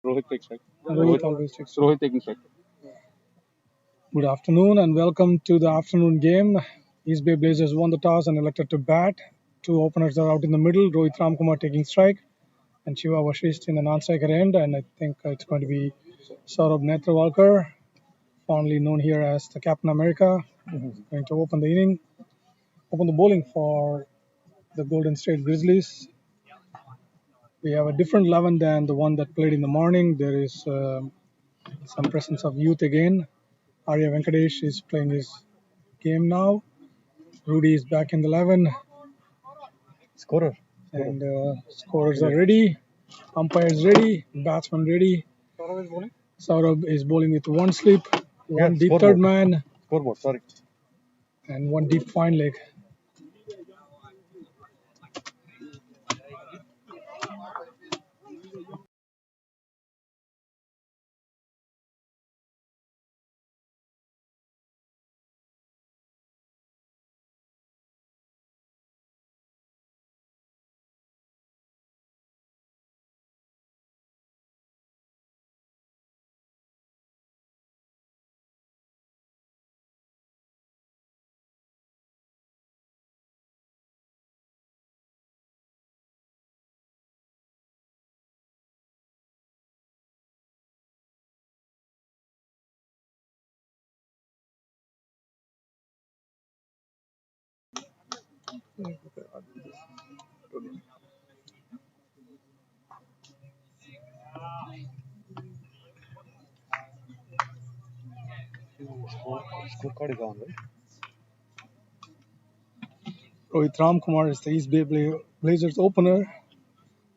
Rohit takes strike. Rohit always takes. Rohit taking strike. Good afternoon and welcome to the afternoon game. East Bay Blazers won the toss and elected to bat. Two openers are out in the middle. Rohit Ramkumar taking strike and Shiva Vashisht in the non-striker end. And I think it's going to be Saurabh Netrawalkar, fondly known here as the Captain America, going to open the bowling for the Golden State Grizzlies. We have a different 11 than the one that played in the morning. There is some presence of youth again. Arya Venkatesh is playing his game now. Rudy is back in the 11. Scorer. And scorers are ready. Umpires ready. Batsman ready. Saurabh is bowling with one slip, one deep third man, Scoreboard, sorry. and one deep fine leg. Scorecard is on, right? Rohit Ramkumar is the East Bay Blazers opener.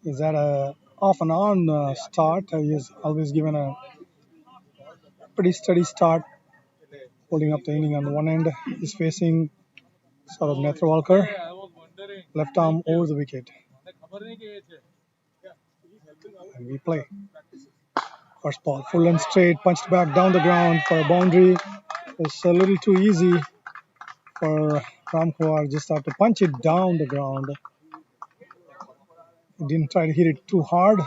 He's had a off and on start. He has always given a pretty steady start, holding up the inning on the one end. He's facing sort of Netrawalkar, left arm over the wicket. And we play. First ball, full and straight, punched back down the ground for a boundary. It's a little too easy for Ramkumar. Just have to punch it down the ground. He didn't try to hit it too hard.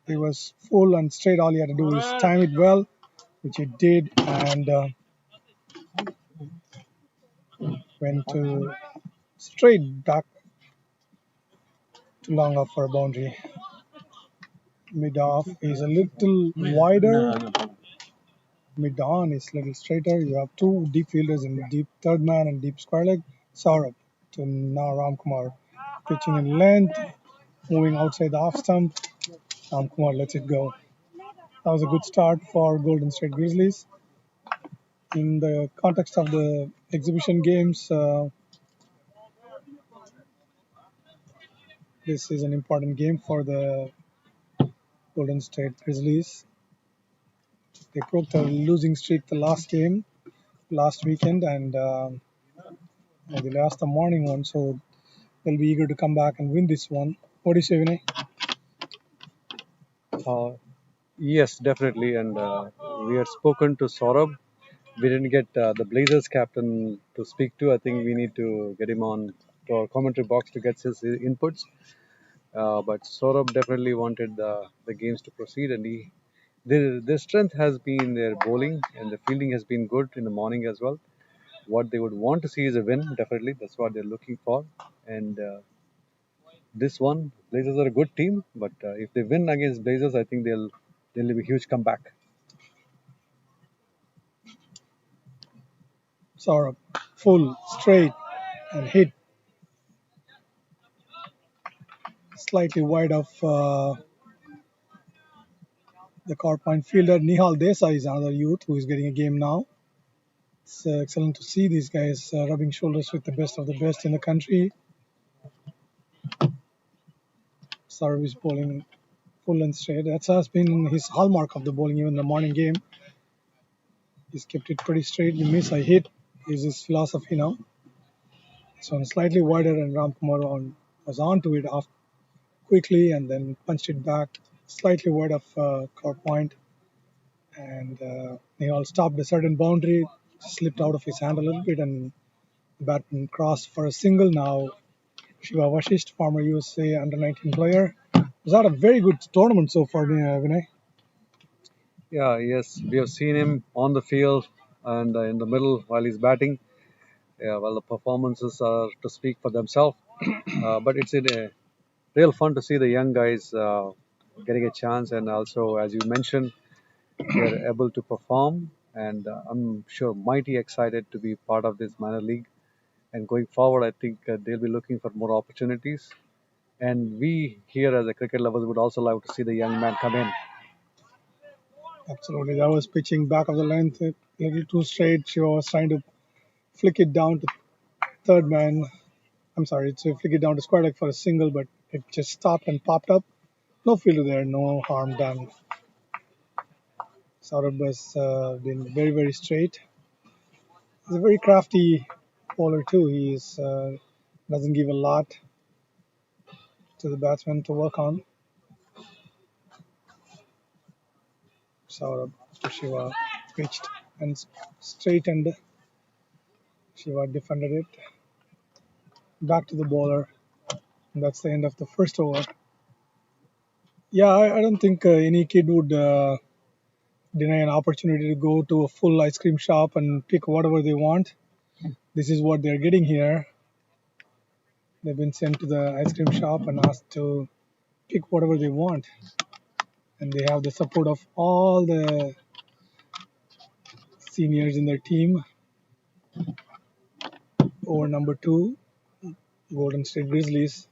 It was full and straight. All he had to do is time it well, which he did, and went to straight back too long off for a boundary. Mid off is a little wider. Mid on is a little straighter. You have two deep fielders in the deep third man and deep square leg. Saurabh to now Ramkumar, pitching in length, moving outside the off stump. Ramkumar lets it go. That was a good start for Golden State Grizzlies. In the context of the exhibition games, this is an important game for the Golden State Grizzlies. They broke the losing streak the last weekend, and they lost the morning one, so they'll be eager to come back and win this one. What do you say, Vinay? Yes, definitely. And we had spoken to Saurabh. We didn't get the Blazers captain to speak to. I think we need to get him on to our commentary box to get his inputs. But Saurabh definitely wanted the games to proceed, and their strength has been their bowling, and the fielding has been good in the morning as well. What they would want to see is a win, definitely. That's what they're looking for. And this one, Blazers are a good team, but if they win against Blazers, I think they'll have a huge comeback. Saurabh, full, straight, and hit. Slightly wide of the car point fielder. Nihal Desai is another youth who is getting a game now. It's excellent to see these guys rubbing shoulders with the best of the best in the country. Saurabh is bowling full and straight. That has been his hallmark of the bowling, even in the morning game. He's kept it pretty straight. You miss, I hit is his philosophy now. So slightly wider, and Ramkumar was on to it off quickly and then punched it back slightly wide of core point. And Nihal stopped a certain boundary, slipped out of his hand a little bit, and the batsman crossed for a single. Now Shiva Vashisht, former USA under-19 player, was had a very good tournament so far, Vinay. Yeah, yes, we have seen him on the field and in the middle while he's batting. Yeah, well, the performances are to speak for themselves. But it's real fun to see the young guys getting a chance, and also, as you mentioned, they're able to perform. And I'm sure mighty excited to be part of this minor league. And going forward, I think they'll be looking for more opportunities. And we here as a cricket lovers would also love to see the young man come in. Absolutely. That was pitching back of the length, a little too straight. She was trying to flick it down to third man. I'm sorry, to flick it down to square leg for a single, but it just stopped and popped up. No fielder there, no harm done. Saurabh has been very, very straight. He's a very crafty bowler too. He doesn't give a lot to the batsman to work on. Saurabh to Shiva pitched and straightened. Shiva defended it. Back to the bowler. And that's the end of the first over. Yeah, I don't think any kid would deny an opportunity to go to a full ice cream shop and pick whatever they want. This is what they're getting here. They've been sent to the ice cream shop and asked to pick whatever they want. And they have the support of all the seniors in their team. Over number two, Golden State Grizzlies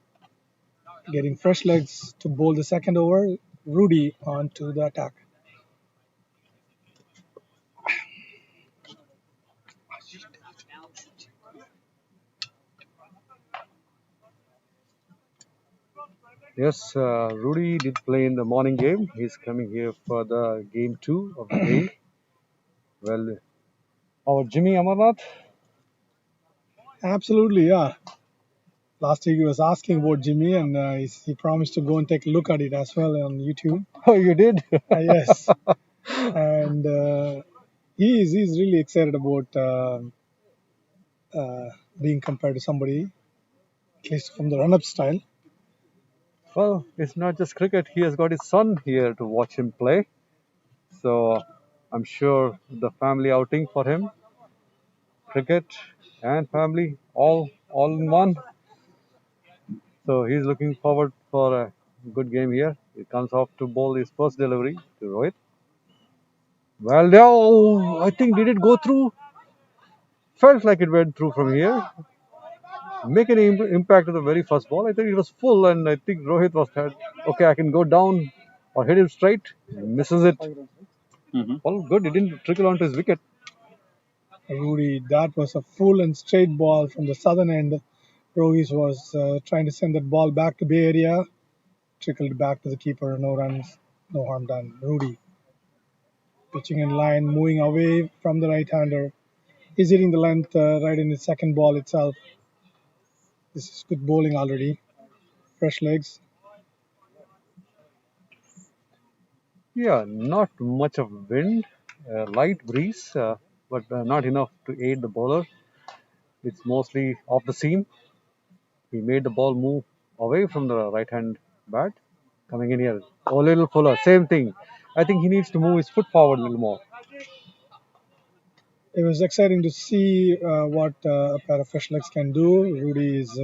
getting fresh legs to bowl the second over. Rudy onto the attack. Yes, Rudy did play in the morning game. He's coming here for the game two of the day. Well, our Jimmy Amarnath. Absolutely, yeah. Last week he was asking about Jimmy, and he promised to go and take a look at it as well on YouTube. Oh, you did? Yes, and he's really excited about being compared to somebody, at least from the run-up style. Well, it's not just cricket. He has got his son here to watch him play. So I'm sure the family outing for him, cricket and family, all in one. So he's looking forward for a good game here. He comes off to bowl his first delivery to Rohit. Well, now I think did it go through? Felt like it went through from here. Make any impact of the very first ball. I think it was full, and I think Rohit was third. Okay, I can go down or hit him straight. Misses it. Well, good. It didn't trickle onto his wicket. Rudy, that was a full and straight ball from the southern end. Rohit was trying to send that ball back to Bay Area, trickled back to the keeper. No runs, no harm done. Rudy pitching in line, moving away from the right-hander. He's hitting the length right in his second ball itself. This is good bowling already. Fresh legs. Yeah, not much of wind, light breeze, but not enough to aid the bowler. It's mostly off the seam. He made the ball move away from the right hand bat, coming in here. Oh, little fuller, same thing. I think he needs to move his foot forward a little more. It was exciting to see what a pair of fresh legs can do. Rudy is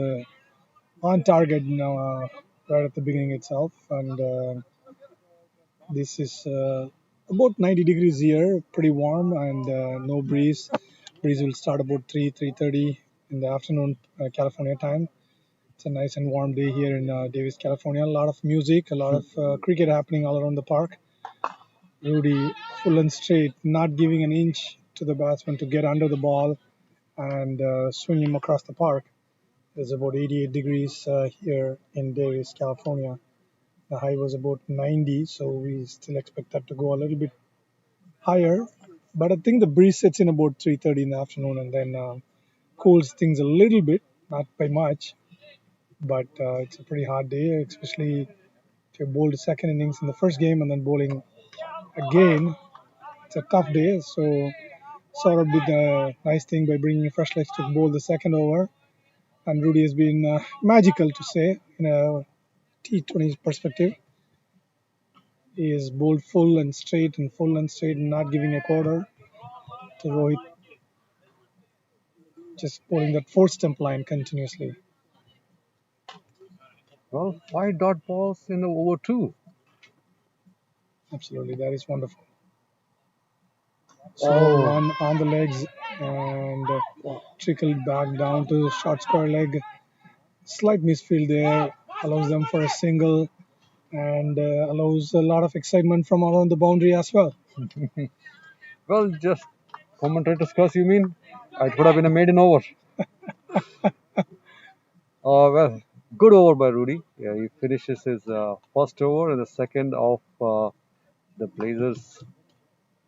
on target now, right at the beginning itself, and this is about 90 degrees here, pretty warm, and no breeze. Breeze will start about 3:30 in the afternoon, California time. It's a nice and warm day here in Davis, California. A lot of music, a lot of cricket happening all around the park. Rudy full and straight, not giving an inch to the batsman to get under the ball and swing him across the park. It's about 88 degrees here in Davis, California. The high was about 90, so we still expect that to go a little bit higher. But I think the breeze sets in about 3:30 in the afternoon and then cools things a little bit, not by much. But it's a pretty hard day, especially if you bowled second innings in the first game and then bowling again. It's a tough day. So Saurabh did a nice thing by bringing fresh legs to bowl the second over. And Rudy has been magical to say in a T20 perspective. He is bowled full and straight, and not giving a quarter to Rohit, just bowling that four stump line continuously. Well, 5 dot balls in over two. Absolutely, that is wonderful. Slow Oh, one on the legs and trickled back down to short square leg. Slight misfield there allows them for a single and allows a lot of excitement from around the boundary as well. well, just commentator's curse, you mean? It would have been a maiden over. Well, good over by Rudy. Yeah, he finishes his first over and the second of the Blazers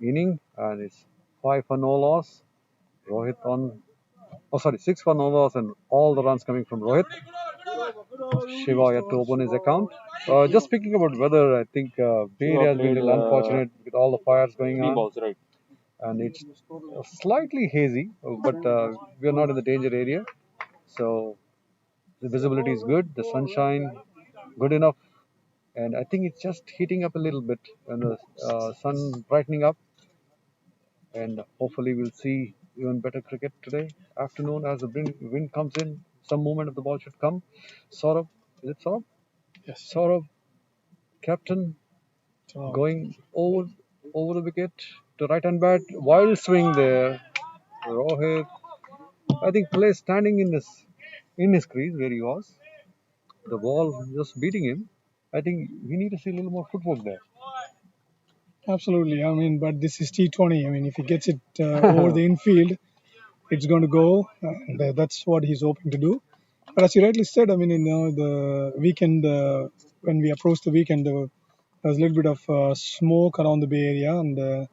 inning, and it's 5 for no loss. Rohit on, oh sorry, 6 for no loss, and all the runs coming from Rohit. Shiva yet to open his account. Just speaking about weather, I think Bay Area has been a little unfortunate with all the fires going on. Balls, right? And it's slightly hazy, but we are not in the danger area. So the visibility is good, the sunshine good enough, and I think it's just heating up a little bit and the sun brightening up, and hopefully we'll see even better cricket today afternoon as the wind comes in. Some movement of the ball should come. Saurabh, is it Saurabh? Yes. Saurabh, captain, So, going over the wicket to right hand bat. Wild swing there. Rohit, I think, play standing in his crease where he was. The ball just beating him. I think we need to see a little more footwork there. absolutely. I mean, but this is T20. I mean, if he gets it over the infield, it's going to go. And that's what he's hoping to do. But as you rightly said, I mean, the weekend, when we approached the weekend, there was a little bit of smoke around the Bay Area, and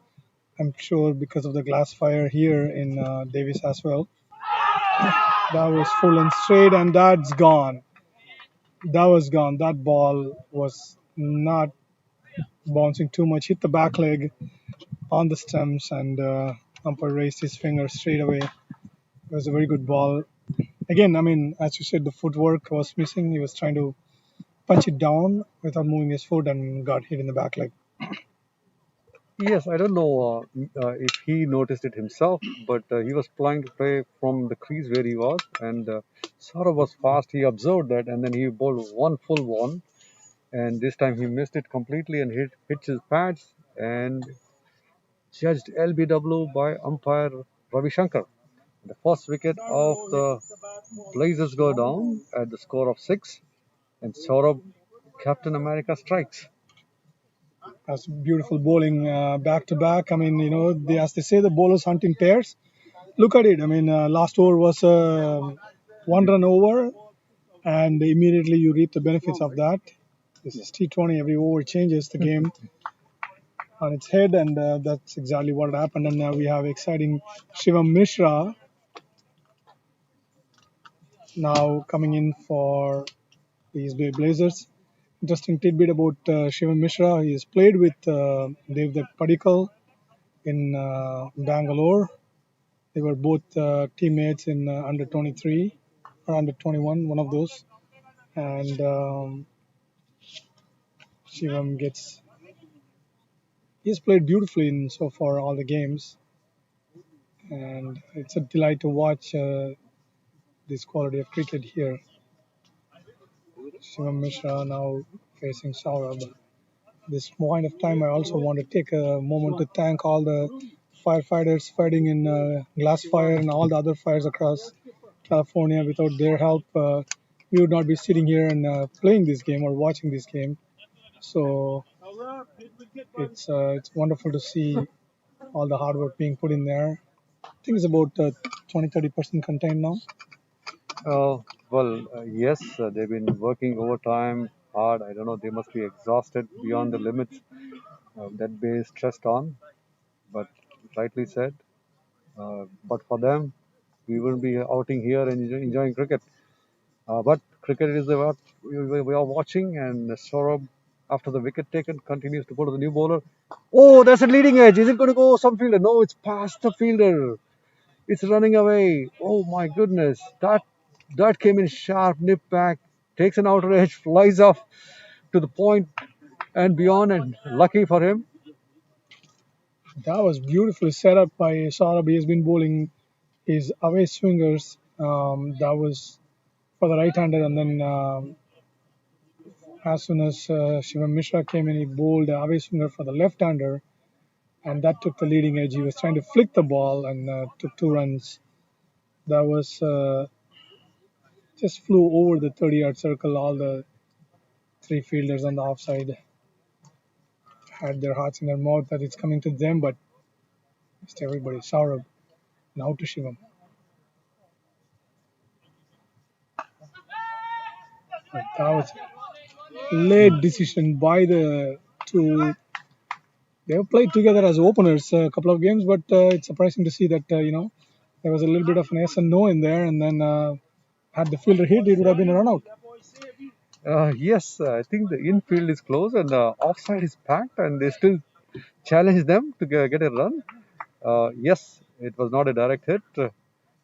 I'm sure because of the glass fire here in Davis as well. That was full and straight, and that's gone. That was gone. That ball was not bouncing too much. Hit the back leg on the stumps, and umpire raised his finger straight away. It was a very good ball. Again, I mean, as you said, the footwork was missing. He was trying to punch it down without moving his foot and got hit in the back leg. Yes, I don't know if he noticed it himself, but he was trying to play from the crease where he was, and Saurabh was fast. He observed that, and then he bowled one full one, and this time he missed it completely and hit his pads and judged LBW by umpire Ravi Shankar. The first wicket of the Blazers go down at the score of 6, and Saurabh, Captain America, strikes. That's beautiful bowling back to back. I mean, as they say, the bowlers hunt in pairs. Look at it. I mean, last over was one run over, and immediately you reap the benefits of that. This is T20. Every over changes the game on its head, and that's exactly what happened. And now we have exciting Shivam Mishra now coming in for these Blazers. Interesting tidbit about Shivam Mishra. He has played with Devdutt Padikkal in Bangalore. They were both teammates in under 23 or under 21, one of those. And Shivam he's played beautifully in so far all the games. And it's a delight to watch this quality of cricket here. Shivam Mishra now facing Saurabh. This point of time, I also want to take a moment to thank all the firefighters fighting in glass fire and all the other fires across California. Without their help, we would not be sitting here and playing this game or watching this game. So it's wonderful to see all the hard work being put in there. I think it's about 20-30% contained now. Yes, they've been working overtime hard. I don't know, they must be exhausted beyond the limits that they stressed on, but rightly said. But for them, we wouldn't be outing here and enjoying cricket. But cricket is what we are watching, and Saurabh, after the wicket taken, continues to go to the new bowler. Oh, that's a leading edge. Is it going to go some fielder? No, it's past the fielder. It's running away. Oh my goodness. That came in sharp, nip back, takes an outer edge, flies off to the point. and beyond, and lucky for him. That was beautifully set up by Saurabh. He has been bowling his away swingers. That was for the right-hander, and then as soon as Shivam Mishra came in, he bowled the away swinger for the left-hander, and that took the leading edge. He was trying to flick the ball and took 2 runs. That was just flew over the 30-yard circle. All the three fielders on the offside had their hearts in their mouth that it's coming to them, but it's everybody. Saurabh now to Shivam. But that was a late decision by the two. They have played together as openers a couple of games, but it's surprising to see that there was a little bit of an yes and no in there, and then had the fielder hit, it would have been a run out. Yes, I think the infield is close and the offside is packed, and they still challenge them to get a run. Yes, it was not a direct hit.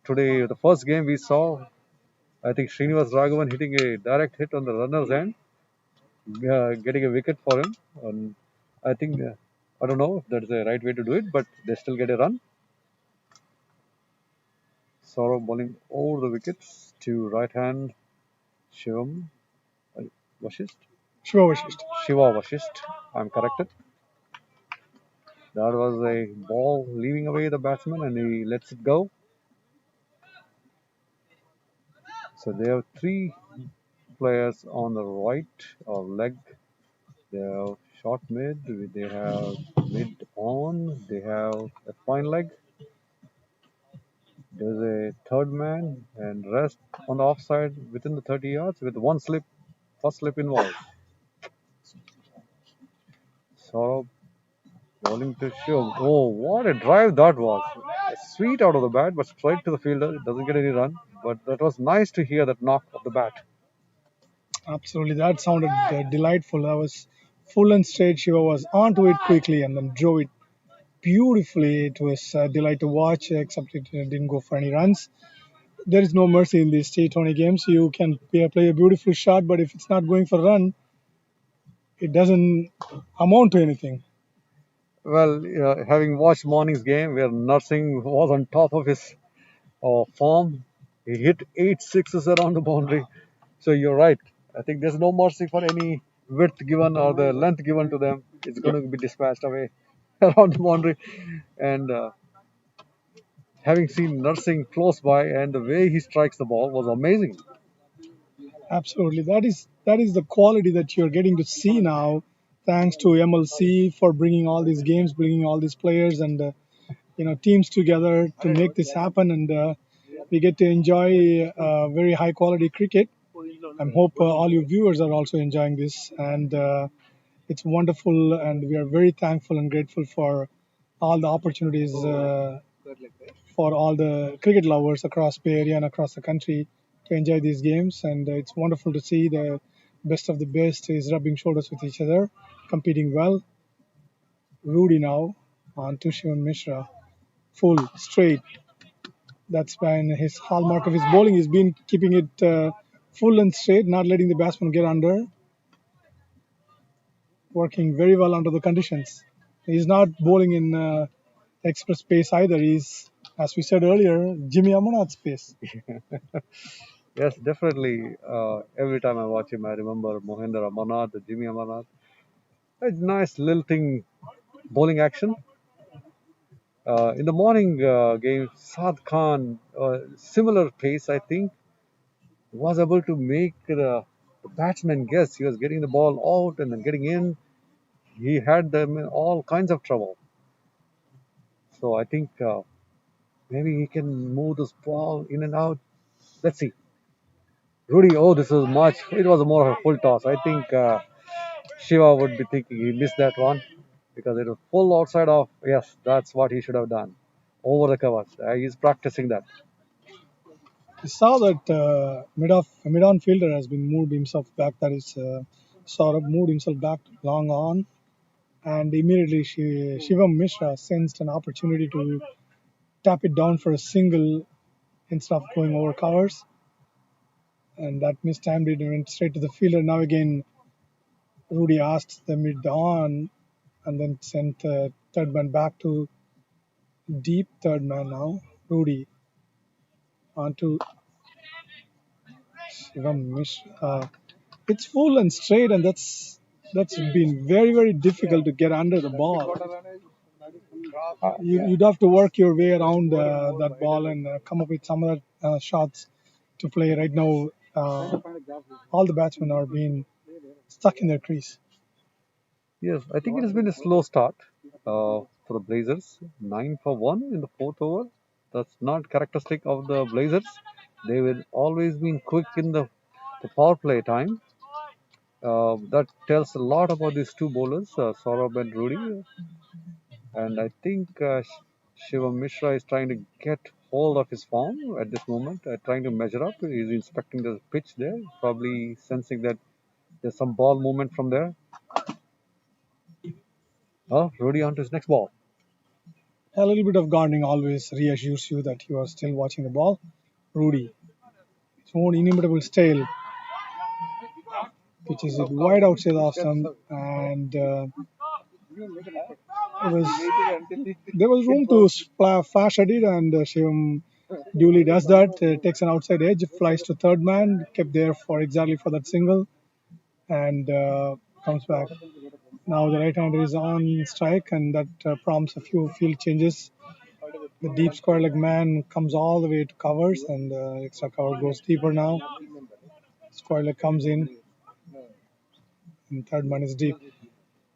Today, the first game we saw, I think Srinivas Raghavan hitting a direct hit on the runner's end, getting a wicket for him. And I think, I don't know if that's the right way to do it, but they still get a run. Saurav bowling over the wickets to right hand Shivam Vashist. Shiva Vashisht. Shiva Vashist. I'm corrected. That was a ball leaving away the batsman and he lets it go. So they have three players on the right leg. They have short mid, they have mid on, they have a fine leg. There's a third man and rest on the offside within the 30 yards with one slip, first slip involved. So bowling to Shivam. Oh, what a drive that was! Sweet out of the bat, but straight to the fielder. It doesn't get any run, but that was nice to hear that knock of the bat. Absolutely, that sounded delightful. That was full and straight. Shiva was onto it quickly and then drove it beautifully. It was a delight to watch, except it didn't go for any runs. There is no mercy in these T20 games. You can play a beautiful shot, but if it's not going for a run, it doesn't amount to anything. Well, having watched morning's game where Nursing was on top of his form, he hit 8 sixes around the boundary. So you're right. I think there's no mercy for any width given or the length given to them. It's going to be dispatched away around the boundary. And having seen Nursing close by and the way he strikes the ball was amazing. Absolutely, that is the quality that you're getting to see now, thanks to MLC for bringing all these games, bringing all these players and teams together to make this happen, and we get to enjoy very high quality cricket. I hope all you viewers are also enjoying this, and it's wonderful, and we are very thankful and grateful for all the opportunities for all the cricket lovers across Bay Area and across the country to enjoy these games. And it's wonderful to see the best of the best is rubbing shoulders with each other, competing well. Rudy now on Tushivan Mishra, full straight. That's been his hallmark of his bowling. He's been keeping it full and straight, not letting the batsman get under, working very well under the conditions. He's not bowling in express pace either. He's, as we said earlier, Jimmy Amarnath's pace. Yes, definitely. Every time I watch him, I remember Mohinder Amarnath, Jimmy Amarnath. It's nice lilting bowling action. In the morning game, Saad Khan, similar pace, I think, was able to make the batsman guess he was getting the ball out and then getting in. He had them in all kinds of trouble. So I think maybe he can move this ball in and out. Let's see. Rudy, oh, this was much. It was more of a full toss. I think Shiva would be thinking he missed that one because it was full outside of. Yes, that's what he should have done. Over the covers. He's practicing that. I saw that mid-on fielder has been moved himself back. That is, Saurabh moved himself back long on, and immediately Shivam Mishra sensed an opportunity to tap it down for a single instead of going over covers, and that mistimed it and went straight to the fielder. Now again, Rudy asked the mid on and then sent third man back to deep third man now. Rudy onto Shivam Mishra. It's full and straight, and that's been very very difficult to get under the ball. You'd have to work your way around that ball and come up with some other shots to play. Right now, all the batsmen are being stuck in their crease. Yes, I think it has been a slow start for the Blazers. 9 for 1 in the fourth over. That's not characteristic of the Blazers. They will always been quick in the power play time. That tells a lot about these two bowlers, Saurabh and Rudy. And I think Shivam Mishra is trying to get hold of his form at this moment, trying to measure up. He's inspecting the pitch there, probably sensing that there's some ball movement from there. Rudy on to his next ball. A little bit of gardening always reassures you that you are still watching the ball. Rudy, his own inimitable style, which is wide outside the off stump, and it was there was room to flash at it, and Shivam duly does that. Takes an outside edge, flies to third man, kept there for exactly for that single, and comes back. Now the right-hander is on strike, and that prompts a few field changes. The deep square leg man comes all the way to covers, and extra cover goes deeper now. Square leg comes in, and third man is deep.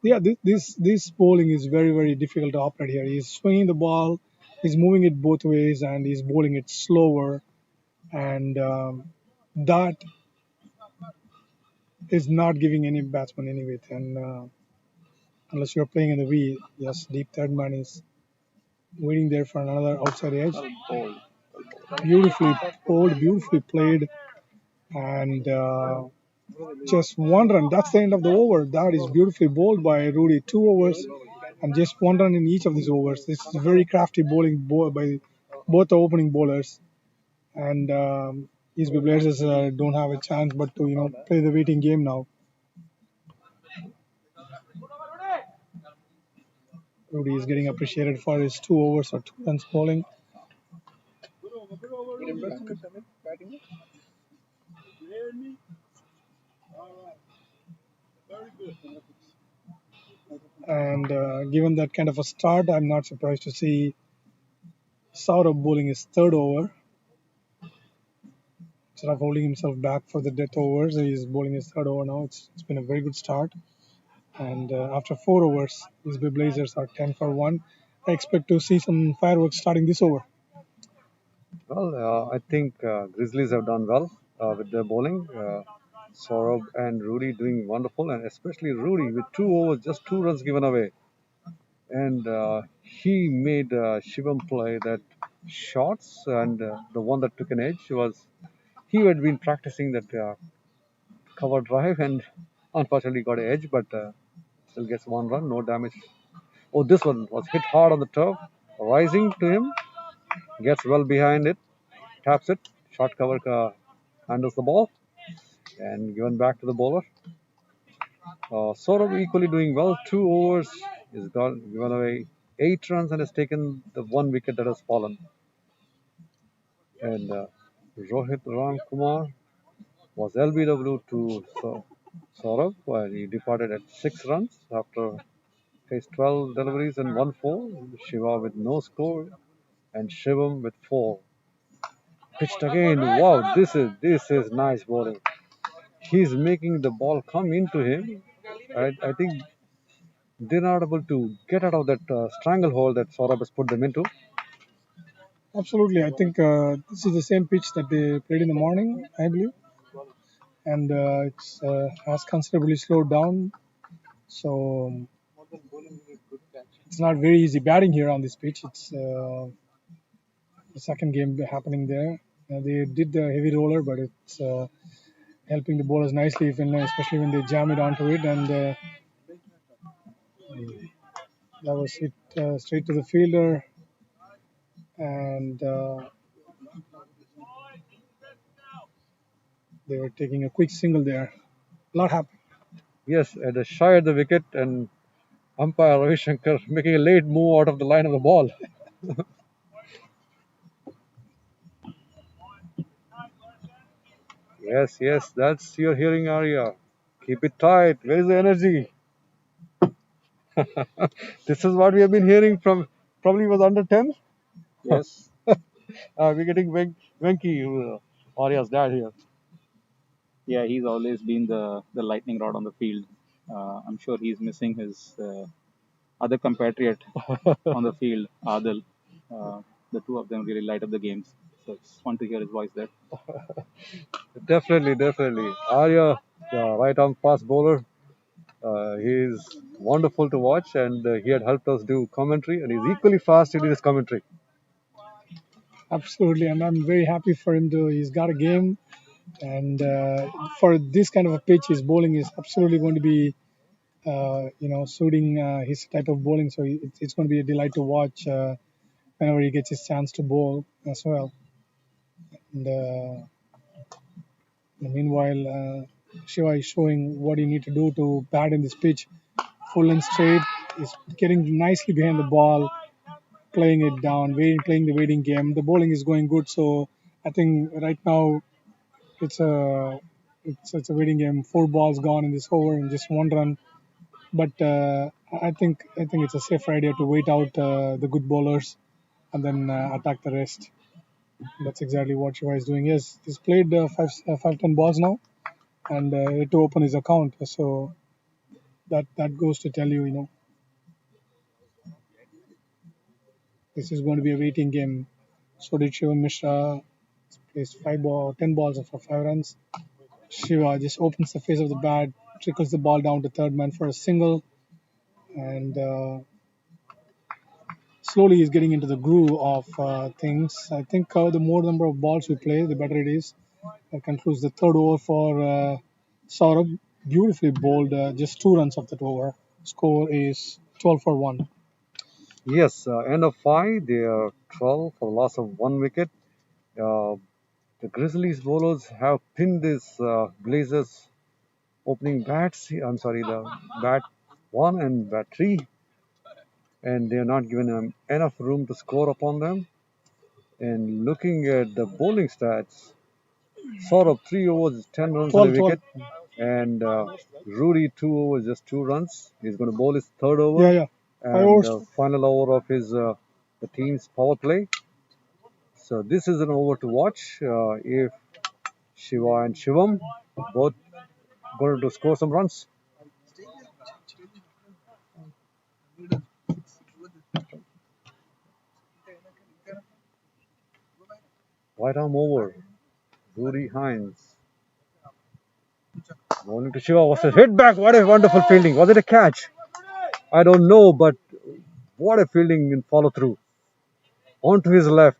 Yeah, this bowling is very very difficult to operate here. He's swinging the ball, he's moving it both ways, and he's bowling it slower, and that is not giving any batsman any width. And unless you're playing in the V, yes, deep third man is waiting there for another outside edge. Beautifully bowled, beautifully played, and just one run. That's the end of the over. That is beautifully bowled by Rudy. 2 overs and just one run in each of these overs. This is very crafty bowling by both the opening bowlers. And these Blazers don't have a chance but to play the waiting game now. Rudy is getting appreciated for his 2 overs or 2 runs bowling. And given that kind of a start, I'm not surprised to see Saurabh bowling his third over. Instead of holding himself back for the death overs, he's bowling his third over now. It's been a very good start. And after 4 overs, these Blazers are 10 for 1. I expect to see some fireworks starting this over. Well, I think Grizzlies have done well with their bowling. Saurabh and Rudy doing wonderful, and especially Rudy with 2 overs, just 2 runs given away. And he made Shivam play that shots, and the one that took an edge was he had been practicing that cover drive, and unfortunately got an edge, but still gets 1 run, no damage. Oh, this one was hit hard on the turf, rising to him, gets well behind it, taps it, short cover handles the ball, and given back to the bowler. Saurabh equally doing well. 2 overs, he's got given away 8 runs and has taken the 1 wicket that has fallen. And Rohit Ram Kumar was LBW to Saurabh, where he departed at 6 runs after faced 12 deliveries and 1 4. Shiva with no score and Shivam with 4. Pitched again. Wow, this is nice bowling. He's making the ball come into him. I think they're not able to get out of that stranglehold that Saurabh has put them into. Absolutely. I think this is the same pitch that they played in the morning, I believe. And it's has considerably slowed down. So it's not very easy batting here on this pitch. It's the second game happening there. They did the heavy roller, but it's helping the bowlers nicely, especially when they jam it onto it. And that was hit straight to the fielder. And they were taking a quick single there. A lot happened. Yes, at a shy at the wicket, and umpire Ravi Shankar making a late move out of the line of the ball. Yes, yes, that's your hearing, Arya. Keep it tight. Where is the energy? This is what we have been hearing from probably was under 10. Yes. We're getting Venky, Arya's dad here. Yeah, he's always been the lightning rod on the field. I'm sure he's missing his other compatriot on the field, Adil. The two of them really light up the games. So it's fun to hear his voice there. Definitely, definitely. Arya, the right arm fast bowler, he's wonderful to watch, and he had helped us do commentary, and he's equally fast in his commentary. Absolutely, and I'm very happy for him to. He's got a game, and for this kind of a pitch, his bowling is absolutely going to be, suiting his type of bowling. So it's going to be a delight to watch whenever he gets his chance to bowl as well. And meanwhile, Shiva is showing what he need to do to bat in this pitch, full and straight. He's getting nicely behind the ball, playing it down, playing the waiting game. The bowling is going good, so I think right now it's a it's a waiting game. 4 balls gone in this over and just 1 run. But I think it's a safer idea to wait out the good bowlers and then attack the rest. That's exactly what Shiva is doing. Yes, he's played 10 balls now and to open his account. So that goes to tell you, this is going to be a waiting game. So did Shiva Mishra plays 10 balls for 5 runs. Shiva just opens the face of the bat, trickles the ball down to third man for a single, and slowly he's getting into the groove of things. I think the more number of balls we play, the better it is. That concludes the third over for Saurabh. Beautifully bowled, just 2 runs of that over. Score is 12 for 1. Yes, end of 5, they are 12 for the loss of 1 wicket. Uh, the Grizzlies bowlers have pinned this Blazers opening bats. I'm sorry, the bat 1 and bat 3, and they are not given them enough room to score upon them. And looking at the bowling stats, sort of 3 overs, 10 runs on a 12, 12. wicket, and Rudy 2 overs, just 2 runs. He's going to bowl his third over Yeah, yeah. 5 and overs. final over of his the team's power play. So this is an over to watch. If Shiva and Shivam both going to score some runs. Right arm over. Rudy Hines. Bowling to Shiva was a hit back. What a wonderful fielding. Was it a catch? I don't know, but what a fielding in follow through. Onto his left.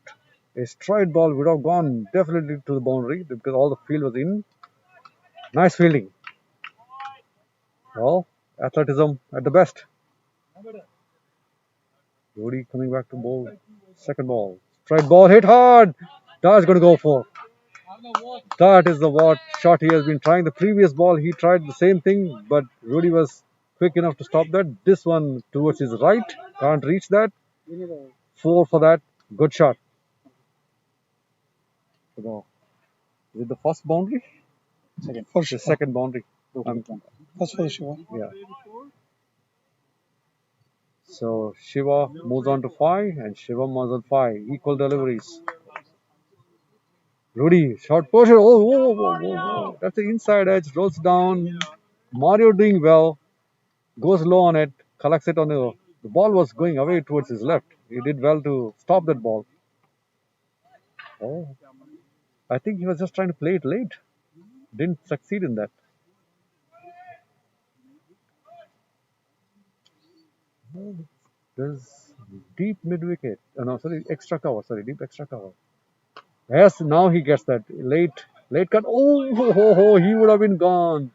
A straight ball would have gone definitely to the boundary because all the field was in. Nice fielding. Well, athleticism at the best. Rudy coming back to bowl. Second ball. Straight ball hit hard. That's going to go for. That is the what shot he has been trying. The previous ball he tried the same thing, but Rudy was quick enough to stop that. This one towards his right. Can't reach that. 4 for that. Good shot. Is it the first boundary? Second. For The Shiva. second boundary. That's for Shiva. Yeah. So Shiva moves on to 5 and Shiva moves on 5. Equal deliveries. Rudy, short portion. Oh, whoa, whoa, whoa, whoa. That's the inside edge. Rolls down. Mario doing well. Goes low on it. Collects it on the ball was going away towards his left. He did well to stop that ball. Oh, I think he was just trying to play it late. Didn't succeed in that. There's deep mid wicket. No, sorry, extra cover. Sorry, deep extra cover. Yes, now he gets that late cut. Oh, ho, ho, ho, he would have been gone.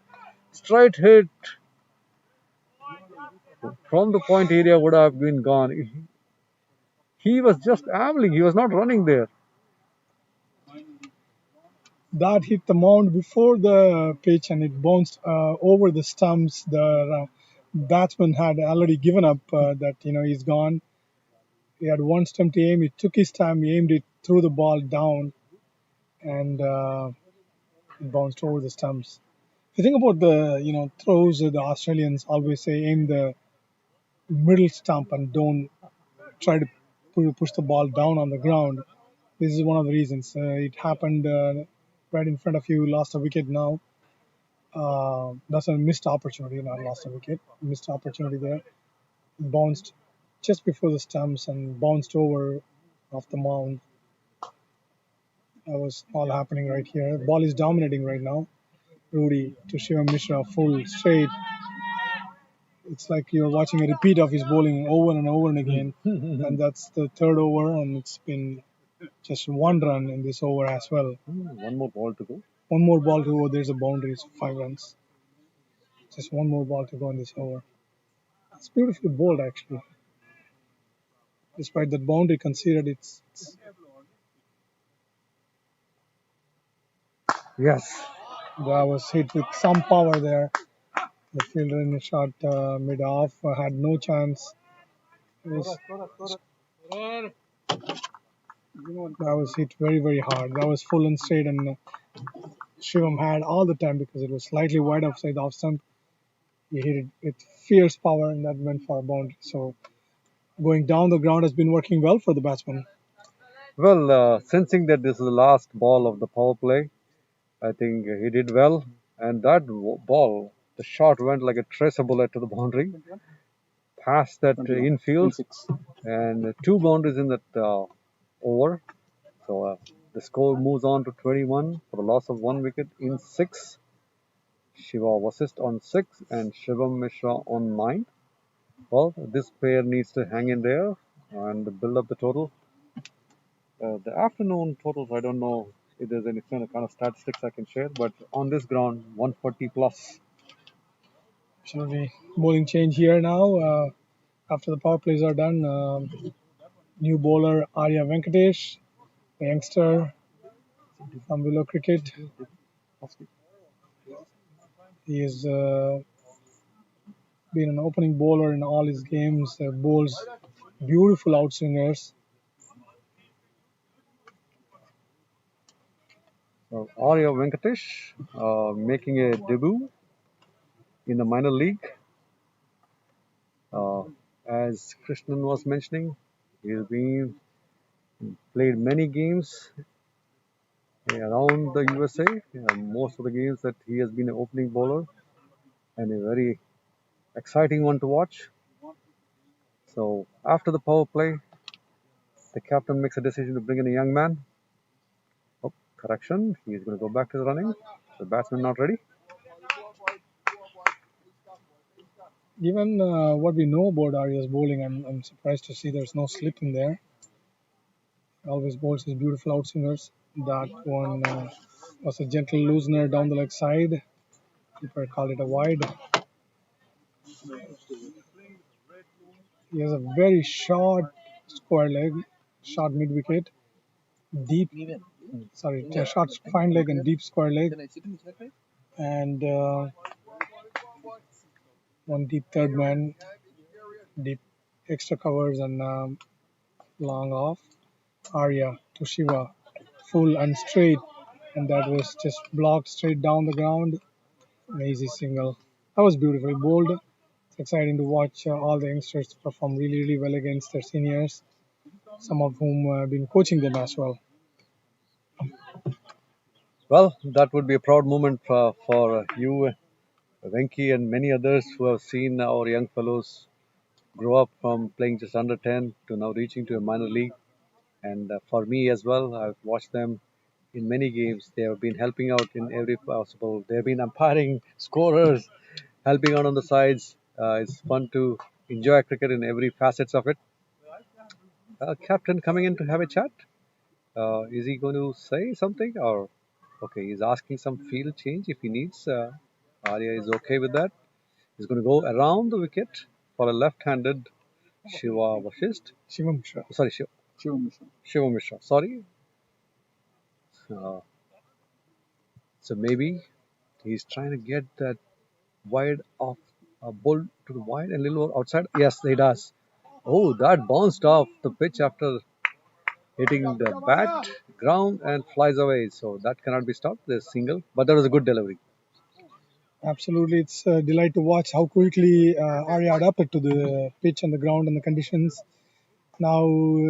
Straight hit from the point area would have been gone. He was just ambling. He was not running there. That hit the mound before the pitch and it bounced over the stumps. The batsman had already given up that he's gone. He had one stump to aim. He took his time. He aimed it, threw the ball down, and it bounced over the stumps. If you think about the throws, the Australians always say aim the middle stump and don't try to push the ball down on the ground. This is one of the reasons. It happened right in front of you, lost a wicket now. That's a missed opportunity, not lost a wicket. Missed opportunity there. Bounced just before the stumps and bounced over off the mound. That was all happening right here. Ball is dominating right now. Rudy to Shivam Mishra, full straight. It's like you're watching a repeat of his bowling over and over and again. And that's the third over, and it's been just one run in this over as well. One more ball to go. One more ball to go. There's a boundary, it's 5 runs. Just one more ball to go in this over. It's beautifully bowled, actually. Despite that boundary considered, it's Yes. that was hit with some power there. The fielder in the shot mid-off had no chance. That was hit very, very hard. That was full and straight, and Shivam had all the time because it was slightly wide outside the off stump. He hit it with fierce power, and that went for a boundary. So going down the ground has been working well for the batsman. Well, sensing that this is the last ball of the power play, I think he did well. And that ball, the shot went like a tracer bullet to the boundary, past that infield, and two boundaries in that over. So the score moves on to 21 for the loss of one wicket in 6. Shiva Vasist on 6 and Shivam Mishra on 9. Well, this pair needs to hang in there and build up the total. The afternoon totals, I don't know if there's any kind of statistics I can share, but on this ground, 140 plus. Absolutely. Bowling change here now. After the power plays are done, new bowler Arya Venkatesh, a youngster from Willow Cricket. He has been an opening bowler in all his games, bowls beautiful outswingers. So Arya Venkatesh making a debut in the minor league. As Krishnan was mentioning, he's been played many games around the USA. Most of the games that he has been an opening bowler and a very exciting one to watch. So after the power play, the captain makes a decision to bring in a young man. Oh, correction. He's going to go back to the running. The batsman not ready. Given what we know about Arya's bowling, I'm surprised to see there's no slip in there. Always bowls his beautiful outswingers. That one was a gentle loosener down the leg side. Keeper called it a wide. He has a very short square leg, short mid wicket, deep. Sorry, short fine leg and deep square leg, and one deep third man, deep extra covers and long off. Arya to Shiva, full and straight, and that was just blocked straight down the ground. An easy single. That was beautifully bowled. It's exciting to watch all the youngsters perform really, really well against their seniors, some of whom have been coaching them as well. Well, that would be a proud moment for you, Venki, and many others who have seen our young fellows grow up from playing just under 10 to now reaching to a minor league. And for me as well, I've watched them in many games. They have been helping out in every possible. They have been umpiring, scorers, helping out on the sides. It's fun to enjoy cricket in every facets of it. Captain coming in to have a chat. Is he going to say something or okay? He's asking some field change if he needs. Arya is okay with that. He's going to go around the wicket for a left-handed Shiva Vashist. Shivam Mishra. Sorry, Shiva Mishra. Sorry. Uh, So maybe he's trying to get that wide off a ball to the wide and a little outside. Yes, he does. Oh, that bounced off the pitch after hitting the bat ground and flies away. So that cannot be stopped. There's single, but that was a good delivery. Absolutely, it's a delight to watch how quickly Arya adapted to the pitch and the ground and the conditions. Now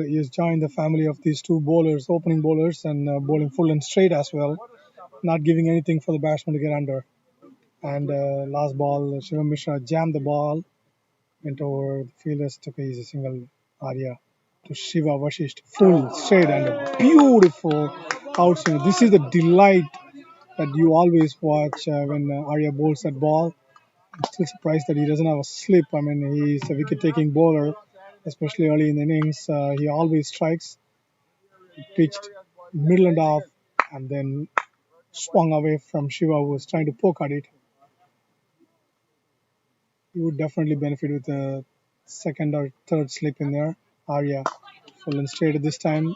he has joined the family of these two bowlers, opening bowlers, and bowling full and straight as well, not giving anything for the batsman to get under. And last ball, Shivam Mishra jammed the ball, went over the fielders, took a easy single. Arya to Shiva Vashisht, full straight and a beautiful outswing. This is the delight that you always watch when Arya bowls that ball. I'm still surprised that he doesn't have a slip. I mean, he's a wicket-taking bowler, especially early in the innings. He always strikes, pitched middle and off, and then swung away from Shiva, who was trying to poke at it. He would definitely benefit with a second or third slip in there. Arya full and straight at this time,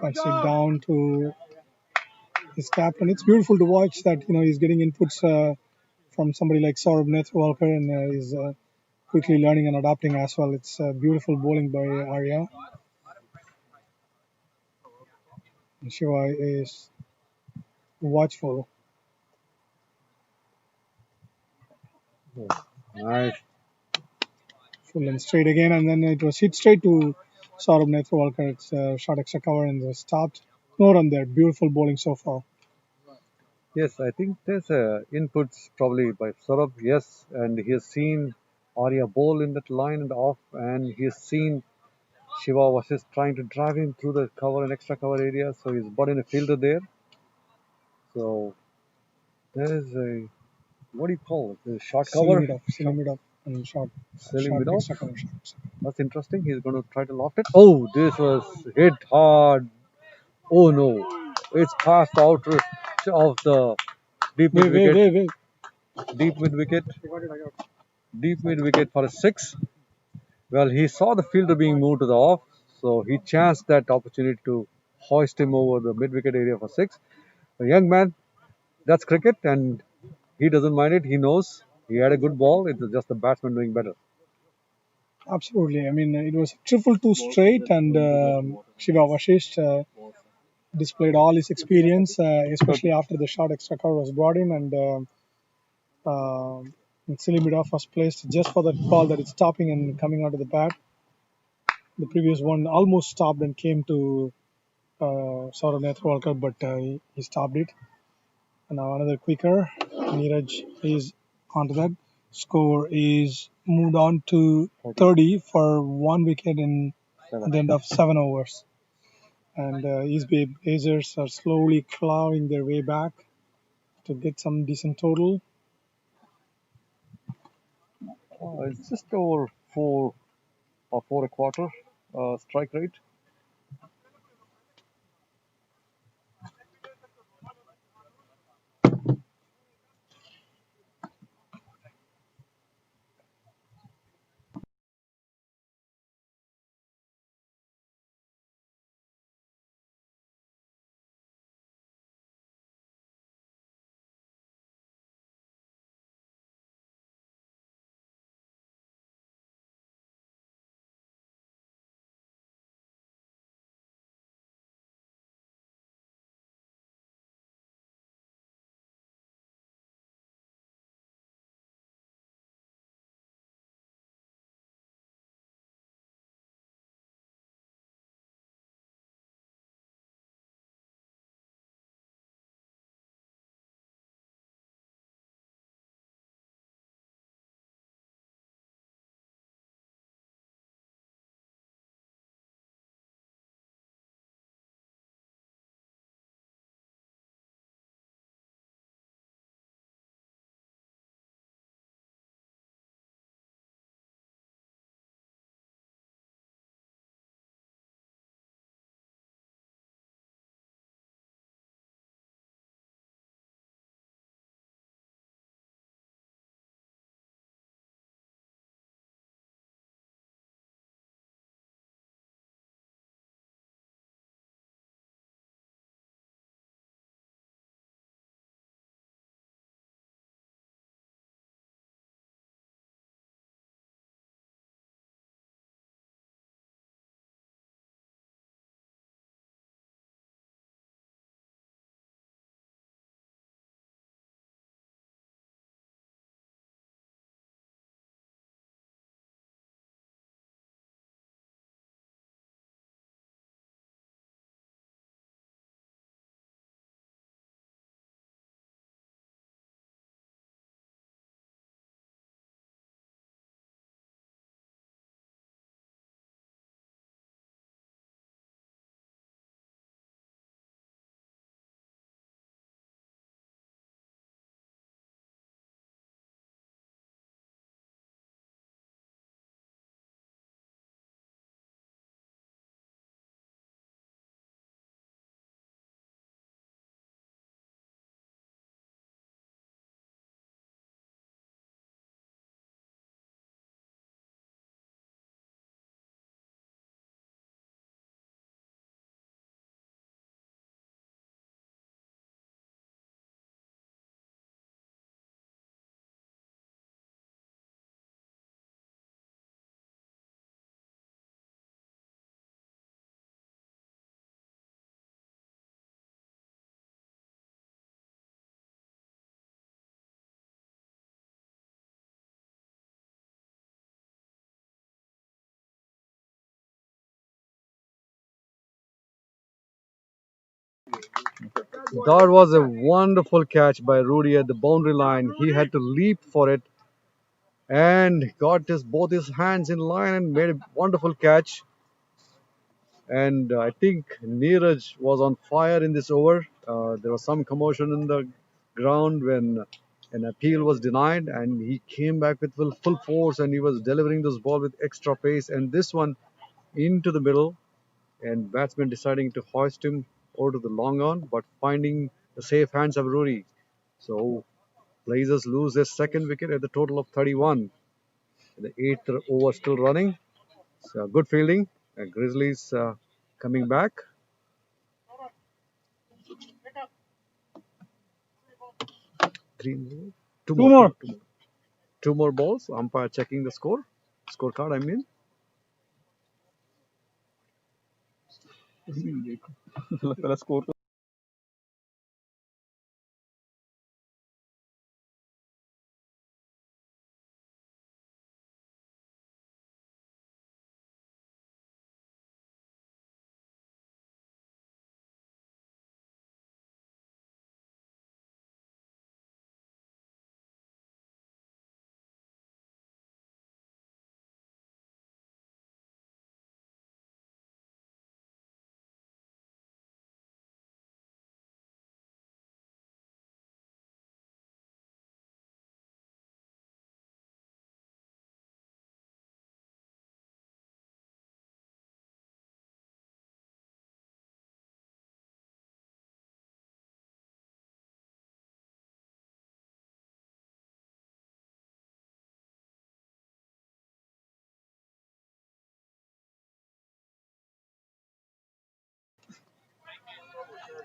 punches it down to his captain. It's beautiful to watch that he's getting inputs from somebody like Saurabh Nethwalkar and he's quickly learning and adapting as well. It's beautiful bowling by Arya. And Shiva is watchful, Nice. full and straight again, and then it was hit straight to Saurabh Nethwalkar. It's a short extra cover and it stopped. No run there. Beautiful bowling so far. Yes, I think there's inputs probably by Saurabh. Yes, and he has seen Arya bowl in that line and off, and he has seen Shiva was just trying to drive him through the cover and extra cover area, so he's brought in a fielder there. So there is a what do you call it? The short cover, Sealing it up, and sailing short it off. extra cover shots. That's interesting. He's going to try to loft it. Oh, this was hit hard. Oh no, it's past the outer of the deep mid wicket. Wait. Deep mid wicket. Deep mid wicket for a six. Well, he saw the fielder being moved to the off, so he chanced that opportunity to hoist him over the mid wicket area for six. A young man, that's cricket, and he doesn't mind it. He knows he had a good ball. It was just the batsman doing better. Absolutely. I mean, it was triple two straight, and Shiva Vashisht displayed all his experience, especially after the short extra cover was brought in, and Silimidov was placed just for that ball that is stopping and coming out of the bat. The previous one almost stopped and came to Saurav Nethwalkar, but he stopped it. And now another quicker. Neeraj is onto that. Score is moved on to 30 for one wicket in at the end of 7 overs. And East Bay Blazers are slowly clawing their way back to get some decent total. It's just over 4 or 4 a quarter strike rate. That was a wonderful catch by Rudy at the boundary line. He had to leap for it and got both his hands in line and made a wonderful catch. And I think Neeraj was on fire in this over. There was some commotion in the ground when an appeal was denied, and he came back with full force and he was delivering this ball with extra pace. And this one into the middle, and batsman deciding to hoist him over to the long on, but finding the safe hands of Rory. So Blazers lose their second wicket at the total of 31. The eighth over still running. So good fielding. Grizzlies coming back. Three more, two Two more, more. two more balls. Umpire checking the scorecard. I mean, पहला score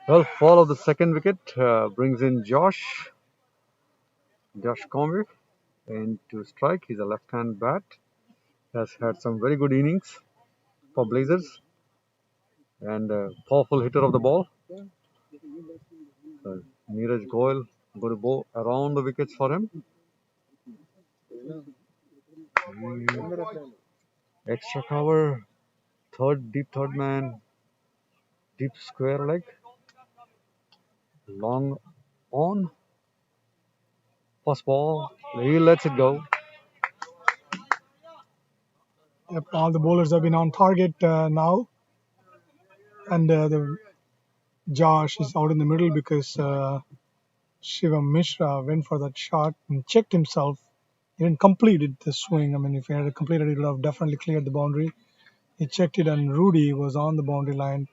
well, fall of the second wicket brings in Josh Conway, and to strike. He's a left-hand bat. Has had some very good innings for Blazers and a powerful hitter of the ball. Neeraj Goyal going to go around the wickets for him. Extra cover, deep third man, deep square leg, long on, first ball. He lets it go. Yep, all the bowlers have been on target now, and the Josh is out in the middle because Shivam Mishra went for that shot and checked himself. He didn't complete it, the swing. I mean, if he had completed it, he would have definitely cleared the boundary. He checked it, and Rudy was on the boundary line.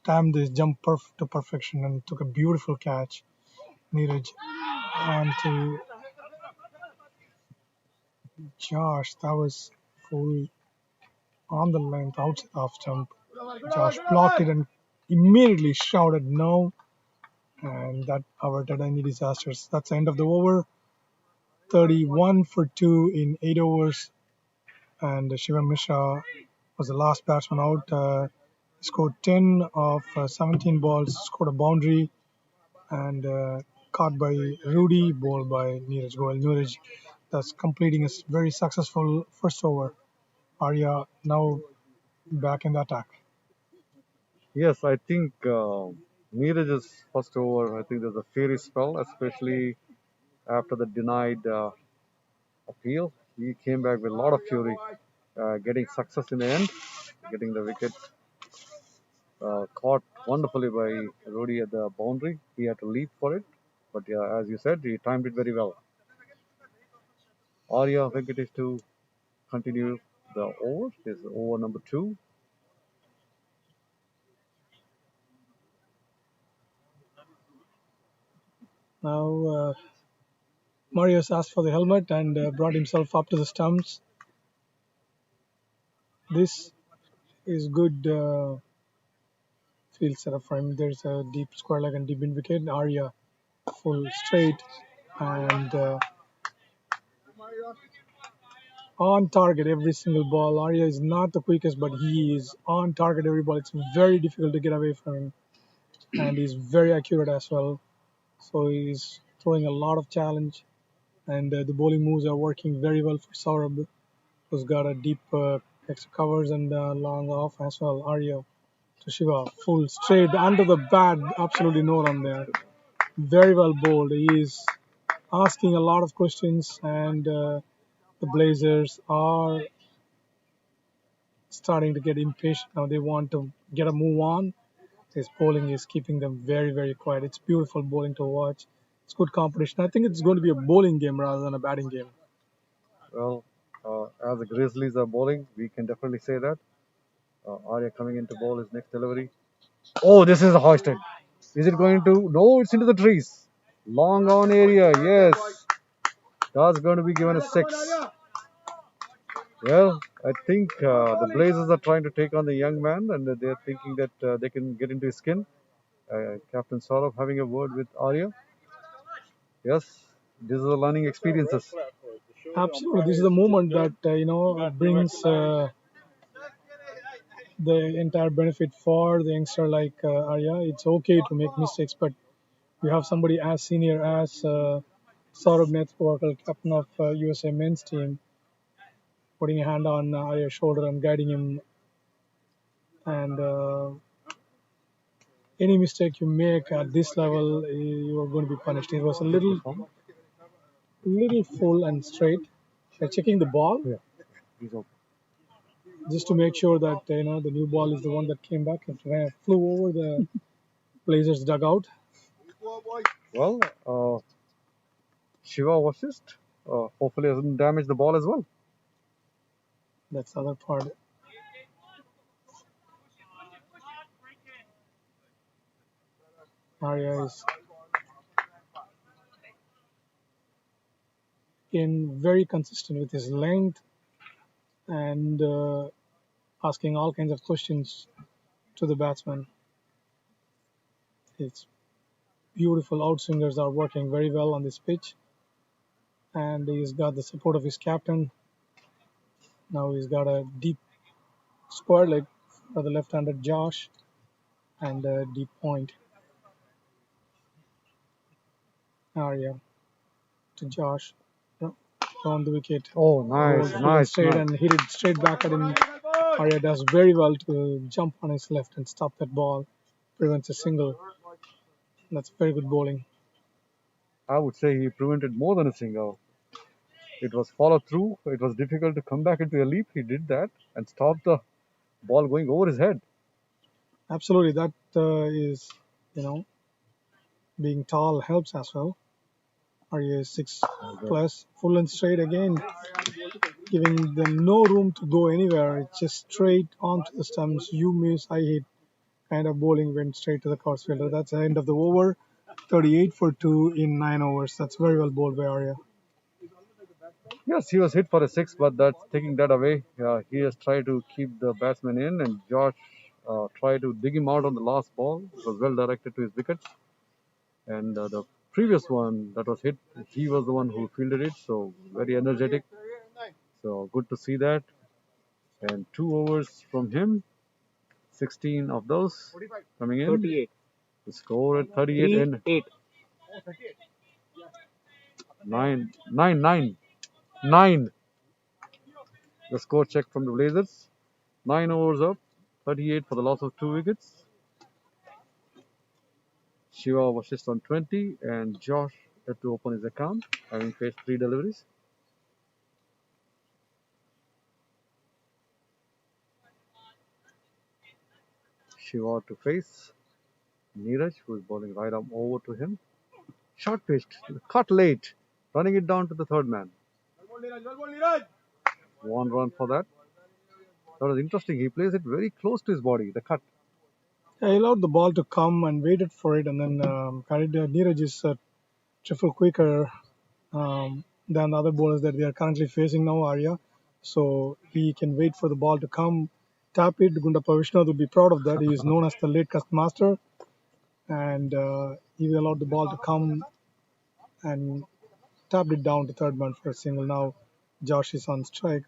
Timed this jump to perfection and took a beautiful catch. Neeraj on to Josh. That was full on the length outside off jump. Josh blocked it and immediately shouted no, and that averted any disasters. That's the end of the over. 31 for 2 in 8 overs, and Shivam Mishra was the last batsman out. Scored 10 of 17 balls, scored a boundary, and caught by Rudy, bowled by Neeraj Goyal. Neeraj thus completing a very successful first over. Arya now back in the attack. Yes, I think Neeraj's first over. I think there's a fiery spell, especially after the denied appeal. He came back with a lot of fury, getting success in the end, getting the wicket caught wonderfully by Rudy at the boundary. He had to leap for it, but yeah, as you said, he timed it very well. Arya Venkatesh to continue the over. This is over number 2. Now Marius asked for the helmet and brought himself up to the stumps. This is good field setup for him. There's a deep square leg and deep in wicket. Arya full straight and on target every single ball. Arya is not the quickest, but he is on target every ball. It's very difficult to get away from him, and he's very accurate as well. So he's throwing a lot of challenge, and the bowling moves are working very well for Saurabh, who's got a deep extra covers and long off as well. Arya to Shiva. Full straight under the bat. Absolutely no run there. Very well bowled. He is asking a lot of questions, and the Blazers are starting to get impatient now. They want to get a move on. His bowling is keeping them very, very quiet. It's beautiful bowling to watch. It's good competition. I think it's going to be a bowling game rather than a batting game. Well, as the Grizzlies are bowling, we can definitely say that. Arya coming into bowl his next delivery. Oh, this is a hoisted. Is it going to? No, it's into the trees. Long on area. Yes. That's going to be given a 6. Well, I think the Blazers are trying to take on the young man, and they're thinking that they can get into his skin. Captain Saurabh having a word with Arya. Yes, this is a learning experiences. Absolutely, this is the moment that brings the entire benefit for the youngster like Arya. It's okay to make mistakes, but you have somebody as senior as Saurabh Netravarkar, captain of USA men's team, putting a hand on Arya's shoulder and guiding him. And any mistake you make at this level, you are going to be punished. It was a little full and straight. Checking the ball. Yeah, he's open. Just to make sure that the new ball is the one that came back and flew over the Blazers dugout. Well, Shiva assist. Hopefully, doesn't damage the ball as well. That's the other part. Arya is in very consistent with his length and asking all kinds of questions to the batsman. It's beautiful. Outswingers are working very well on this pitch, and he's got the support of his captain. Now he's got a deep square leg for the left-handed Josh and a deep point. Arya to Josh on the wicket. Oh, nice, nice, Straight nice. and hit it straight back at him. Arya does very well to jump on his left and stop that ball. Prevents a single. That's very good bowling. I would say he prevented more than a single. It was followed through. It was difficult to come back into a leap. He did that and stopped the ball going over his head. Absolutely, that is, being tall helps as well. Arya is 6+, full and straight again, giving them no room to go anywhere. It's just straight onto the stumps. You miss, I hit. Kind of bowling went straight to the course fielder. That's the end of the over. 38 for 2 in 9 overs. That's very well bowled by Arya. Yes, he was hit for a 6, but that's taking that away. He has tried to keep the batsman in, and Josh tried to dig him out on the last ball. It was well directed to his wicket. And the previous one that was hit, he was the one who fielded it, so very energetic. So good to see that. And 2 overs from him, 16 of those coming in. 38. The score at 38 and 8. 9, 9, 9, 9. The score check from the Blazers. 9 overs up, 38 for the loss of 2 wickets. Shiva was just on 20, and Josh had to open his account, having faced 3 deliveries. Shiva to face Neeraj, who is bowling right arm over to him. Short pitched, cut late, running it down to the third man. 1 run for that. That was interesting. He plays it very close to his body, the cut. I allowed the ball to come and waited for it, and then Neeraj is triple quicker than the other bowlers that they are currently facing now, Arya. So he can wait for the ball to come, tap it. Gundappa Vishnu will be proud of that. He is known as the late cast master, and he allowed the ball to come and tapped it down to third man for a single. Now Josh is on strike.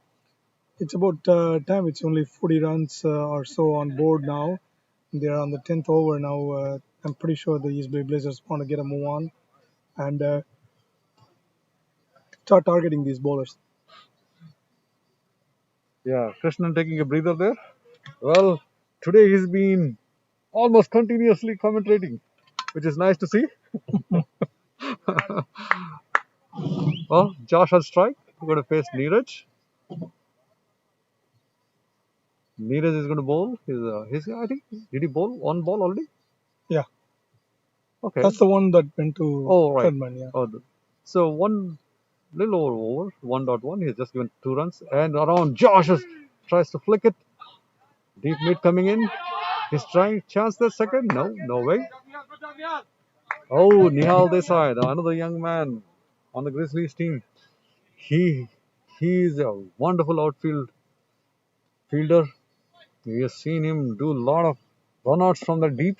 It's about time. It's only 40 runs or so on board now. They're on the 10th over now. I'm pretty sure the East Bay Blazers want to get a move on and start targeting these bowlers. Yeah, Krishnan taking a breather there. Well, today he's been almost continuously commentating, which is nice to see. Well, Josh on strike. We're going to face Neeraj. Neeraj is going to bowl. I think, did he bowl one ball already? Yeah, Okay. that's the one that went to Oh, right. Thurman. Yeah. So one little over 1.1. He's just given 2 runs. And around tries to flick it. Deep mid coming in. He's trying chance the second. No, no way. Oh, Nihal Desai, another young man on the Grizzlies team. He he's a wonderful outfield fielder. We have seen him do a lot of runouts from the deep.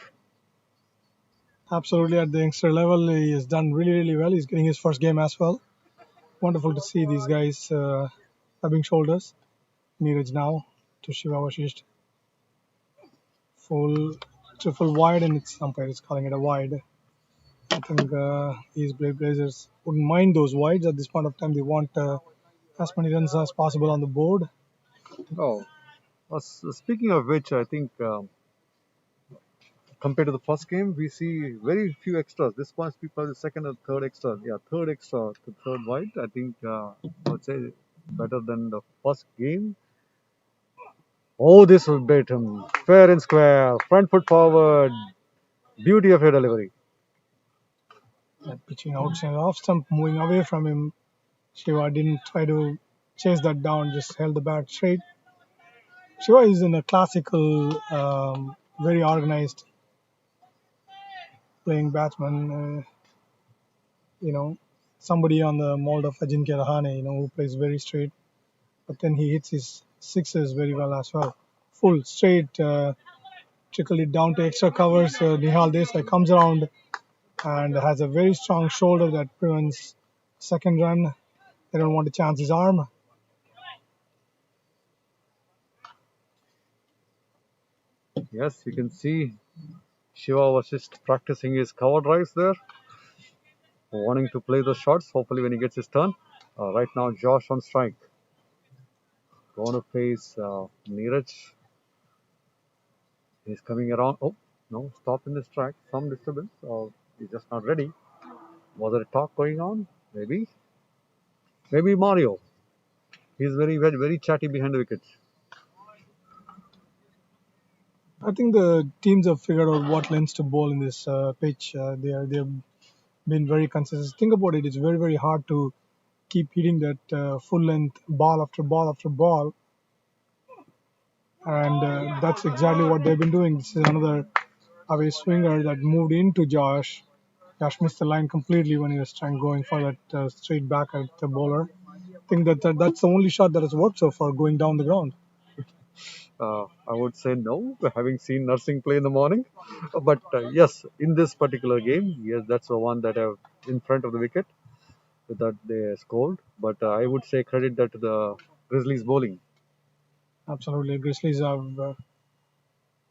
Absolutely, at the youngster level, he has done really, really well. He's getting his first game as well. Wonderful to see these guys rubbing shoulders. Neeraj now to Shiva Vashisht. Full triple wide, and its umpire is calling it a wide. I think these Brave Blazers wouldn't mind those wides at this point of time. They want as many runs as possible on the board. Oh, speaking of which, I think compared to the first game, we see very few extras. This must be probably the second or third extra. Yeah, third extra to third wide. I think I would say better than the first game. Oh, this will beat him fair and square, front foot forward. Beauty of your delivery. Pitching outside off stump, moving away from him. Shiva didn't try to chase that down, just held the bat straight. Shiva is in a classical, very organized playing batsman. Somebody on the mold of Ajinkya Rahane, who plays very straight, but then he hits his sixes very well as well. Full straight, trickled it down to extra covers. Nihal Desai comes around and has a very strong shoulder that prevents second run. They don't want to chance his arm. Yes, you can see Shiva was just practicing his cover drives there, wanting to play the shots. Hopefully, when he gets his turn. Right now, Josh on strike. Going to face Neeraj. He's coming around. Oh, no, stop in this track. Some disturbance. Or he's just not ready. Was there a talk going on? Maybe. Maybe Mario. He's very, very, very chatty behind the wickets. I think the teams have figured out what lengths to bowl in this pitch. They've been very consistent. Think about it; it's very very hard to keep hitting that full length ball after ball after ball, and that's exactly what they've been doing. This is another away swinger that moved into Josh. Josh missed the line completely when he was trying going for that straight back at the bowler. I think that's the only shot that has worked so far, going down the ground. I would say no, having seen Nursing play in the morning. But yes, in this particular game, yes, that's the one that have in front of the wicket that they scored. But I would say credit that to the Grizzlies bowling. Absolutely, Grizzlies have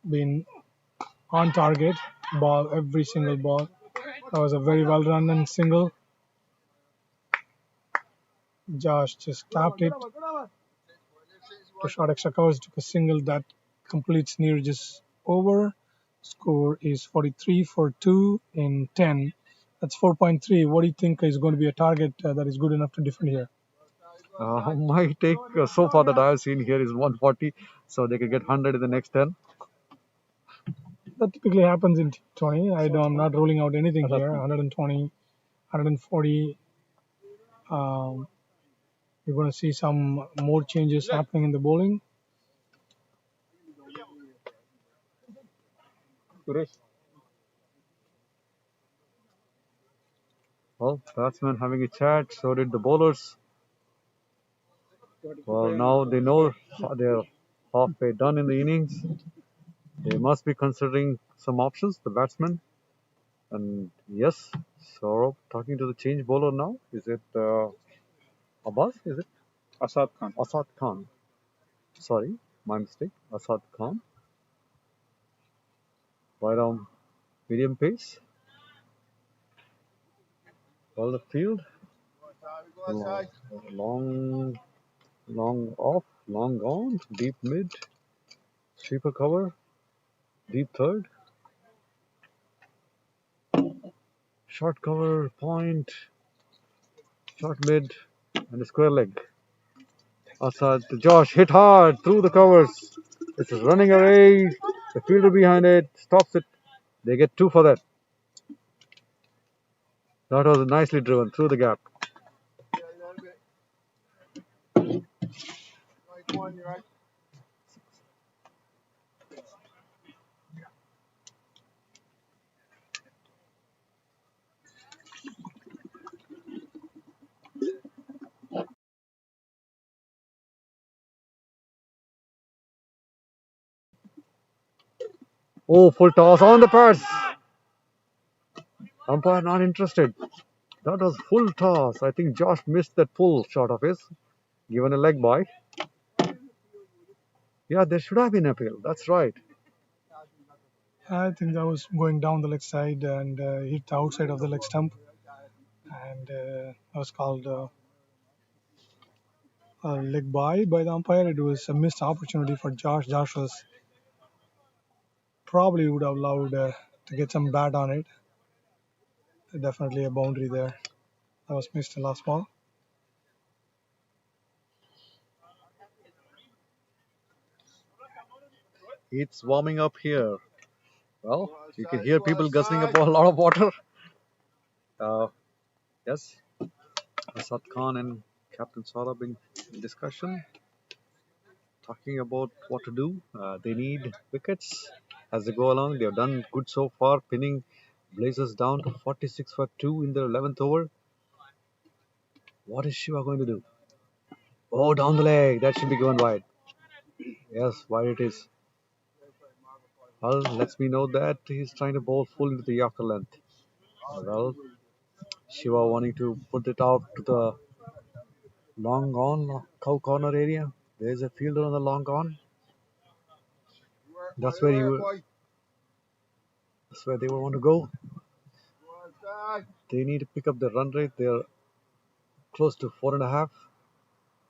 been on target, ball every single ball. That was a very well run and single. Josh just tapped it to short extra covers, took a single that completes Neeraj's over. Score is 43 for 2 in 10. That's 4.3. What do you think is going to be a target that is good enough to defend here? My take so far that I have seen here is 140, so they could get 100 in the next 10. That typically happens in T20. I'm not ruling out anything here. 120, 140. You're going to see some more changes happening in the bowling. Well, batsmen having a chat, so did the bowlers. Well, now they know they're halfway done in the innings. They must be considering some options, the batsmen. And yes, Saurabh talking to the change bowler now. Is it Abbas? Is it? Asad Khan. Asad Khan. Sorry, my mistake. Asad Khan. Right on medium pace. Well, the field. Long, long off, long on, deep mid, sweeper cover, deep third. Short cover, point, short mid, and a square leg. Assad to Josh, hit hard through the covers. This is running away. The fielder behind it stops it. They get 2 for that. That was nicely driven through the gap. Oh, full toss on the pads. Umpire not interested. That was full toss. I think Josh missed that full shot of his, given a leg by. Yeah, there should have been appeal. That's right. I think that was going down the leg side and hit the outside of the leg stump, and that was called a leg by the umpire. It was a missed opportunity for Josh. Josh was probably would have allowed to get some bat on it. Definitely a boundary there. That was missed in last ball. It's warming up here. Well, you can hear people guzzling up a lot of water. Uh, yes, Asad Khan and Captain Saurabh in discussion, talking about what to do. They need wickets as they go along. They have done good so far, pinning Blazers down to 46 for 2 in the 11th over. What is Shiva going to do? Oh, down the leg. That should be given wide. Yes, wide it is. Well, lets me know that he's trying to bowl full into the Yorker length. Well, Shiva wanting to put it out to the long on cow corner area. There's a fielder on the long on. That's where that's where they want to go. They need to pick up the run rate. They're close to 4.5.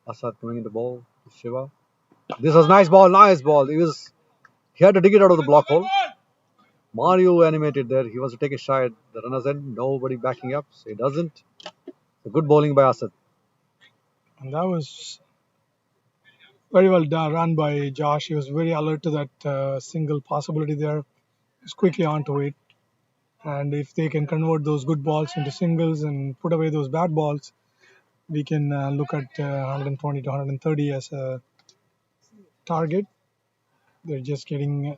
Asad coming in the ball. Shiva. This was nice ball. Nice ball. He had to dig it out of the block hole. Mario animated there. He wants to take a shot at the runner's end. Nobody backing up, so he doesn't. So good bowling by Asad. And that was very well done, run by Josh. He was very alert to that single possibility there. He's quickly onto it. And if they can convert those good balls into singles and put away those bad balls, we can look at 120 to 130 as a target. They're just waiting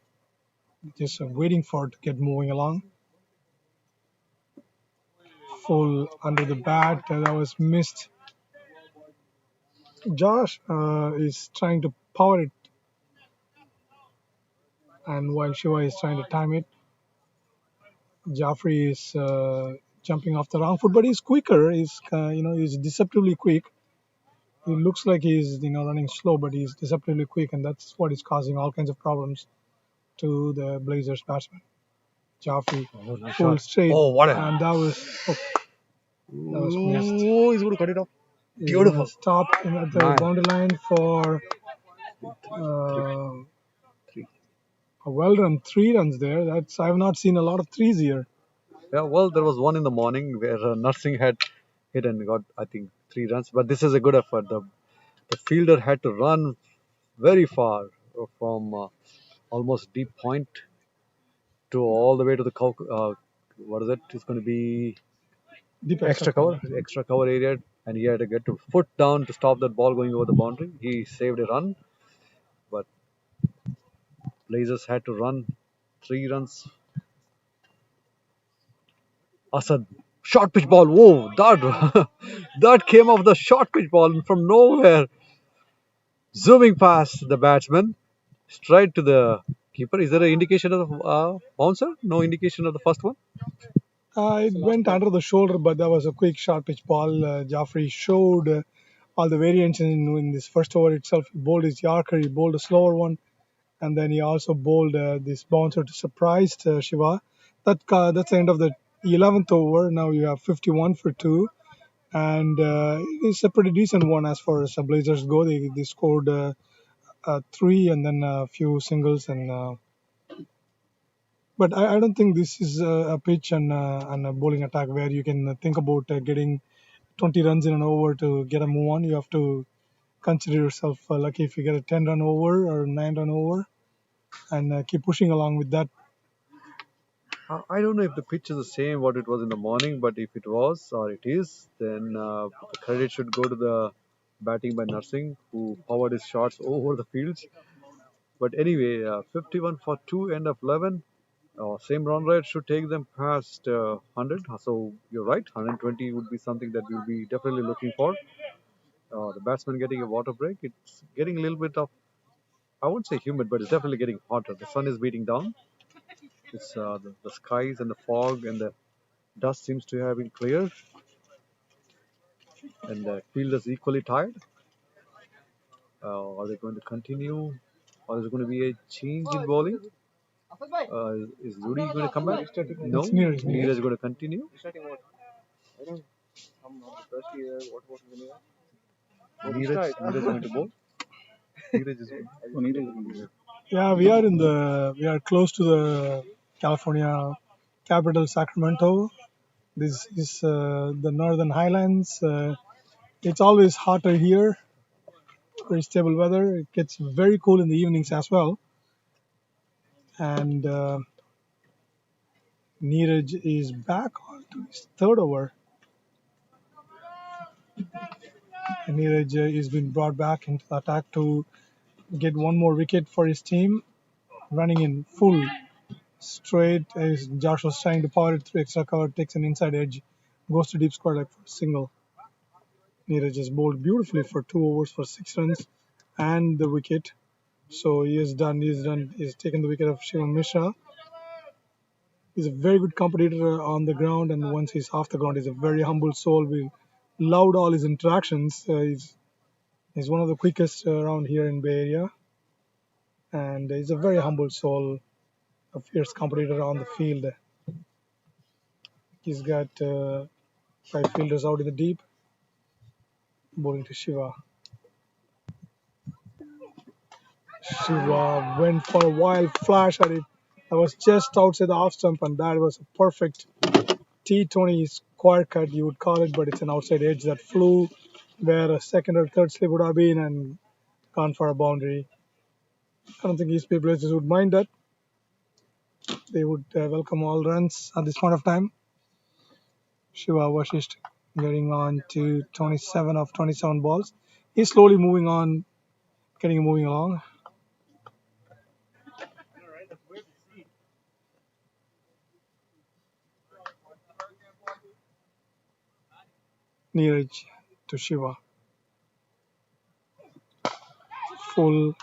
for it to get moving along. Full under the bat, that was missed. Josh is trying to power it, and while Shiva is trying to time it, Jaffrey is jumping off the wrong foot, but he's quicker. He's deceptively quick. He looks like he's running slow, but he's deceptively quick, and that's what is causing all kinds of problems to the Blazers batsman. Jaffrey full straight, and that was missed. Oh, he's going to cut it off. Beautiful. Stop at the boundary line for a well-run 3 runs there. I have not seen a lot of threes here. Yeah, well, there was one in the morning where Nursing had hit and got, I think, 3 runs. But this is a good effort. The fielder had to run very far from almost deep point to all the way to the what is it? It's going to be Deep extra cover area, and he had to get to foot down to stop that ball going over the boundary. He saved a run, but Blazers had to run 3 runs. Asad, short pitch ball. Whoa, that came off the short pitch ball from nowhere, zooming past the batsman, straight to the keeper. Is there an indication of the bouncer? No indication of the first one. It went under the shoulder, but that was a quick short pitch ball. Jaffrey showed all the variants in this first over itself. He bowled his Yorker, he bowled a slower one, and then he also bowled this bouncer to surprise Shiva. That's the end of the 11th over. Now you have 51 for 2, and it's a pretty decent one as far as the Blazers go. They scored 3 and then a few singles, but But I don't think this is a pitch and a bowling attack where you can think about getting 20 runs in an over to get a move on. You have to consider yourself lucky if you get a 10-run over or 9-run over and keep pushing along with that. I don't know if the pitch is the same what it was in the morning, but if it was or it is, then the credit should go to the batting by Nursing, who powered his shots over the fields. But anyway, 51 for 2, end of 11. Same run rate should take them past 100. So you're right, 120 would be something that we'll be definitely looking for. The batsman getting a water break. It's getting a little bit of, I won't say humid, but it's definitely getting hotter. The sun is beating down. It's the skies and the fog and the dust seems to have been cleared, and the field is equally tired. Are they going to continue, or is it going to be a change in bowling? Is Rudy going to come back? No, It's near. It's near. Neeraj is going to continue. Neeraj is going to bowl. Neeraj is going to bowl. Yeah, we are close to the California capital, Sacramento. This is the Northern Highlands. It's always hotter here. Very stable weather. It gets very cool in the evenings as well. And Neeraj is back on to his third over. And Neeraj is been brought back into the attack to get one more wicket for his team. Running in full straight as Josh was trying to power it through extra cover, takes an inside edge, goes to deep square like for a single. Neeraj just bowled beautifully for 2 overs for 6 runs and the wicket. So he has done. He's taken the wicket of Shivam Mishra. He's a very good competitor on the ground, and once he's off the ground, he's a very humble soul. We loved all his interactions. He's one of the quickest around here in Bay Area, and he's a very humble soul, a fierce competitor on the field. He's got 5 fielders out in the deep, bowling to Shiva. Shiva went for a wild flash at it. That was just outside the off stump, and that was a perfect T20 square cut, you would call it, but it's an outside edge that flew where a second or third slip would have been and gone for a boundary. I don't think East Bay Blazers would mind that. They would welcome all runs at this point of time. Shiva Vashisht getting on to 27 of 27 balls. He's slowly moving on, moving along. Neeraj to Shiva. Full,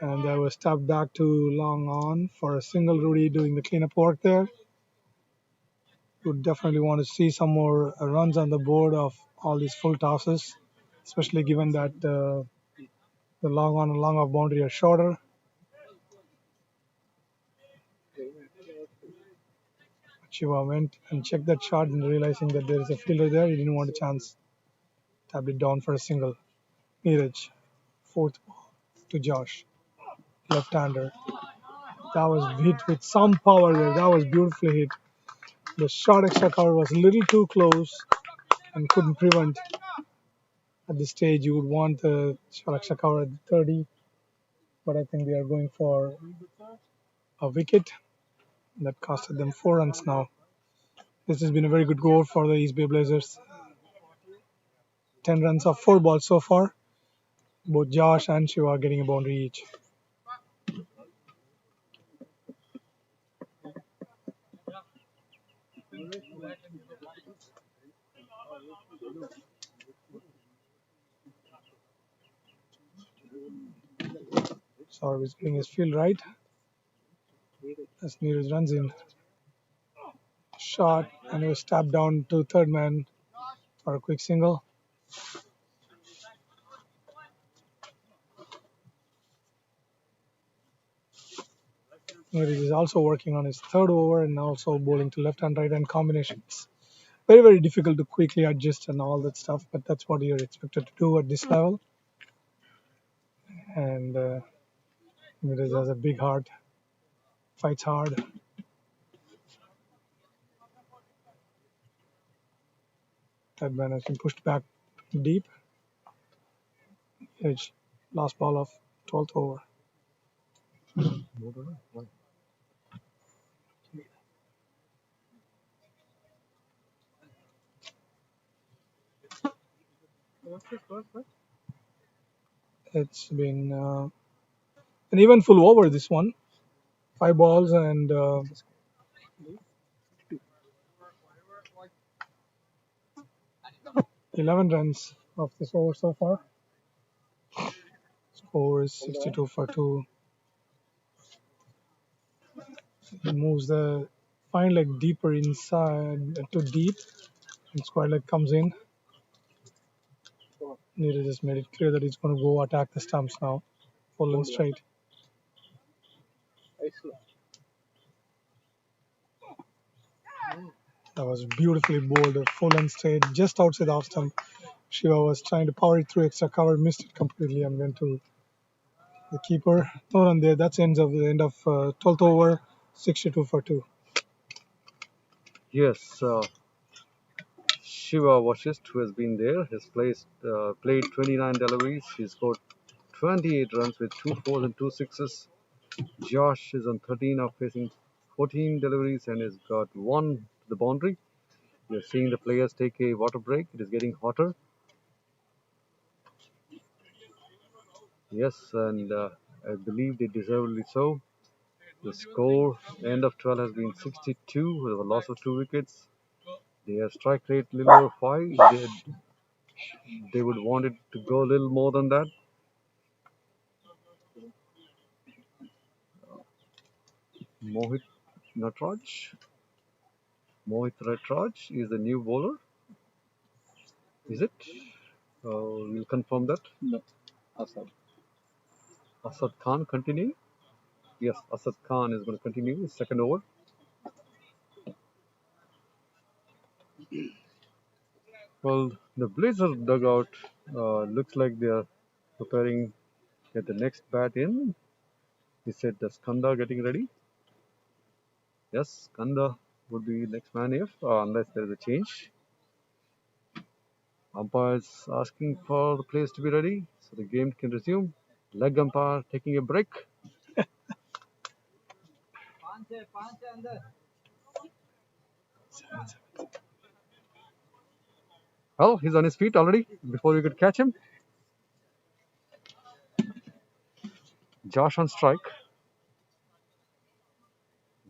and that was tapped back to long on for a single. Rudy doing the cleanup work there. Would definitely want to see some more runs on the board of all these full tosses, especially given that the long on and long off boundary are shorter. Shiva went and checked that shot and realizing that there is a fielder there, he didn't want a chance. Tapped it down for a single. Neeraj, fourth ball to Josh, left-hander. That was hit with some power there. That was beautifully hit. The short extra cover was a little too close and couldn't prevent. At this stage, you would want the short extra cover at the 30, but I think they are going for a wicket. That costed them 4 runs now. This has been a very good goal for the East Bay Blazers. 10 runs off 4 balls so far. Both Josh and Shiva are getting a boundary each. Saurav is getting his field right as Neeraj runs in. Shot, and he was tapped down to third man for a quick single. Neeraj is also working on his third over and also bowling to left and right hand combinations. Very, very difficult to quickly adjust and all that stuff, but that's what you're expected to do at this level. And Neeraj has a big heart, fights hard. That man has been pushed back deep. Edge. Last ball of 12th over. It's been an even full over this one. 5 balls and 11 runs of this over so far. Score is 62 for 2. He moves the fine leg deeper inside to deep, and square leg comes in. Neeraj just made it clear that he's going to go attack the stumps now, full and straight. That was beautifully bowled, full and straight, just outside the off stump. Shiva was trying to power it through extra cover, missed it completely, and went to the keeper. No run there. That's the end of 12th over, 62 for 2. Yes, Shiva Washist, who has been there, has played 29 deliveries. He scored 28 runs with 2 fours and 2 sixes. Josh is on 13 now, facing 14 deliveries and has got 1 to the boundary. You're seeing the players take a water break. It is getting hotter. Yes, and I believe they deservedly so. The score, end of 12, has been 62 with a loss of 2 wickets. Their strike rate a little over 5. They would want it to go a little more than that. Mohit Natraj. Mohit Natraj is the new bowler. Is it? We'll confirm that. No, Asad. Asad Khan continuing. Yes, Asad Khan is going to continue his second over. Well, the Blazers dugout looks like they are preparing to get the next bat in. He said the Skanda getting ready. Yes, Skanda would be next man if, unless there is a change. Umpires asking for the players to be ready so the game can resume. Leg umpire taking a break. Well, he's on his feet already before we could catch him. Josh on strike.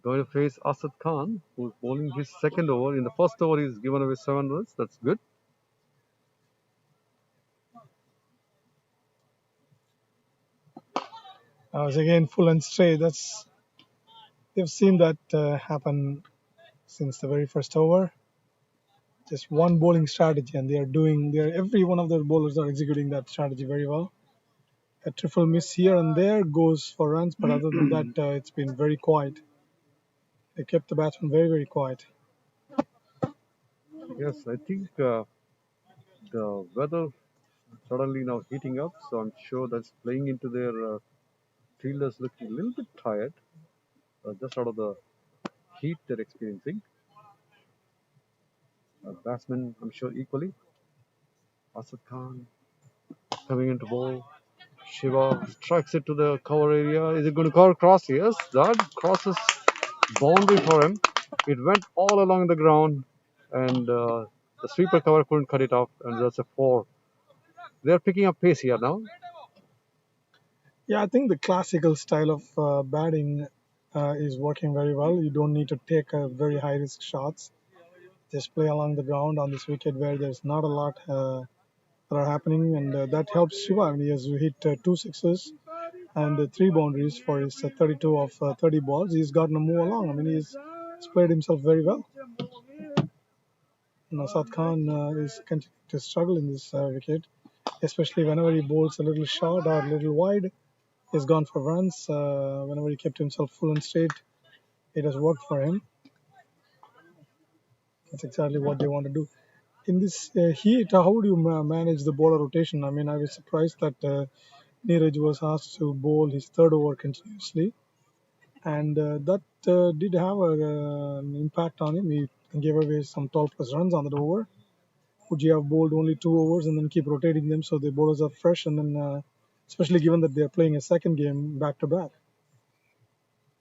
Going to face Asad Khan, who's bowling his second over. In the first over, he's given away 7 runs. That's good. Was again full and straight. They've seen that happen since the very first over. Just one bowling strategy, and every one of their bowlers are executing that strategy very well. A triple miss here and there goes for runs, but other than that, it's been very quiet. They kept the batsman very, very quiet. Yes, I think the weather suddenly now heating up, so I'm sure that's playing into their fielders looking a little bit tired, just out of the heat they're experiencing. Batsmen, I'm sure, equally. Asad Khan coming into bowl. Shiva strikes it to the cover area. Is it going to cover cross? Yes, that crosses boundary for him. It went all along the ground, and the sweeper cover couldn't cut it off, and that's a 4. They're picking up pace here now. Yeah, I think the classical style of batting is working very well. You don't need to take very high risk shots. Just play along the ground on this wicket where there's not a lot that are happening, and that helps Shiva. I mean, he has hit 2 sixes and 3 boundaries for his 32 of 30 balls. He's gotten to move along. I mean, he's played himself very well. Asad Khan is continuing to struggle in this wicket, especially whenever he bowls a little short or a little wide. He's gone for runs. Whenever he kept himself full and straight, it has worked for him. That's exactly what they want to do. In this heat, how would you manage the bowler rotation? I mean, I was surprised that Neeraj was asked to bowl his third over continuously, and that did have an impact on him. He gave away some 12 plus runs on that over. would you have bowled only 2 overs and then keep rotating them so the bowlers are fresh, and then especially given that they're playing a second game back to back.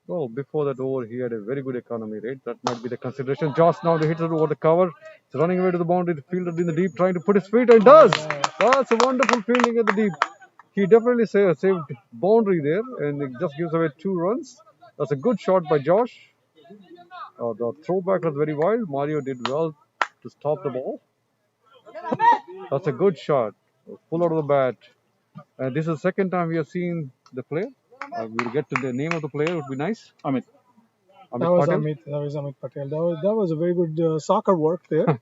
Oh, before that over, he had a very good economy rate. That might be the consideration. Josh now the hits it over the cover. He's running away to the boundary. The fielder in the deep, trying to put his feet, and does. That's a wonderful fielding at the deep. He definitely saved boundary there, and it just gives away 2 runs. That's a good shot by Josh. The throwback was very wild. Mario did well to stop the ball. That's a good shot. Pull out of the bat. And this is the second time we have seen the player. We'll get to the name of the player. It would be nice. Amit. That was Patel. Amit. That was Amit Patel. That was a very good soccer work there.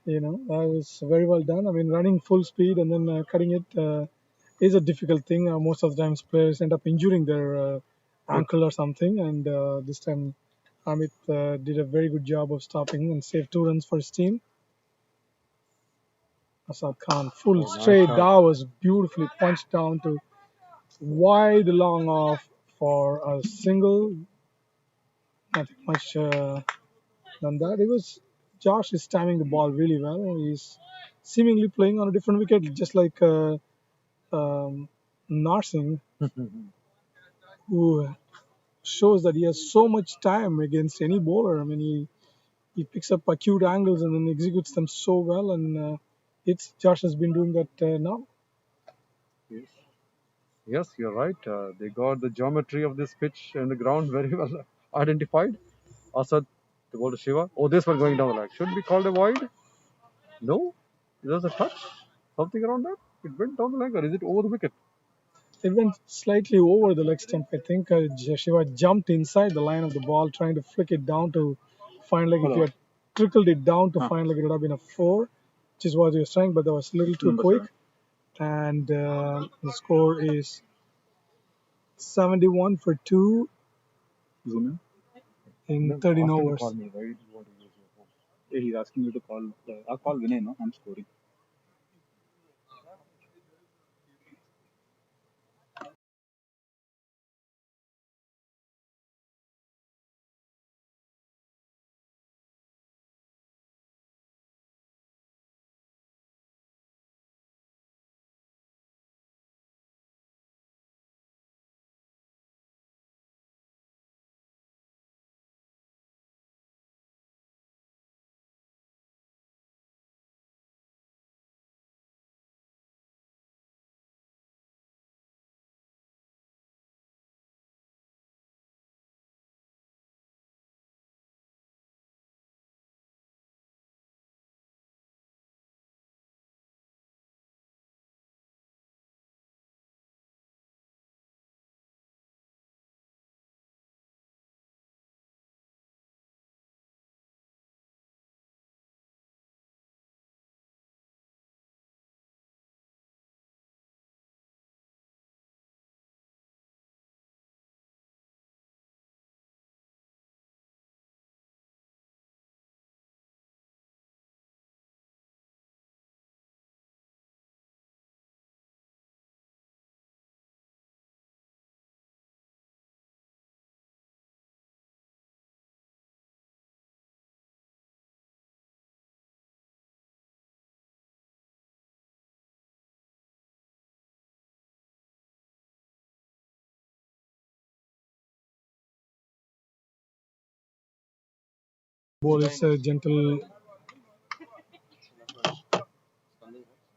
That was very well done. I mean, running full speed and then cutting it is a difficult thing. Most of the times, players end up injuring their ankle or something, and this time, Amit did a very good job of stopping and saved 2 runs for his team. Asad Khan, full straight. Nice. That was beautifully punched down to wide long off for a single. Nothing much than that. It was Josh is timing the ball really well. He's seemingly playing on a different wicket, just like Narsingh, who shows that he has so much time against any bowler. I mean, he picks up acute angles and then executes them so well, and it's Josh has been doing that now. Yes, you're right. They got the geometry of this pitch and the ground very well identified. Asad to go to Shiva. Oh, this one going down the leg. Should be called a wide? No? There's a touch? Something around that? It went down the leg, or is it over the wicket? It went slightly over the leg stump. I think Shiva jumped inside the line of the ball, trying to flick it down to find like if you had trickled it down to find like it would have been a 4, which is what he was trying, but that was a little too quick. And the score is 71 for 2 Zoom in 13 overs. Call me. Why do you want to use your phone? Yeah, he's asking you to call. I'll call Vinay, no? I'm scoring. Ball is a gentle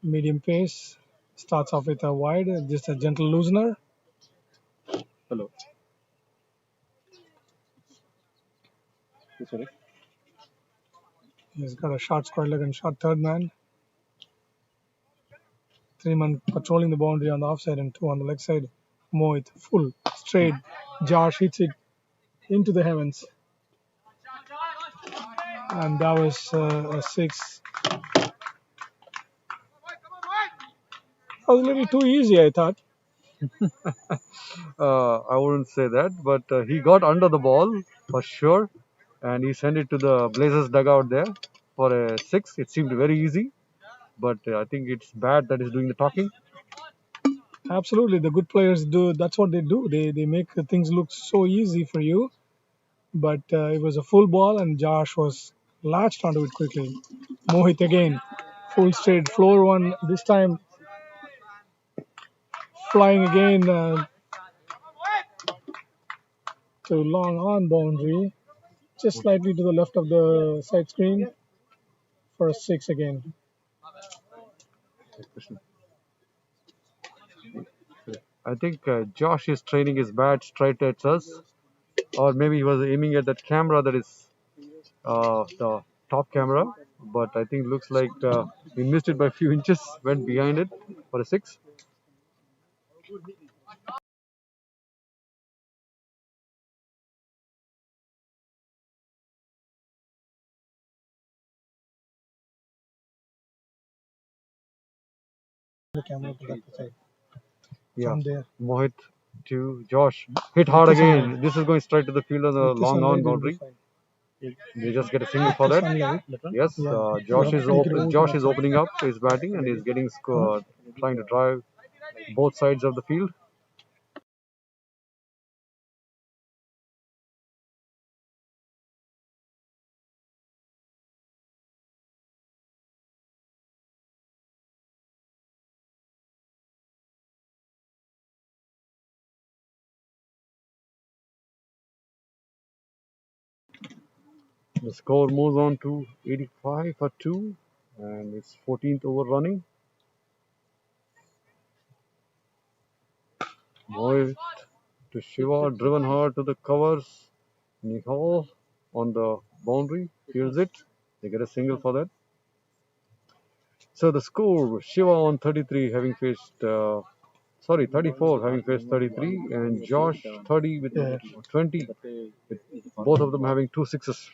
medium pace. Starts off with a wide, just a gentle loosener. Hello. Sorry. He's got a short square leg and short third man. 3 man patrolling the boundary on the offside and 2 on the leg side. Mohit, full, straight. Josh hits it into the heavens. And that was a 6. That was a little too easy, I thought. I wouldn't say that, but he got under the ball for sure, and he sent it to the Blazers dugout there for a 6. It seemed very easy, but I think it's bad that he's doing the talking. Absolutely, the good players do. That's what they do. They make things look so easy for you. But it was a full ball, and Josh was latched onto it quickly. Mohit again. Full straight, floor one. This time flying again to long on boundary, just slightly to the left of the side screen for a 6 again. I think Josh is training his bat straight at us, or maybe he was aiming at that camera that is the top camera. But I think looks like he missed it by a few inches, went behind it for a 6. The camera to that side. Yeah, From there. Mohit to Josh. Hit hard again. This is going straight to the field on the long on boundary. They just get a single for that. Yes, Josh is opening up his batting and he's getting trying to drive both sides of the field. The score moves on to 85 for 2 and it's 14th over running. Mohit to Shiva, driven hard to the covers. Nihal on the boundary, fields it. They get a single for that. So the score, Shiva on 33 having faced, 34 having faced 33 and Josh 30 with 20, with both of them having 2 sixes.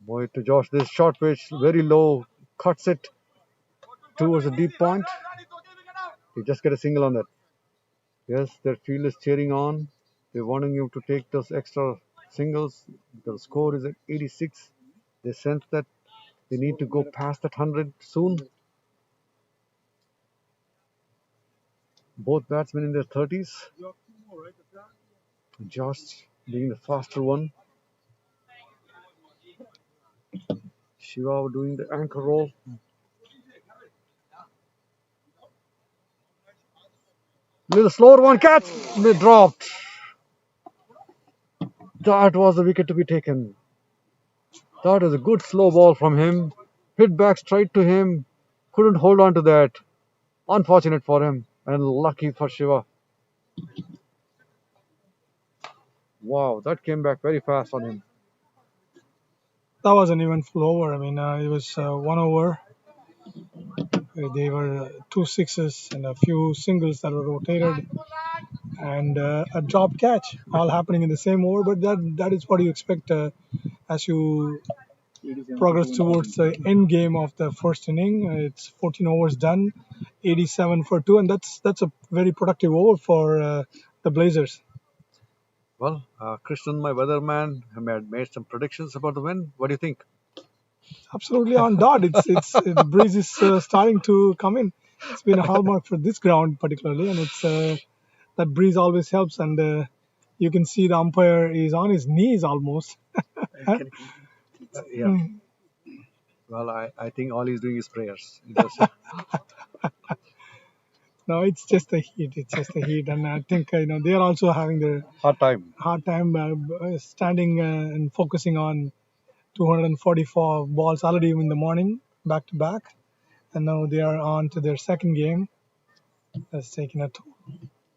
Mohit to Josh, this short pitch, very low, cuts it towards the deep point. They just get a single on that. Yes, their field is cheering on. They're wanting you to take those extra singles. The score is at 86. They sense that they need to go past that 100 soon. Both batsmen in their 30s. Josh being the faster one. Shiva doing the anchor roll. Little slower one, catch! They dropped. That was the wicket to be taken. That was a good slow ball from him. Hit back straight to him. Couldn't hold on to that. Unfortunate for him and lucky for Shiva. Wow, that came back very fast on him. That was an eventful over. I mean, it was 1 over. There were 2 sixes and a few singles that were rotated, and a drop catch, all happening in the same over. But that is what you expect as you progress towards the end game of the first inning. It's 14 overs done, 87 for 2, and that's a very productive over for the Blazers. Well, Krishnan, my weatherman, had made some predictions about the win. What do you think? Absolutely on dot. The breeze is starting to come in. It's been a hallmark for this ground particularly, and it's that breeze always helps. And you can see the umpire is on his knees almost. Yeah. Well, I think all he's doing is prayers. No, it's just the heat. It's just the heat, and I think they are also having their hard time. Standing and focusing on 244 balls already in the morning, back to back, and now they are on to their second game. That's taking a toll.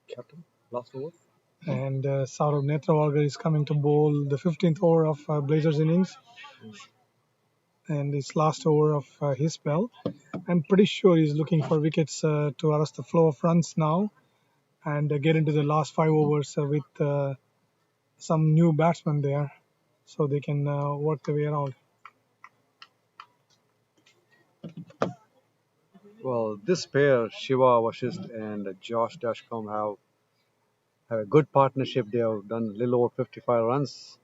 Captain, last over. And Saurav Netravalkar is coming to bowl the 15th over of Blazers innings, and it's last over of his spell. I'm pretty sure he's looking for wickets to arrest the flow of runs now and get into the last 5 overs with some new batsmen there, so they can work their way around. Well, this pair, Shiva Vashist and Josh Dashcom, have a good partnership. They have done a little over 55 runs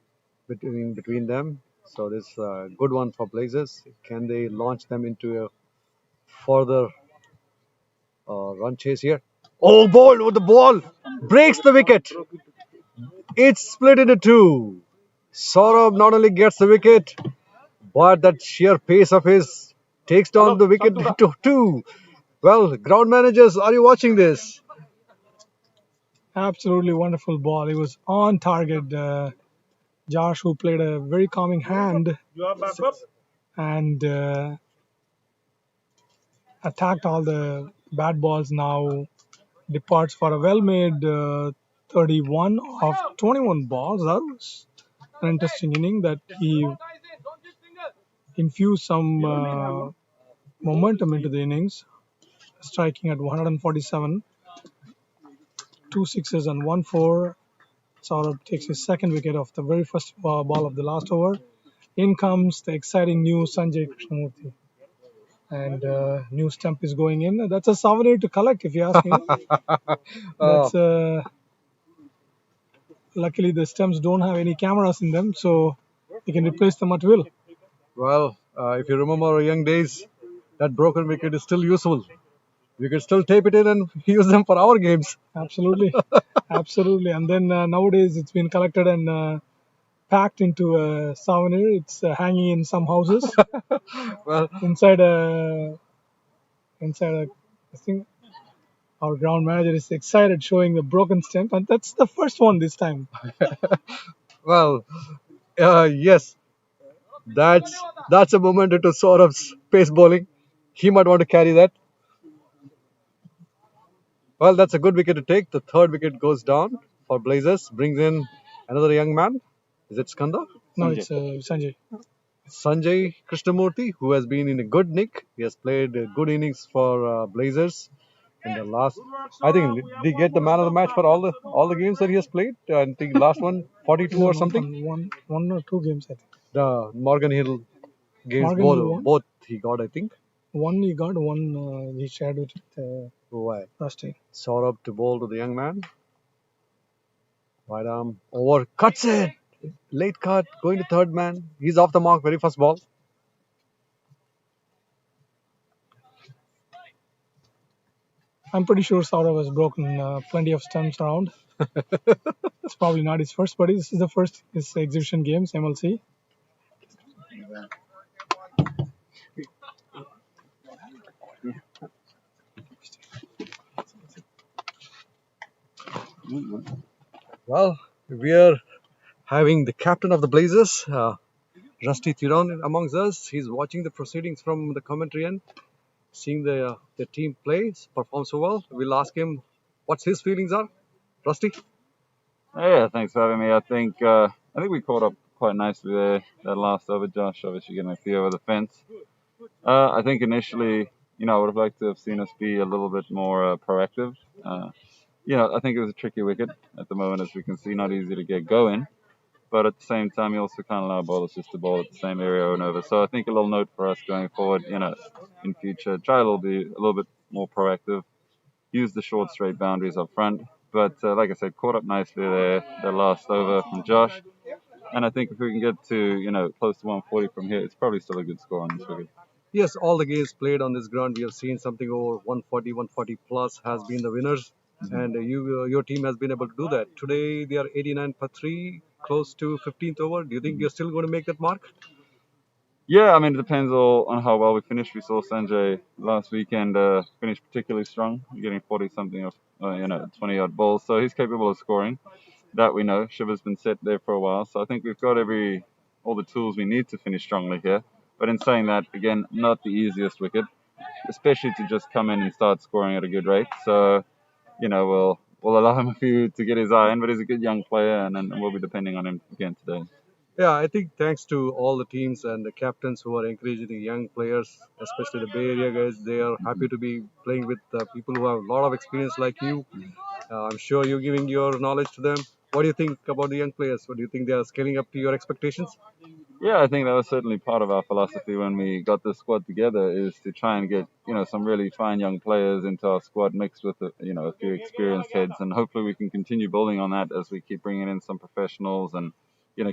between them. So this is a good one for Blazers. Can they launch them into a further run chase here? Oh, ball! Oh, the ball breaks the wicket. It's split into two. Saurabh not only gets the wicket, but that sheer pace of his takes down the wicket into two. Well, ground managers, are you watching this? Absolutely wonderful ball. It was on target. Josh, who played a very calming hand and attacked all the bad balls, now departs for a well-made 31 of 21 balls. That was an interesting inning that he infused some momentum into the innings, striking at 147, two sixes and one four. Saurabh takes his second wicket of the very first ball of the last over. In comes the exciting new Sanjay Krishnamurthy. And new stump is going in. That's a souvenir to collect, if you ask me. That's luckily the stumps don't have any cameras in them, so you can replace them at will. Well, if you remember our young days, that broken wicket is still useful. We can still tape it in and use them for our games. Absolutely, absolutely. And then nowadays it's been collected and packed into a souvenir. It's hanging in some houses Well, inside a I think our ground manager is excited showing the broken stump, and that's the first one this time. well, yes, that's a moment into Saurabh's pace bowling. He might want to carry that. Well, that's a good wicket to take. The third wicket goes down for Blazers, brings in another young man. Is it Skanda? No, Sanjay. it's Sanjay. Sanjay Krishnamurthy, who has been in a good nick. He has played good innings for Blazers in the last. I think did he get the man of the match for all the games that he has played? I think last one 42 or something. One or two games, I think. The Morgan Hill games, Morgan Hill won. both he got, I think. One he got, one he shared with Why? Rusty. Saurabh to bowl to the young man. Right arm over, cuts it. Late cut, going to third man. He's off the mark, very first ball. I'm pretty sure Saurav has broken plenty of stumps around. It's probably not his first, but this is the first his exhibition games, MLC. Well, we are having the captain of the Blazers, Rusty Thiron, amongst us. He's watching the proceedings from the commentary end, seeing the team play, perform so well. We'll ask him what's his feelings are. Rusty? Yeah, thanks for having me. I think we caught up quite nicely there that last over. Josh obviously getting a few over the fence. I think initially, I would have liked to have seen us be a little bit more proactive. I think it was a tricky wicket at the moment, as we can see, not easy to get going. But at the same time, you also can't allow bowlers just to bowl at the same area over and over. So I think a little note for us going forward, in future, try be a little bit more proactive, use the short straight boundaries up front. But like I said, caught up nicely there, the last over from Josh. And I think if we can get to, close to 140 from here, it's probably still a good score on this wicket. Yes, all the games played on this ground, we have seen something over 140, 140 plus has been the winners. And your team has been able to do that. Today they are 89 for 3, close to 15th over. Do you think you're still going to make that mark? Yeah, I mean, it depends all on how well we finish. We saw Sanjay last weekend finish particularly strong, getting 40 something of, 20 odd balls. So he's capable of scoring. That we know. Shiva's been set there for a while. So I think we've got all the tools we need to finish strongly here. But in saying that, again, not the easiest wicket, especially to just come in and start scoring at a good rate. So, we'll allow him a few to get his eye in, but he's a good young player, and we'll be depending on him again today. Yeah, I think thanks to all the teams and the captains who are encouraging the young players, especially the Bay Area guys, they are happy to be playing with people who have a lot of experience like you. I'm sure you're giving your knowledge to them. What do you think about the young players? What do you think they are scaling up to your expectations? Yeah, I think that was certainly part of our philosophy when we got this squad together, is to try and get some really fine young players into our squad, mixed with a few experienced heads, and hopefully we can continue building on that as we keep bringing in some professionals and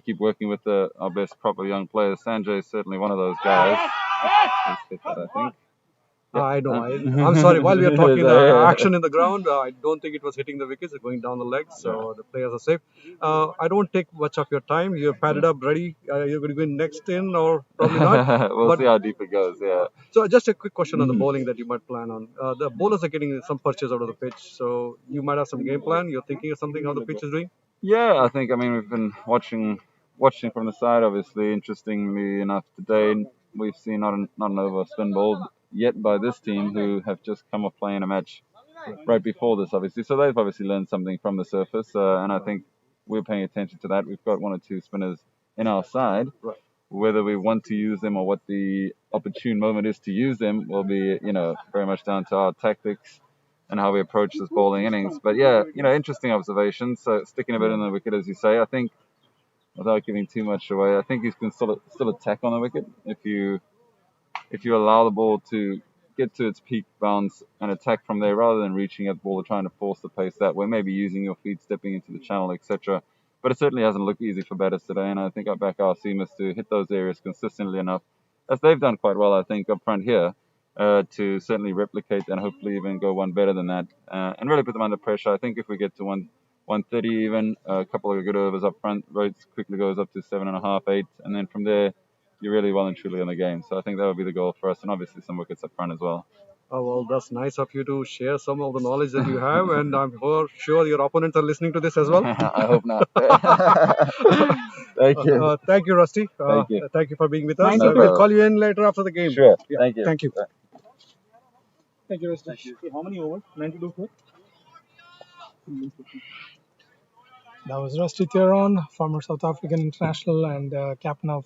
keep working with our best proper young players. Sanjay is certainly one of those guys. Let's hit that, I think. I know. Huh? I'm sorry. While we are talking So, action in the ground, I don't think it was hitting the wickets. It's going down the legs, so the players are safe. I don't take much of your time. You're padded up, ready. You're going to go in next in, or probably not. we'll But see how deep it goes. Yeah. so just a quick question on the Mm. bowling that you might plan on. The bowlers are getting some purchase out of the pitch, so you might have some game plan. You're thinking of something how the pitch is doing. Yeah, I think. I mean, we've been watching from the side. Obviously, interestingly enough, today we've seen not an over spin ball yet by this team, who have just come off playing a match right before this, obviously. So they've obviously learned something from the surface, and I think we're paying attention to that. We've got one or two spinners in our side. Right. Whether we want to use them or what the opportune moment is to use them will be, very much down to our tactics and how we approach this bowling innings. But yeah, interesting observations. So sticking a bit in the wicket, as you say, I think without giving too much away, I think you can still attack on the wicket if you allow the ball to get to its peak bounce and attack from there rather than reaching at the ball or trying to force the pace that way, maybe using your feet, stepping into the channel, etc. But it certainly hasn't looked easy for batters today, and I think I back our seamers to hit those areas consistently enough, as they've done quite well, I think, up front here, to certainly replicate and hopefully even go one better than that, and really put them under pressure. I think if we get to 130 even, a couple of good overs up front, Rhodes quickly goes up to 7.5, 8, and then from there, you're really well and truly in the game. So I think that would be the goal for us, and obviously some wickets up front as well. Oh, well, that's nice of you to share some of the knowledge that you have, and I'm for sure your opponents are listening to this as well. I hope not. Thank you. Thank you, Rusty. Thank you. Thank you for being with us. 92. We'll call you in later after the game. Sure. Yeah, Thank you. Thank you. Thank you, Rusty. How many overs? 92 sir? That was Rusty Theron, former South African international and captain of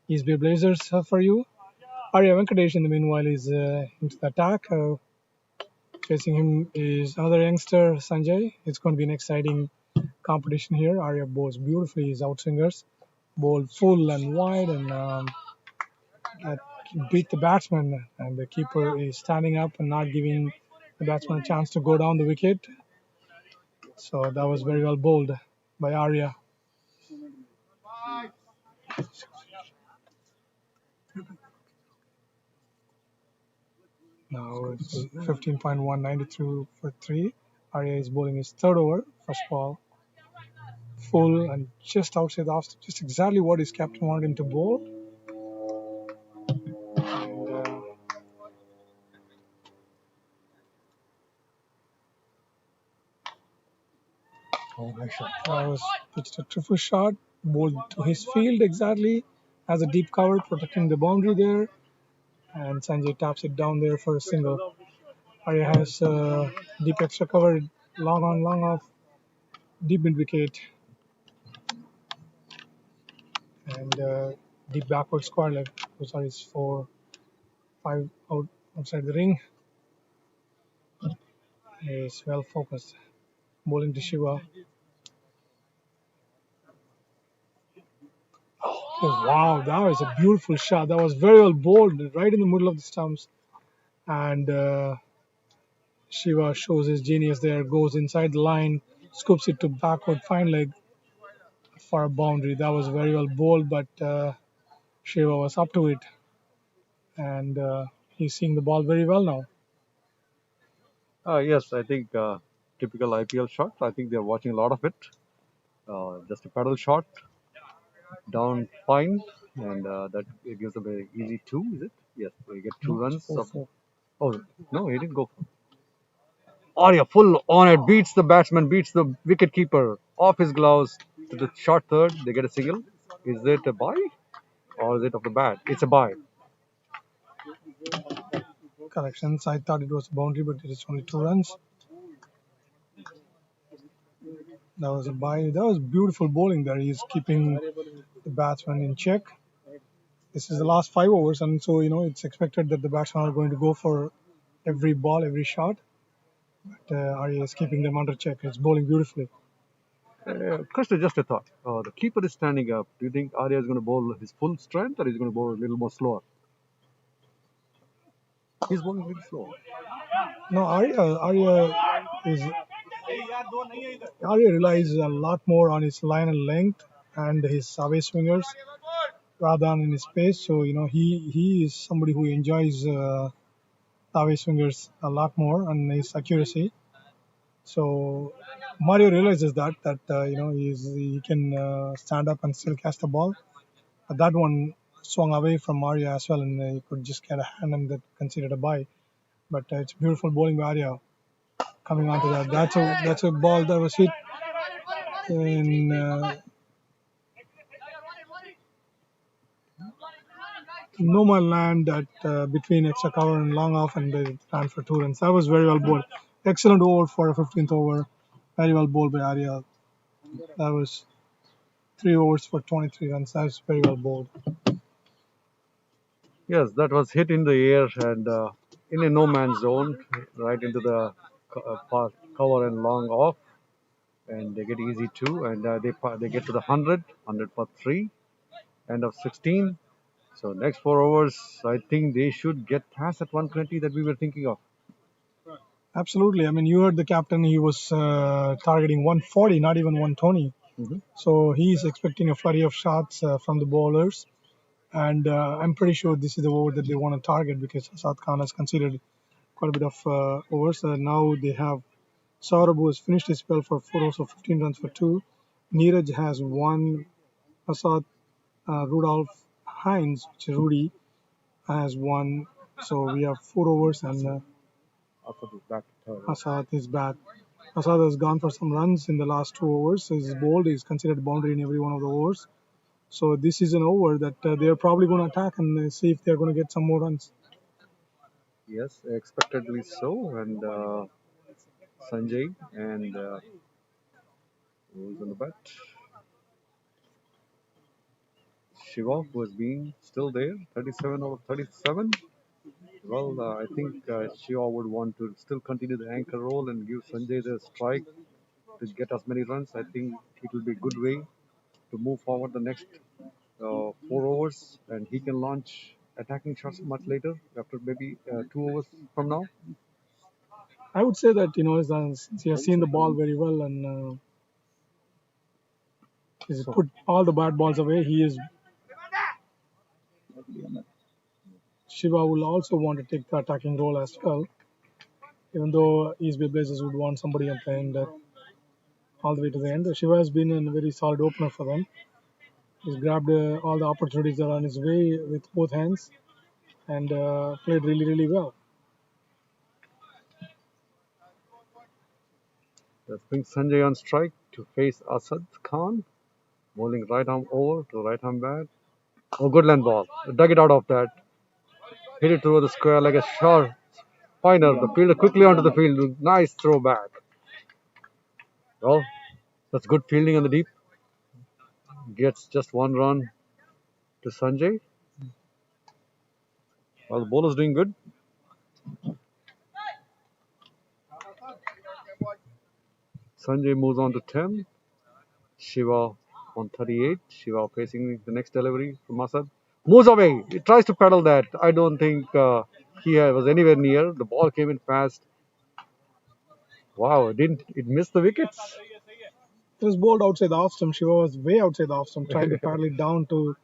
East Bay Blazers for you. Arya Venkatesh, in the meanwhile, is into the attack. Facing him is another youngster, Sanjay. It's going to be an exciting competition here. Arya bowls beautifully his outswingers, bowled full and wide, and beat the batsman. And the keeper is standing up and not giving the batsman a chance to go down the wicket. So that was very well bowled by Arya. Now it's 15.1, 92 for 3. Arya is bowling his third over, first ball. Full and just outside the off, just exactly what his captain wanted him to bowl. And, that was pitched a triple shot, bowled to his field exactly, has a deep cover protecting the boundary there, and Sanjay taps it down there for a single. Arya has deep extra cover, long on, long off, deep mid wicket, and deep backward square leg. Oh, sorry, it's 4-5 outside the ring. He's well focused, bowling to Shiva. Oh, wow, that was a beautiful shot. That was very well bowled, right in the middle of the stumps. And Shiva shows his genius there, goes inside the line, scoops it to backward fine leg for a boundary. That was very well bowled, but Shiva was up to it. And he's seeing the ball very well now. Yes, I think typical IPL shot. I think they're watching a lot of it. Just a paddle shot, down fine, and that it gives them an easy 2, is it? Yes, they get 2 runs. Oh, no, he didn't go for it. Arya full on it, beats the batsman, beats the wicket keeper off his gloves to the short third. They get a single. Is it a bye or is it off the bat? It's a bye. Corrections. I thought it was a boundary, but it is only 2 runs. That was a bye. That was beautiful bowling there. He's keeping the batsman in check. This is the last 5 overs, and so it's expected that the batsmen are going to go for every ball, every shot. But Arya is keeping them under check. It's bowling beautifully. Krishna, just a thought. The keeper is standing up. Do you think Arya is going to bowl his full strength or he's going to bowl a little more slower? He's bowling a little slow. No, Arya relies a lot more on his line and length and his away swingers rather than in his pace. So he is somebody who enjoys away swingers a lot more and his accuracy. So Mario realizes that he can stand up and still catch the ball. But that one swung away from Mario as well, and he could just get a hand and that considered a bye. But it's beautiful bowling by Arya coming onto that. That's a ball that was hit in no man land at between extra cover and long off, and they ran for 2 runs. That was very well bowled. Excellent over for a 15th over. Very well bowled by Arya. That was 3 overs for 23 runs. That was very well bowled. Yes, that was hit in the air and in a no man's zone, right into the cover and long off, and they get easy two, and they get to the 100 for three, end of 16. So next 4 overs, I think they should get past that 120 that we were thinking of. Absolutely. I mean, you heard the captain. He was targeting 140, not even 120. Mhm. So he's expecting a flurry of shots from the bowlers. And I'm pretty sure this is the over that they want to target because Asad Khan has conceded quite a bit of overs. Now they have Saurabh, who has finished his spell for 4 overs of 15 runs for 2. Neeraj has 1. Asad Rudolph Hines, which is Rudy, has 1. So we have 4 overs and Asad is back to third. Asad is back. Asad has gone for some runs in the last 2 overs. He's bowled. He's considered boundary in every one of the overs. So this is an over that they're probably going to attack and see if they're going to get some more runs. Yes, expectedly so. And Sanjay and who's on the bat? Shiva, who has been still there, 37 over 37. Well, I think Shiva would want to still continue the anchor role and give Sanjay the strike to get as many runs. I think it will be a good way to move forward the next 4 overs, and he can launch attacking shots much later after maybe 2 overs from now. I would say that, since he has seen the ball very well and he's put all the bad balls away, Shiva will also want to take the attacking role as well. Even though East Bay Blazers would want somebody at the end, all the way to the end. Shiva has been a very solid opener for them. He's grabbed all the opportunities that are on his way with both hands and played really, really well. That brings Sanjay on strike to face Asad Khan, bowling right arm over to right arm bat. Oh, good land ball. Dug it out of that. Hit it through the square like a sharp spinner. The fielder quickly onto the field. Nice throw back. Well, that's good fielding on the deep. Gets just 1 run to Sanjay. Well, the bowler's doing good. Sanjay moves on to 10. Shiva on 38. Shiva facing the next delivery from Asad. Moves away. He tries to pedal that. I don't think he was anywhere near. The ball came in fast. Wow, it missed the wickets? It was bowled outside the off stump. Shiva was way outside the off stump, trying to paddle it down to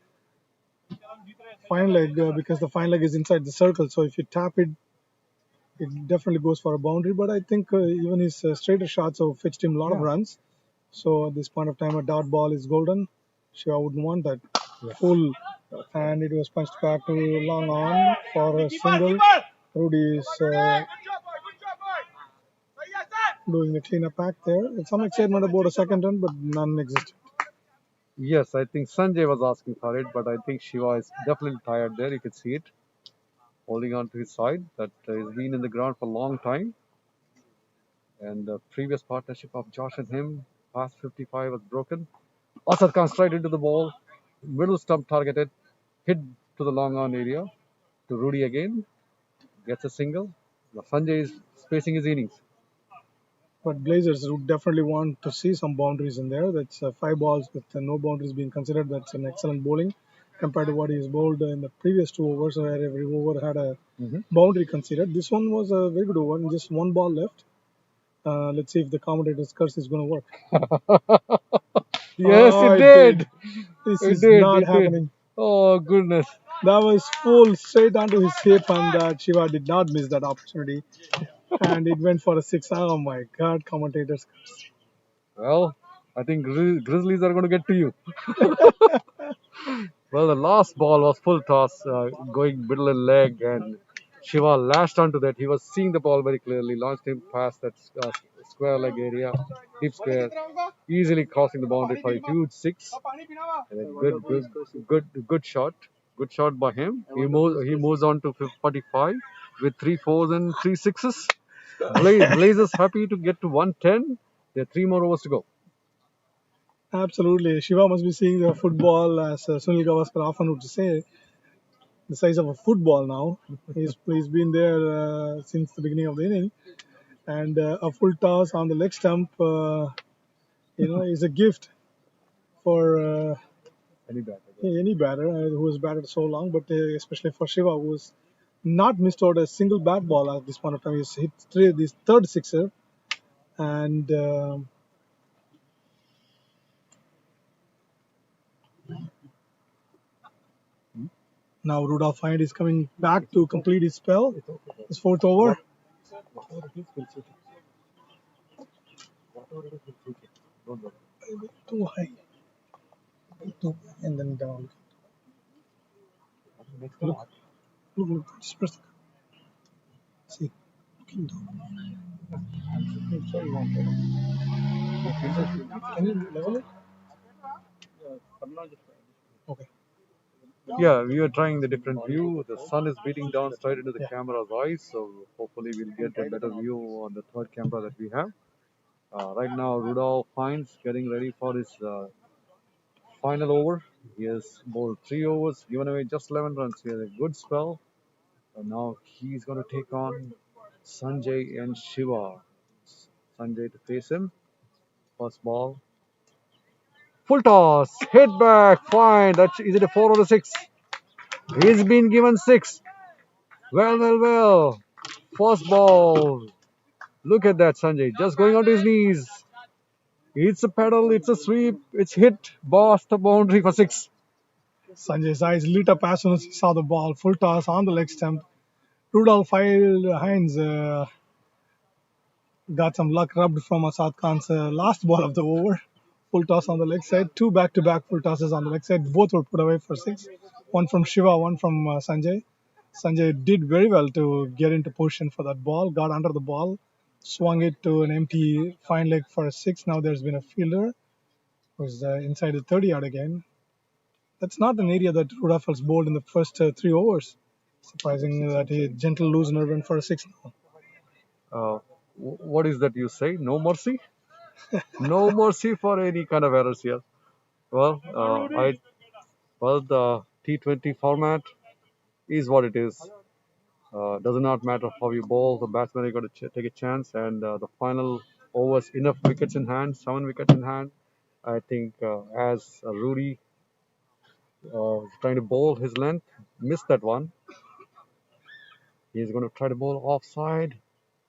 fine leg because the fine leg is inside the circle. So if you tap it, it definitely goes for a boundary. But I think even his straighter shots have fetched him a lot of runs. So at this point of time, a dot ball is golden. Shiva wouldn't want that. Full, and it was punched back to long on for a single. Rudy is doing the cleanup act there. Some excitement about a second run, but none existed. Yes, I think Sanjay was asking for it, but I think Shiva is definitely tired there. You can see it. Holding on to his side. That he's been in the ground for a long time. And the previous partnership of Josh and him, past 55, was broken. Asad comes straight into the ball. Middle stump targeted. Hit to the long on area. To Rudy again. Gets a single. Now Sanjay is spacing his innings. But Blazers would definitely want to see some boundaries in there. That's 5 balls with no boundaries being considered. That's an excellent bowling compared to what he's bowled in the previous 2 overs, where every over had a boundary considered. This one was a very good over, and just 1 ball left. Let's see if the commentator's curse is going to work. Yes, it did. This is not happening. Oh, goodness. That was full straight onto his hip, and Shiva did not miss that opportunity. And it went for a six. Oh my God, commentators. Well, I think Grizzlies are going to get to you. Well, the last ball was full toss, going middle and leg, and Shiva lashed onto that. He was seeing the ball very clearly, launched him past that square leg area, deep square, easily crossing the boundary for a huge six. And a good shot. Good shot by him. He moves on to 45 with 3 4s and 3 6s. Blazers happy to get to 110. There are 3 more overs to go. Absolutely. Shiva must be seeing the football, as Sunil Gavaskar often would say, the size of a football now. He's been there since the beginning of the inning. And a full toss on the leg stump, is a gift for any batter who has batted so long, but especially for Shiva, who has not missed out a single bat ball at this point of time. He's hit this third sixer. And now Rudolph Hind is coming back to complete his spell. His fourth over. Too high. And then down. Look, just press the. See. Looking down. Can you level it? Okay. Yeah, we are trying the different view. The sun is beating down straight into the camera's eyes, so hopefully we'll get a better view on the third camera that we have. Right now, Rudolph Hines getting ready for his final over. He has bowled 3 overs, given away just 11 runs. He has a good spell. And now he's going to take on Sanjay and Shiva. Sanjay to face him. First ball. Full toss. Hit back. Fine. Is it a 4 or a 6? He's been given 6. Well. First ball. Look at that, Sanjay. Just going onto his knees. It's a pedal. It's a sweep. It's hit. Boss the boundary for 6. Sanjay's eyes lit up as soon as he saw the ball. Full toss on the leg stump. Rudolph Hines got some luck rubbed from Asad Khan's last ball of the over. Full toss on the leg side. 2 back-to-back full tosses on the leg side. Both were put away for 6. One from Shiva, one from Sanjay. Sanjay did very well to get into position for that ball. Got under the ball. Swung it to an empty fine leg for a 6. Now there's been a fielder who's inside the 30-yard again. That's not an area that Rudolph has bowled in the first 3 overs. Surprising that he gentle loosener went for a 6 now. What is that you say? No mercy? No mercy for any kind of errors here. Well, the T20 format is what it is. Does not matter how you bowl. The batsman is going to take a chance, and the final overs, enough wickets in hand, 7 wickets in hand. I think as Rudy trying to bowl his length, missed that one. He's going to try to bowl offside.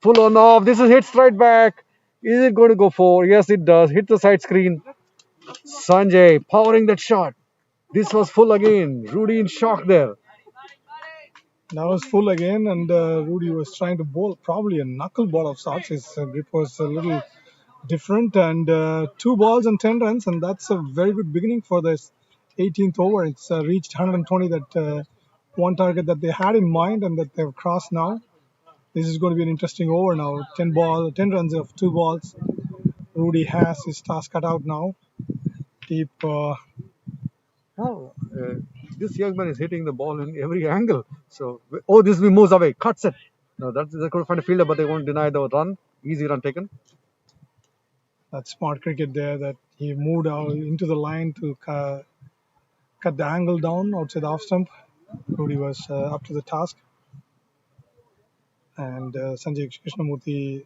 Full on off. This is hit straight back. Is it going to go 4? Yes, it does. Hit the side screen. Sanjay powering that shot. This was full again. Rudy in shock there. That was full again, and Rudy was trying to bowl probably a knuckleball of sorts. His grip was a little different, and 2 balls and 10 runs, and that's a very good beginning for this 18th over. It's reached 120, that one target that they had in mind and that they've crossed now. This is going to be an interesting over now. 10 runs of 2 balls. Rudy has his task cut out now. Keep. This young man is hitting the ball in every angle. So, this moves away. Cuts it. No, they're going to find a fielder, but they won't deny the run. Easy run taken. That's smart cricket there, that he moved out into the line to cut the angle down outside the off stump. Rudy was up to the task. And Sanjay Krishnamurthy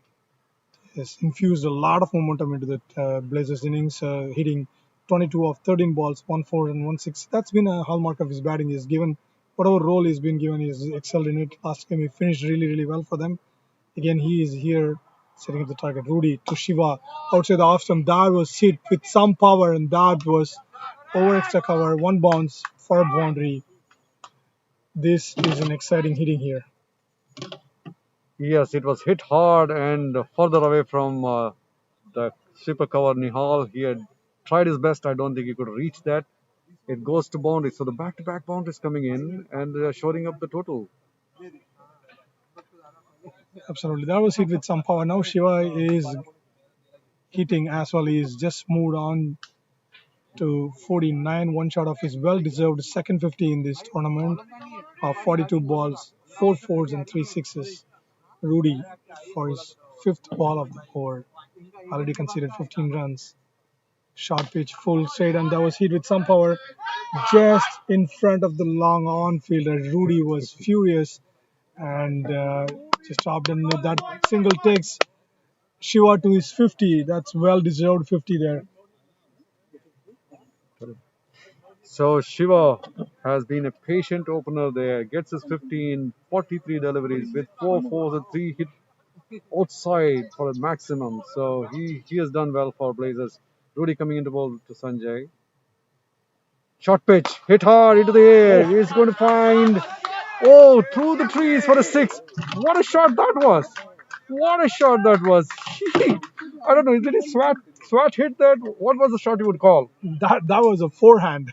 has infused a lot of momentum into the Blazers innings, hitting 22 of 13 balls, 1 4 and 1 6. That's been a hallmark of his batting. He's given whatever role he's been given, he's excelled in it. Last game he finished really well for them. Again, he is here setting up the target. Rudy to Shiva outside the off stump. That was hit with some power, and that was over extra cover. 1 bounce for a boundary. This is an exciting hitting here. Yes, it was hit hard and further away from the sweeper cover. Nihal, he had tried his best. I don't think he could reach that. It goes to boundary. So the back-to-back boundaries coming in and shoring up the total. Absolutely. That was hit with some power. Now Shiva is hitting as well. He's just moved on to 49, one shot of his well-deserved second 50 in this tournament of 42 balls, 4 fours and 3 sixes. Rudy for his fifth ball of the over, already conceded 15 runs. Short pitch, full straight, and that was hit with some power just in front of the long on fielder. Rudy was furious and just stopped, and that single takes Shiva to his 50. That's well-deserved 50 there. So Shiva has been a patient opener there. Gets his 15, 43 deliveries with 4 fours and 3 hit outside for a maximum. So he has done well for Blazers. Rudy coming into ball to Sanjay. Short pitch, hit hard into the air. He's going to find, oh, through the trees for a six. What a shot that was! What a shot that was! I don't know. Is it a swat hit that? What was the shot you would call? That was a forehand.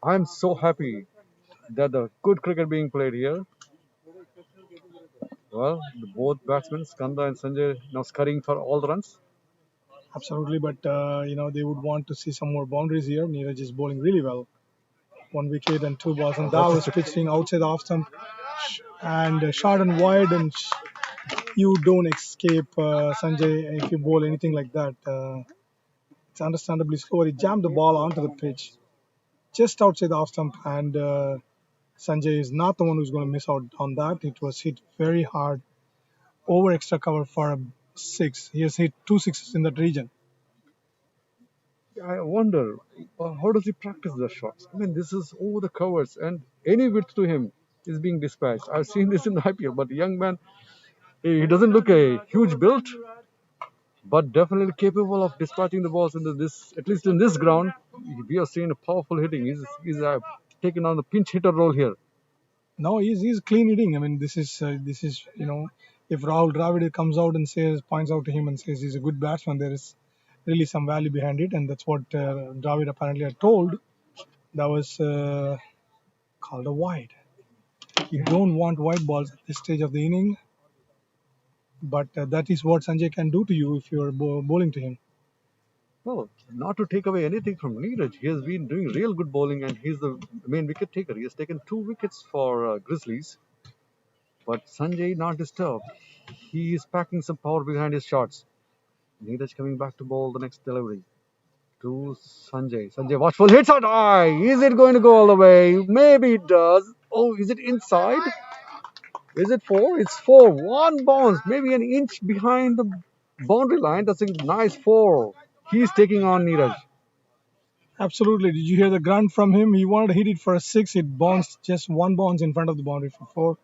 I'm so happy that the good cricket being played here. Well, both batsmen, Skanda and Sanjay, now scurrying for all the runs. Absolutely, but they would want to see some more boundaries here. Neeraj is bowling really well. 1 wicket and 2 balls, and that was pitching outside the off stump and short and wide, and you don't escape Sanjay if you bowl anything like that. It's understandably slow. He jammed the ball onto the pitch just outside the off stump, and Sanjay is not the one who's going to miss out on that. It was hit very hard over extra cover for a six. He has hit 2 sixes in that region. I wonder how does he practice the shots? I mean, this is over the covers, and any width to him is being dispatched. I've seen this in the IPL, but the young man, he doesn't look a huge build, but definitely capable of dispatching the balls into this, at least in this ground. We are seeing a powerful hitting. He's taking on the pinch hitter role here. No, he's clean hitting. I mean, this is if Rahul Dravid comes out and points out to him and says he's a good batsman, there is really some value behind it, and that's what Dravid apparently had told. That was called a wide. You don't want wide balls at this stage of the inning, but that is what Sanjay can do to you if you're bowling to him. Well, not to take away anything from Neeraj, he has been doing real good bowling, and he's the main wicket taker. He has taken 2 wickets for Grizzlies, but Sanjay not disturbed. He is packing some power behind his shots. Neeraj coming back to bowl the next delivery to Sanjay. Sanjay, watchful hits out high. Is it going to go all the way? Maybe it does. Oh, is it inside? Is it four? It's four. One bounce, maybe an inch behind the boundary line. That's a nice four. He's taking on Neeraj. Absolutely. Did you hear the grunt from him? He wanted to hit it for a six. It bounced just one bounce in front of the boundary for four.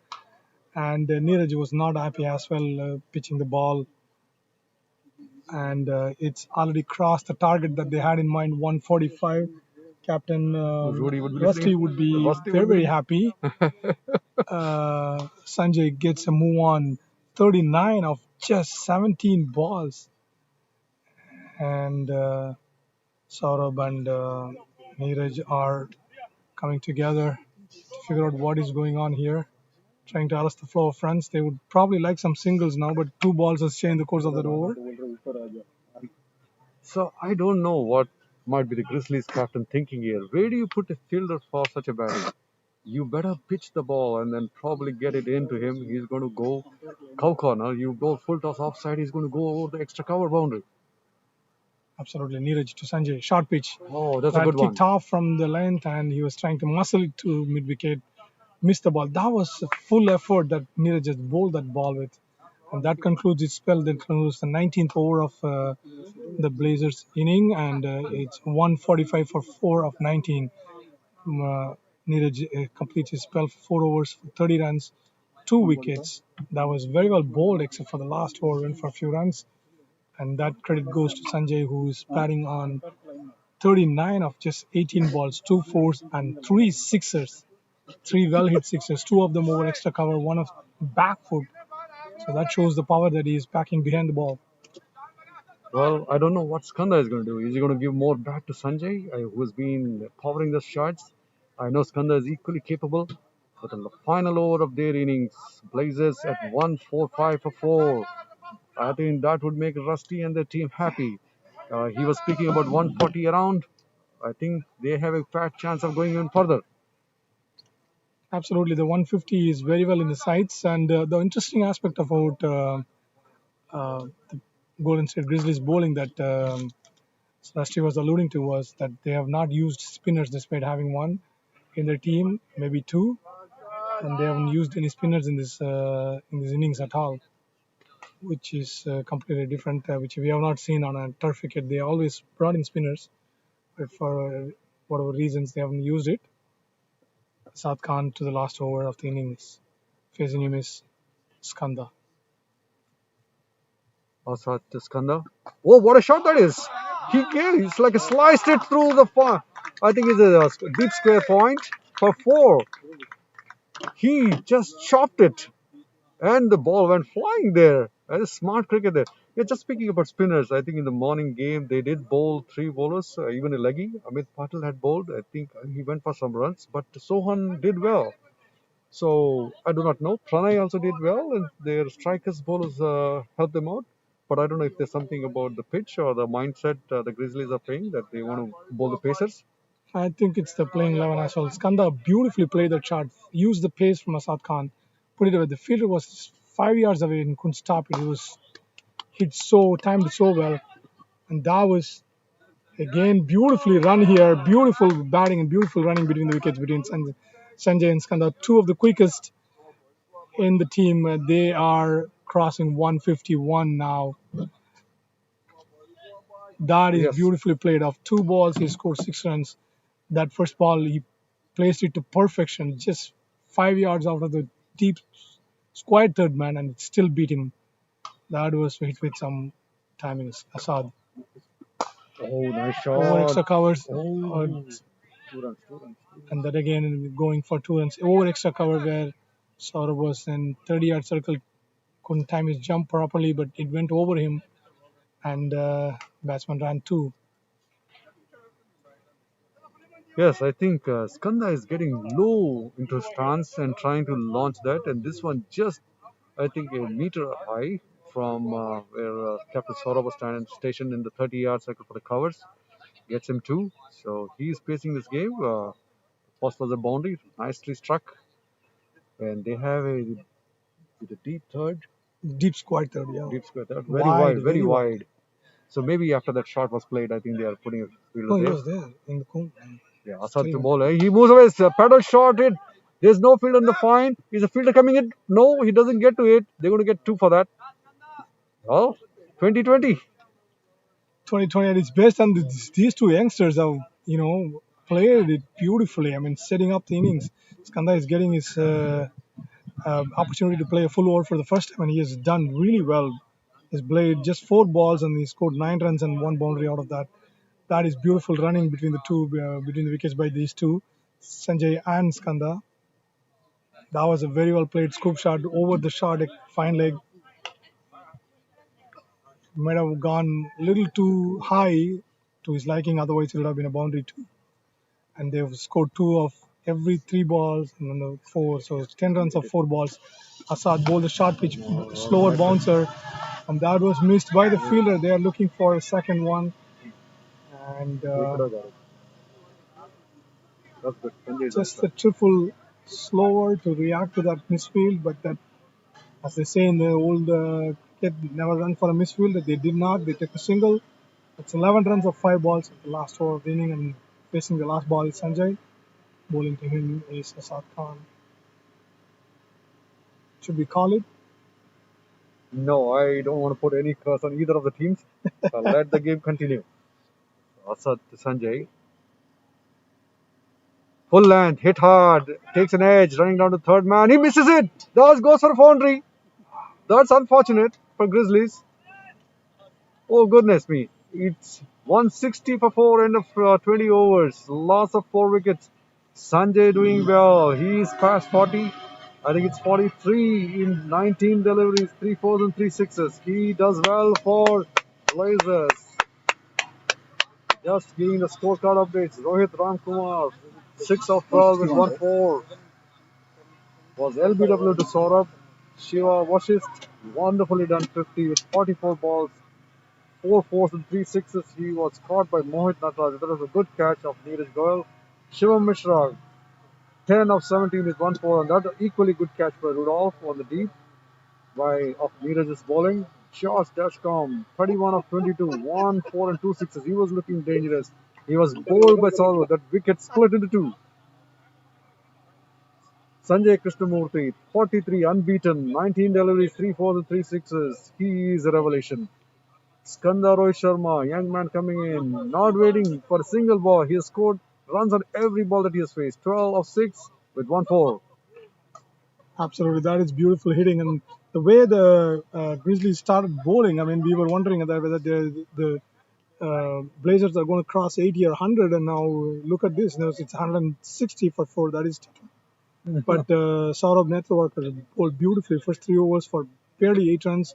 And Neeraj was not happy as well pitching the ball. And it's already crossed the target that they had in mind, 145. Captain Rudy would be Rusty would be Rusty very, would be- very happy. Sanjay gets a move on 39 of just 17 balls. And Saurabh and Neeraj are coming together to figure out what is going on here, trying to arrest the flow of runs. They would probably like some singles now, but 2 balls has changed the course of that over. So I don't know what might be the Grizzlies captain thinking here. Where do you put a fielder for such a batting? You better pitch the ball and then probably get it into him. He's going to go cow corner. You go full toss offside. He's going to go over the extra cover boundary. Absolutely, Neeraj to Sanjay. Short pitch. Oh, that's a That good one. kicked off from the length, and he was trying to muscle it to mid wicket. Missed the ball. That was a full effort that Neeraj just bowled that ball with. And that concludes his spell. That concludes the 19th over of the Blazers inning, and it's 145 for 4 of 19. Neeraj completes his spell for 4 overs for 30 runs, 2 wickets. That was very well bowled, except for the last over, went for a few runs. And that credit goes to Sanjay, who is batting on 39 of just 18 balls, 2 fours, and 3 sixers. 3 well hit sixers, 2 of them over extra cover, 1 of back foot. So that shows the power that he is packing behind the ball. Well, I don't know what Skanda is going to do. Is he going to give more back to Sanjay, who has been powering the shots? I know Skanda is equally capable, but in the final over of their innings, Blazers at 145 for 4. I think that would make Rusty and their team happy. He was speaking about 140 around. I think they have a fat chance of going even further. Absolutely, the 150 is very well in the sights, and the interesting aspect about the Golden State Grizzlies bowling that Rusty was alluding to was that they have not used spinners despite having one in their team, maybe 2, and they haven't used any spinners in this innings at all, which is completely different, which we have not seen on a turf wicket. They always brought in spinners, but for whatever reasons they haven't used it. Saad Khan to the last over of the innings. Facing him is Skanda. Also to Skanda. Oh, what a shot that is! It's like a sliced it through the far. I think it's a deep square point for 4. He just chopped it, and the ball went flying there. That is smart cricket there. Yeah, just speaking about spinners, I think in the morning game they did bowl three bowlers, even a leggy. Amit Patel had bowled. I think he went for some runs, but Sohan did well. So I do not know. Pranay also did well, and their strikers bowlers helped them out. But I don't know if there's something about the pitch or the mindset the Grizzlies are playing that they want to bowl the pacers. I think it's the playing 11 as well. Skanda beautifully played the shot, used the pace from Asad Khan, put it away. The fielder was 5 yards away and couldn't stop it. It was hit so, timed it so well. And that was, again, beautifully run here. Beautiful batting and beautiful running between the wickets between Sanjay and Skanda. Two of the quickest in the team. They are crossing 151 now. That is Yes. beautifully played. Off two balls, he scored 6 runs. That first ball, he placed it to perfection, just 5 yards out of the deep square third man, and it still beat him. That was hit with some timings. Assad. Oh, nice Over extra shot. covers, Oh, 2 runs, 2 runs. and that again going for 2 runs. Over extra cover where Saurabh was in 30-yard circle, couldn't time his jump properly, but it went over him, and batsman ran two. Yes, I think Skanda is getting low into his stance and trying to launch that, and this one just, I think, a meter high from where Captain Saurabh was stationed in the 30-yard circle for the covers, gets him two. So he's pacing this game. First was a boundary, nicely struck, and they have a deep third, Deep square third, yeah. deep square third, Wide, very very wide. wide. So maybe after that shot was played, I think they are putting a fielder No, he there. was there in the corner. Yeah, Assad to bowl. He moves away. Paddle shot it. There's no fielder in the fine. Is the fielder coming in? No, he doesn't get to it. They're going to get two for that. Well, 2020. 2020 at its best, and these two youngsters have, played it beautifully. I mean, setting up the innings. Skanda is getting his opportunity to play a full over for the first time, and he has done really well. He's played just 4 balls, and he scored 9 runs and one boundary out of that. That is beautiful running between the two, between the wickets by these two, Sanjay and Skanda. That was a very well played scoop shot over the shot, a fine leg. Might have gone a little too high to his liking, otherwise it would have been a boundary too. And they've scored two of every 3 balls and then the four, so it's 10 runs of 4 balls. Assad bowled a short pitch, slower bouncer, and that was missed by the fielder. They are looking for a second one, and That's good. Sanjay just a triple slower to react to that misfield. But that, as they say in the old cricket, never run for a misfield. They did not. They took a single. It's 11 runs of 5 balls at the last over of the inning, and facing the last ball is Sanjay. Bowling to him is Asad Khan. Should we call it? No, I don't want to put any curse on either of the teams. Let the game continue. Assad to Sanjay. Full length, hit hard, takes an edge, running down to third man. He misses it. That goes for a boundary. That's unfortunate for Grizzlies. Oh, goodness me. It's 160 for 4, end of 20 overs. Loss of 4 wickets. Sanjay doing well. He's past 40. I think it's 43 in 19 deliveries, 3 fours and 3 sixes. He does well for Blazers. Just giving the scorecard updates. Rohit Ramkumar, 6 of 12 with 1 4. Was LBW to Saurabh. Shiva Vashist, wonderfully done 50 with 44 balls, 4 fours and 3 sixes. He was caught by Mohit Nataraj. That was a good catch of Neeraj Goyal. Shivam Mishra, 10 of 17 with 1 4. Another equally good catch by Rudolph on the deep of Neeraj's bowling. Josh Dashcom, 31 of 22, 1 4 and 2 sixes. He was looking dangerous. He was bowled by Saurabh. That wicket split into two. Sanjay Krishnamurthy, 43 unbeaten, 19 deliveries, 3 fours and 3 sixes. He is a revelation. Skanda Rohit Sharma, young man coming in, not waiting for a single ball. He has scored runs on every ball that he has faced. 12 of 6 with 1 4. Absolutely, that is beautiful hitting, and the way the Grizzlies started bowling. I mean, we were wondering whether the Blazers are going to cross 80 or 100, and now look at this. Now it's 160 for 4. That is. But Saurabh Netravarkar bowled beautifully. First 3 overs for barely 8 runs.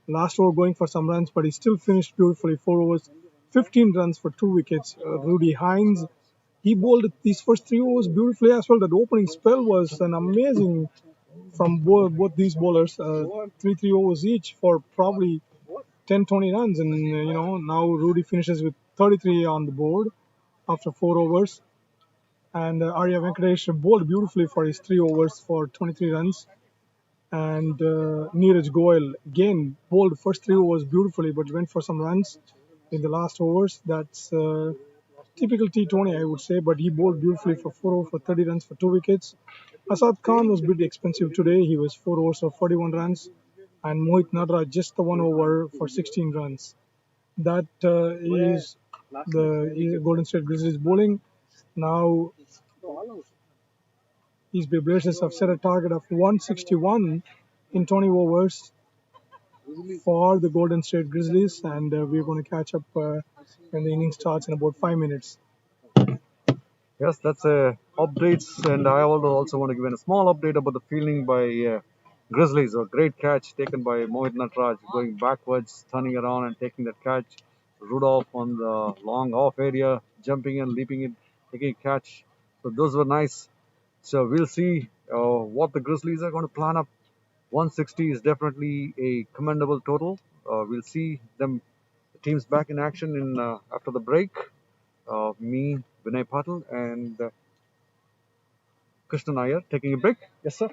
last over going for some runs, but he still finished beautifully. 4 overs, 15 runs for 2 wickets. Rudy Hines, he bowled these first 3 overs beautifully as well. That opening spell was an amazing from both these bowlers. 3 overs each for probably 10, 20 runs. And, now Rudy finishes with 33 on the board after 4 overs. And Arya Venkatesh bowled beautifully for his 3 overs for 23 runs. And Neeraj Goyal again bowled first 3 overs beautifully, but went for some runs in the last overs. That's typical T20, I would say, but he bowled beautifully for 4 overs for 30 runs for 2 wickets. Asad Khan was a bit expensive today. He was 4 overs for 41 runs, and Mohit Nadraj just the 1 over for 16 runs. That is the Golden State Grizzlies bowling. Now, these Blazers have set a target of 161 in 20 overs for the Golden State Grizzlies, and we're going to catch up when the inning starts in about 5 minutes. Yes, that's updates, and I also want to give a small update about the fielding by Grizzlies. A great catch taken by Mohit Natraj, going backwards, turning around and taking that catch. Rudolph on the long off area, jumping and leaping it, taking a catch. So those were nice. So we'll see what the Grizzlies are going to plan up. 160 is definitely a commendable total. We'll see them, the teams back in action in after the break. Me, Vinay Patil, and Krishnan Iyer taking a break. Yes, sir.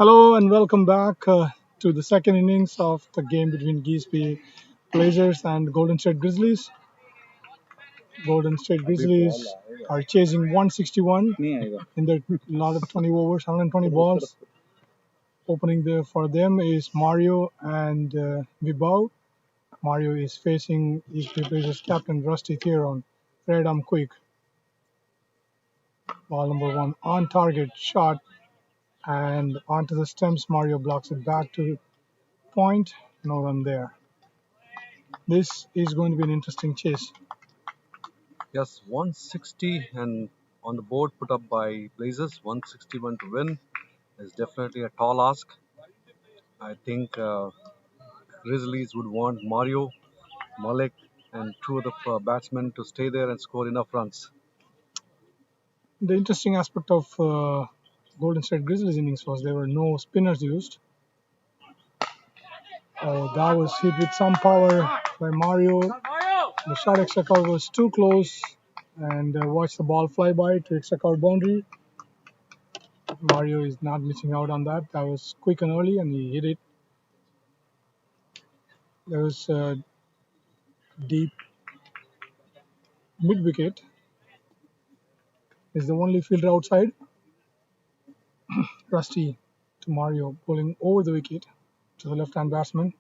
Hello and welcome back to the second innings of the game between Bay Blazers and Golden State Grizzlies. Golden State Grizzlies are chasing 161 in their lot of 20 overs, 120 balls. Opening there for them is Mario and Vibao. Mario is facing East Bay Blazers captain Rusty Theron. Fred, I'm quick. Ball number one on target shot and onto the stems. Mario blocks it back to point. No run there. This is going to be an interesting chase. Yes, 160 and on the board put up by Blazers, 161 to win is definitely a tall ask. I think Grizzlies would want Mario, Malik, and two of the batsmen to stay there and score enough runs. The interesting aspect of Golden State Grizzlies innings was there were no spinners used. That was hit with some power by Mario. The shot extra cover was too close and watched the ball fly by to extra cover boundary. Mario is not missing out on that. That was quick and early and he hit it. There was deep mid wicket. Is the only fielder outside. Rusty to Mario pulling over the wicket to the left-hand batsman.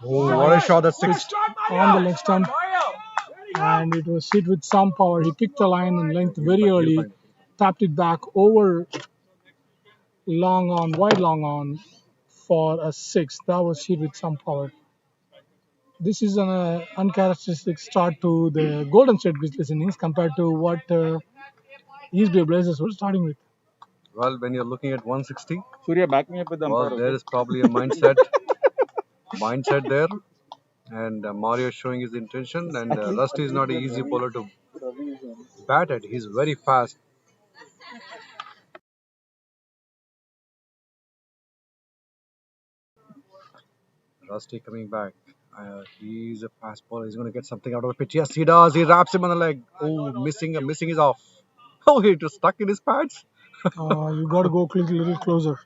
Oh, what a shot! That's six. On the leg stump, and it was hit with some power. He picked the line and length very early, tapped it back over long on, wide long on for a six. That was hit with some power. This is an uncharacteristic start to the Golden State Grizzlies innings compared to what East Bay Blazers were starting with. Well, when you're looking at 160, Surya, back me up with the well, umpire. there is probably a mindset there. And Mario is showing his intention, and Rusty is not an easy bowler to bat at. He's very fast. Rusty coming back. He's a fast bowler. He's going to get something out of the pitch. Yes, he does. He wraps him on the leg. Oh, missing is off. Oh, he was stuck in his pads. You got to go a little closer.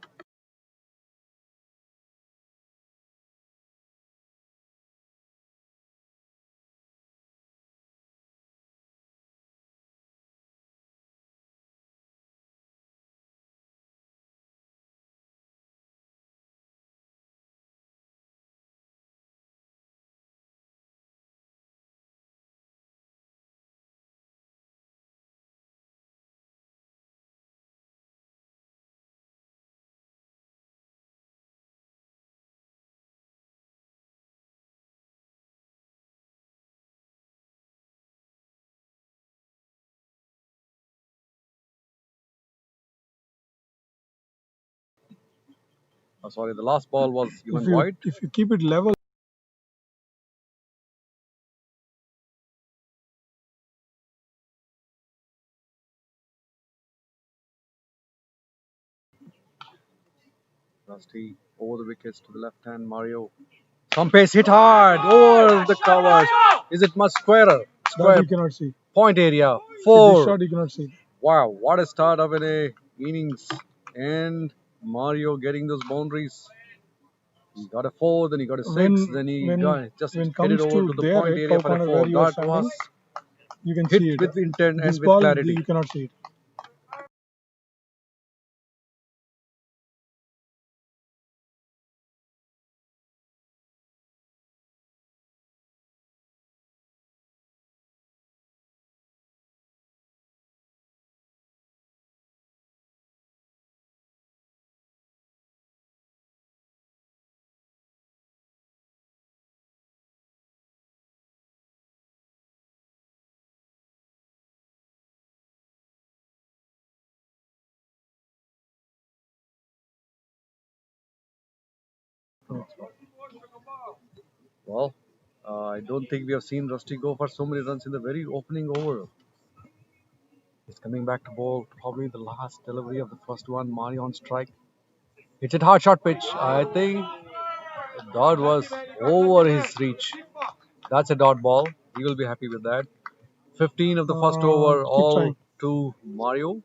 Oh, sorry, the last ball was even wide. If you keep it level. Rusty over the wickets to the left hand. Mario. Some pace hit hard over the covers. Is it much squarer? That you cannot see. Point area. This 4. shot you cannot see. Wow, what a start of an innings. And Mario getting those boundaries. He got a 4, then he got a 6, then he just hit it over to the point area for a 4. That was you can hit see it. with intent This and with ball, clarity. You cannot see it. Well, I don't think we have seen Rusty go for so many runs in the very opening over. He's coming back to bowl. Probably the last delivery of the first one. Mario on strike. It's a hard shot pitch. I think dot was over his reach. That's a dot ball. He will be happy with that. 15 of the first over, all trying. to Mario.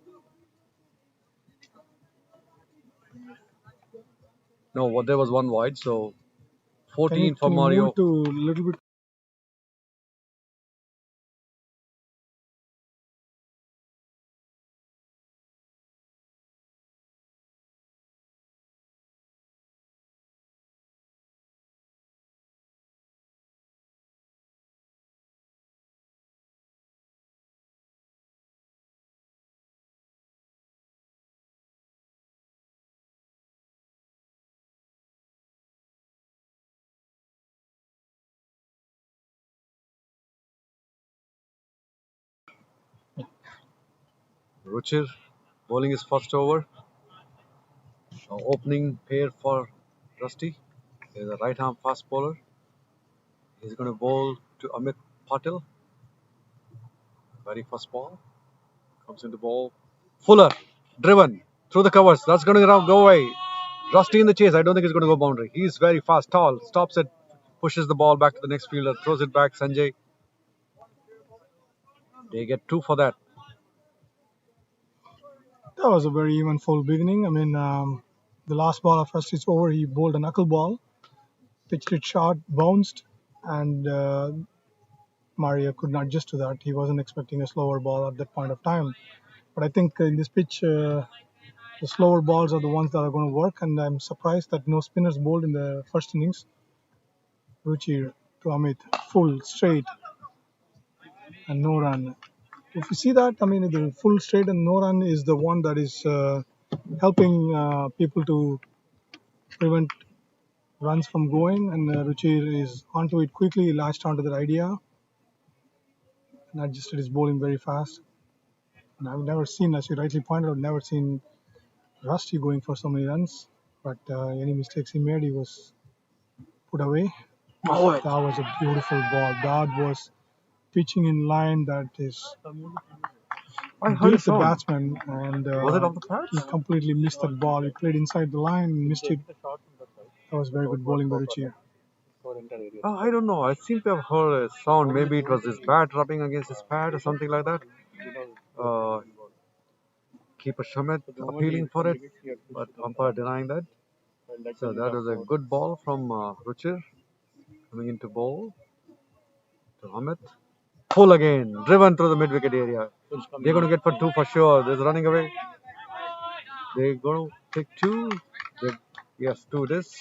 No, there was one wide, so Can 14 for you move Mario. it to a little bit? Ruchir bowling his first over. Opening pair for Rusty. He's a right arm fast bowler. He's going to bowl to Amit Patil. Very first ball. Comes into ball. Fuller. Driven. Through the covers. That's going to go away. Rusty in the chase. I don't think he's going to go boundary. He's very fast, tall. Stops it. Pushes the ball back to the next fielder. Throws it back. Sanjay. They get 2 for that. That was a very eventful beginning. I mean, the last ball of Rusty's over, he bowled a knuckle ball, pitched it short, bounced, and Mario could not adjust to that. He wasn't expecting a slower ball at that point of time. But I think in this pitch, the slower balls are the ones that are going to work, and I'm surprised that no spinners bowled in the first innings. Ruchi to Amit, full, straight, and no run. If you see that, I mean, the full straight and no run is the one that is helping people to prevent runs from going, and Ruchi is onto it quickly, latched onto that idea, and adjusted his bowling very fast. And I've never seen, as you rightly pointed out, never seen Rusty going for so many runs. But any mistakes he made, he was put away. That was a beautiful ball. That was pitching in line that is I heard beat it the sound. batsman, and Was it off the pads? he completely missed that ball. He played inside the line and missed it. That was very good bowling by Ruchi. I don't know. I seem to have heard a sound. Maybe it was his bat rubbing against his pad or something like that. Uh, Keeper Shamit appealing for it, but umpire denying that. So that was a good ball from Ruchir coming into bowl to Hamid. Full again, driven through the mid wicket area. They're going to get for 2 for sure. There's running away. They're going to take 2. Yes, 2 it is.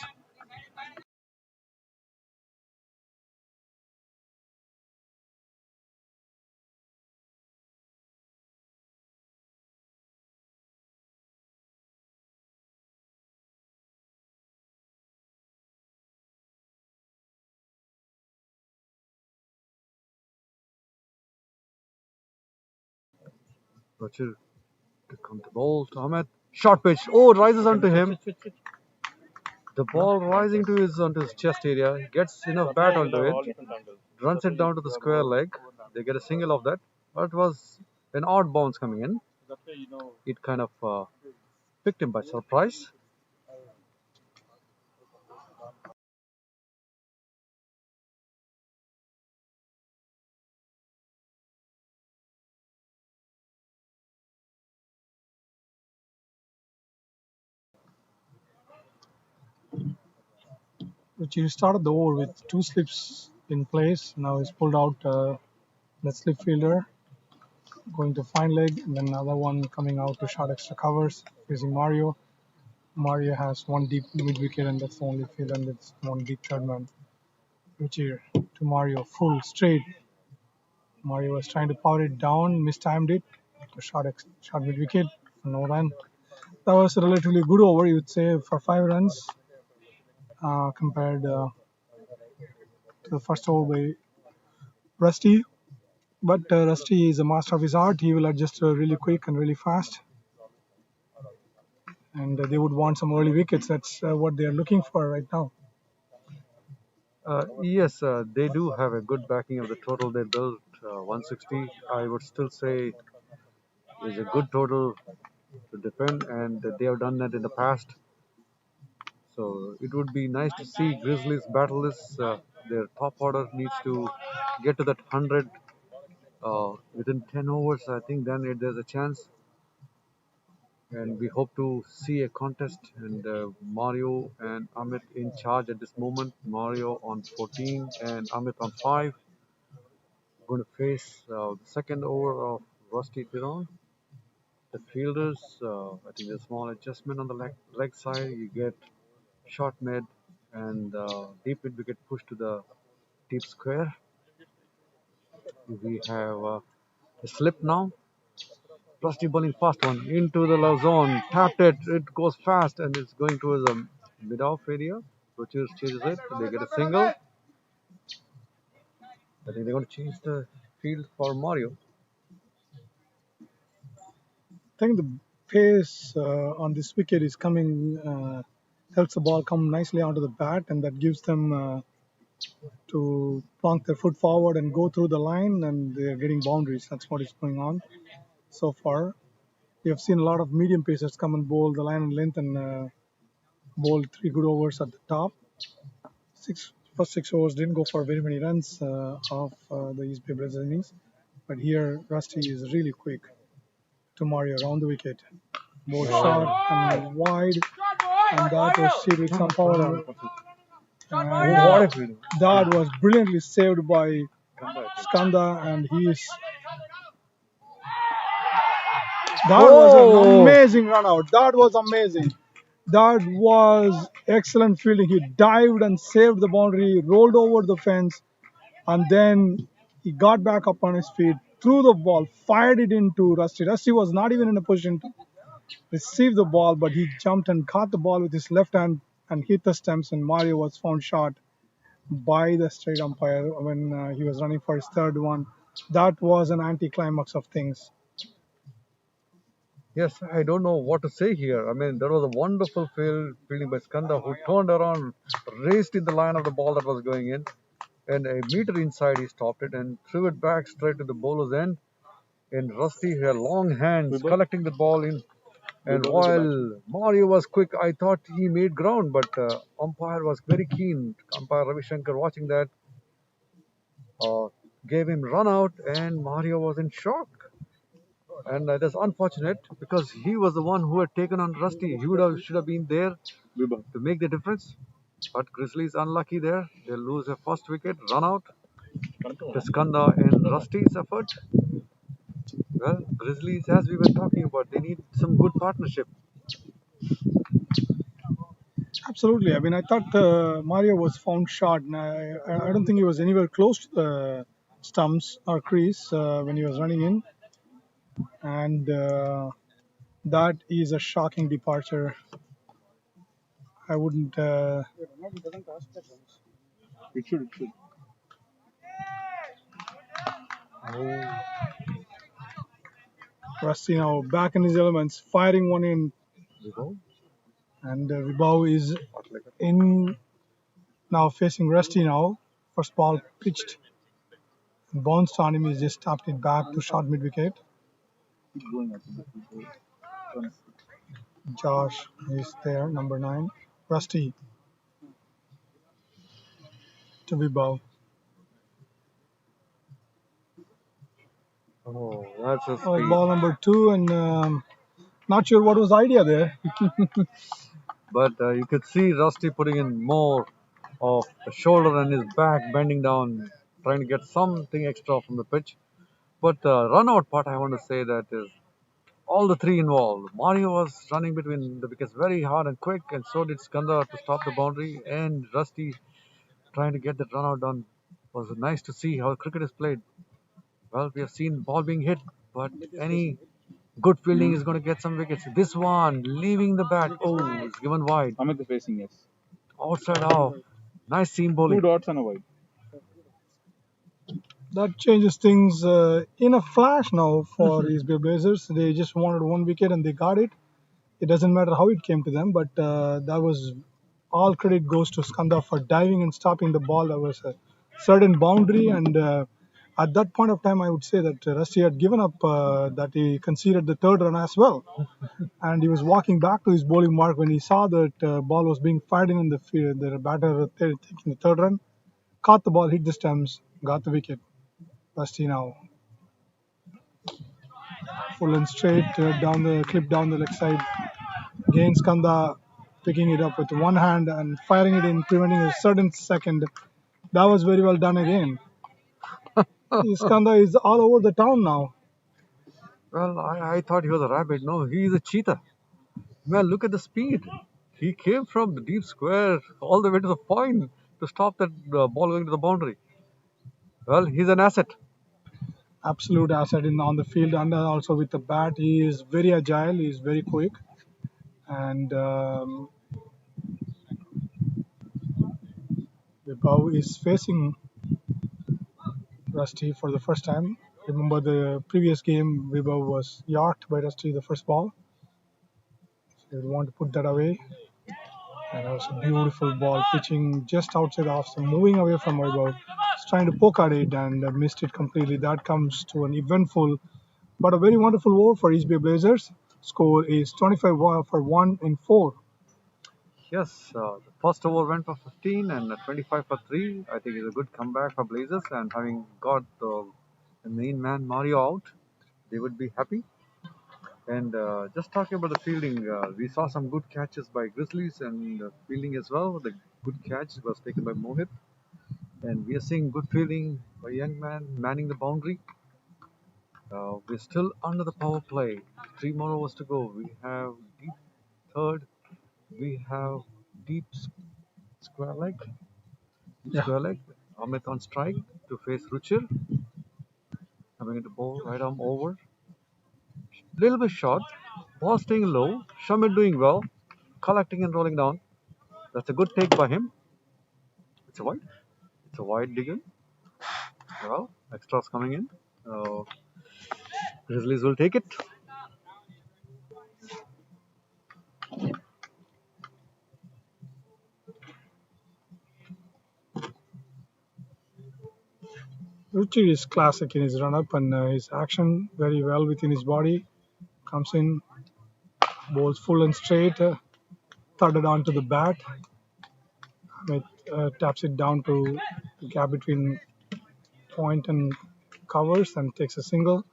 Ruchir to come to bowl to Hamid. Short pitch. Oh, it rises onto him. The ball rising to onto his chest area, gets enough bat onto it, runs it down to the square leg. They get a single of that. But it was an odd bounce coming in. It kind of picked him by surprise. Ruchi started the over with 2 slips in place. Now he's pulled out the slip fielder, going to fine leg, and then another one coming out to short extra covers, facing Mario. Mario has one deep mid wicket, and that's the only field, and it's one deep third man. Ruchi to Mario, full straight. Mario was trying to power it down, mistimed it. To short mid wicket, no run. That was a relatively good over, you would say, for 5 runs compared to the first over by Rusty. But Rusty is a master of his art. He will adjust really quick and really fast. And they would want some early wickets. That's what they are looking for right now. Yes, they do have a good backing of the total they built. 160, I would still say, is a good total to defend, and they have done that in the past. So it would be nice to see Grizzlies battle this. Their top order needs to get to that 100 within 10 overs. I think then there's a chance. and we hope to see a contest. And Mario and Amit in charge at this moment. Mario on 14 and Amit on 5. Going to face the second over of Rusty Tiron. The fielders, I think a small adjustment on the leg side. You get short mid and deep mid wicket pushed to the deep square. We have a slip now. Rusty bowling fast one into the low zone. Tapped it. It goes fast and it's going towards the mid off area. Rochers chases it. They get a single. I think they're going to change the field for Mario. I think the pace on this wicket is coming, helps the ball come nicely onto the bat, and that gives them to plonk their foot forward and go through the line, and they're getting boundaries. That's what is going on so far. We have seen a lot of medium pacers come and bowl the line and length and bowl 3 good overs at the top. First 6 overs didn't go for very many runs of the East Bay Blazers innings, but here Rusty is really quick to Mario around the wicket. More short and wide, and that was hit with some power. And that was brilliantly saved by Skanda, and that was an amazing run out. That was amazing. That was excellent fielding. He dived and saved the boundary, rolled over the fence, and then he got back up on his feet, threw the ball, fired it into Rusty. Rusty was not even in a position to receive the ball, but he jumped and caught the ball with his left hand and hit the stumps, and Mario was found short by the straight umpire when he was running for his third one. That was an anticlimax of things. Yes, I don't know what to say here. I mean, there was a wonderful fielding by Skanda who turned around, raced in the line of the ball that was going in, and a meter inside he stopped it and threw it back straight to the bowler's end. And Rusty had long hands collecting the ball in. And while Mario was quick, I thought he made ground, but umpire was very keen. Umpire Ravi Shankar watching that uh, gave him run out, and Mario was in shock. And that's unfortunate because he was the one who had taken on Rusty. He should have been there to make the difference. But Grizzlies unlucky there. They lose their first wicket, run out. Skanda and Rusty's effort. Well, Grizzlies, as we were talking about, they need some good partnership. Absolutely. I mean, I thought Mario was found short, and I don't think he was anywhere close to the stumps or crease when he was running in. And that is a shocking departure. I wouldn't. It should. Rusty now back in his elements, firing one in, and Vibhav is in now facing Rusty now. First ball pitched, bounced on him. He just tapped it back to short mid wicket. Josh is there, number 9. Rusty to Vibhav. Oh, that's a Oh, speed. ball number 2, and not sure what was the idea there. But you could see Rusty putting in more of the shoulder and his back bending down, trying to get something extra from the pitch. But the run out part, I want to say that is all the three involved. Mario was running between the wickets very hard and quick, and so did Skandar to stop the boundary. And Rusty trying to get that run out done. Was nice to see how cricket is played. Well, we have seen ball being hit, but any good fielding is going to get some wickets. This one leaving the bat. Oh, it's given wide. Amit is facing, yes. Outside off. Nice seam 2 bowling. dots and a wide. That changes things in a flash now for these Blazers. They just wanted 1 wicket and they got it. It doesn't matter how it came to them, but that was all credit goes to Skanda for diving and stopping the ball. That was a certain boundary, and at that point of time, I would say that Rusty had given up, that he conceded the third run as well. And he was walking back to his bowling mark when he saw that ball was being fired in the field. The batter taking the third run, caught the ball, hit the stumps, got the wicket. Rusty now full and straight down the clip down the leg side. Again, Skanda picking it up with one hand and firing it in, preventing a certain second. That was very well done again. Skanda is all over the town now. Well, I thought he was a rabbit. No, he is a cheetah. Man, look at the speed. He came from the deep square all the way to the point to stop that ball going to the boundary. Well, he's an asset. Absolute asset on the field and also with the bat. He is very agile. He is very quick. And Vibhav is facing Rusty for the first time. Remember the previous game, Vibhav was yacked by Rusty the first ball. So you want to put that away. And that was a beautiful ball pitching just outside off, so moving away from Vibhav. He's trying to poke at it and missed it completely. That comes to an eventful but a very wonderful over for East Bay Blazers. Score is 25 for 1 in 4. Yes, the first over went for 15 and 25 for 3. I think it's a good comeback for Blazers, and having got the main man Mario out, they would be happy. And just talking about the fielding, we saw some good catches by Grizzlies and fielding as well. The good catch was taken by Mohit. And we are seeing good fielding by young man manning the boundary. We're still under the power play. 3 more overs to go. We have deep third. We have deep square leg. Yeah. Square leg. Amit on strike to face Ruchir. Coming into ball, right arm over. Little bit short. Ball staying low. Shamit doing well. Collecting and rolling down. That's a good take by him. It's a wide. It's a wide digger. Well, extras coming in. Grizzlies will take it. Ruchi is classic in his run up and his action very well within his body. Comes in, bowls full and straight, thudded onto the bat. It taps it down to the gap between point and covers and takes a single.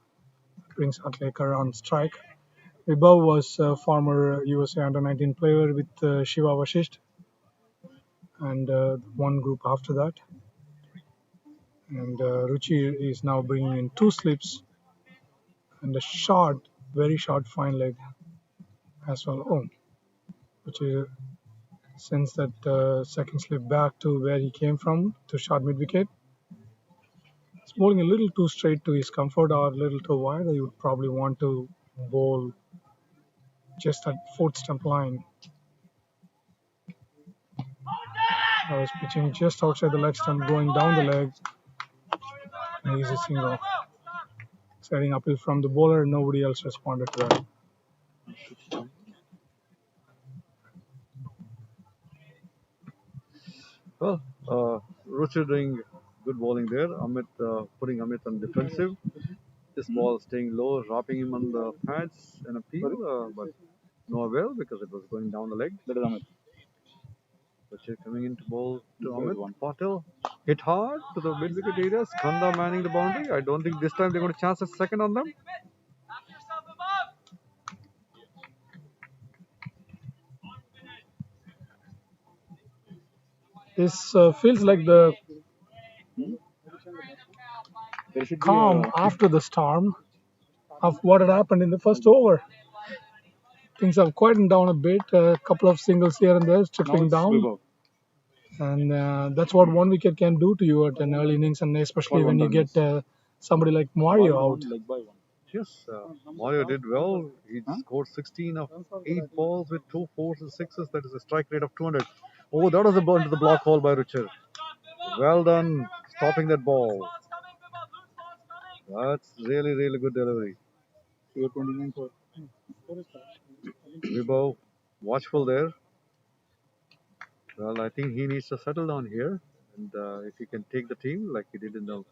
Brings Atlekar on strike. Vibhav was a former USA under 19 player with Shiva Vashisht and one group after that. And Ruchi is now bringing in 2 slips and a short, very short fine leg as well. Oh, which sends that second slip back to where he came from to short mid wicket. It's bowling a little too straight to his comfort or a little too wide. He would probably want to bowl just at fourth stump line. I was pitching just outside the leg stump, going down the leg. And he's a single. Setting uphill from the bowler, nobody else responded to that. Well, Ruchir doing good bowling there. Amit putting Amit on defensive. This ball staying low, dropping him on the pads and appeal, but no avail because it was going down the leg. That is Amit. Ruchir coming into bowl to Amit. Patil hit hard to the mid wicket area. Skanda manning the boundary. I don't think this time they're going to chance a second on them. This feels like the There should be calm after the storm of what had happened in the first over. Things have quietened down a bit, a couple of singles here and there, stripping down. Vibhav. And that's what one wicket can do to you at an early innings, and especially when you get somebody like Mario out. Leg by one. Yes, Mario did well. He scored 16 of 8 balls with 2 fours and 6s. That is a strike rate of 200. Oh, that was a ball into the block hole by Ruchir. Well done, stopping that ball. That's really, really good delivery. 29 for. Vibhav, watchful there. Well, I think he needs to settle down here. And if he can take the team like he did in the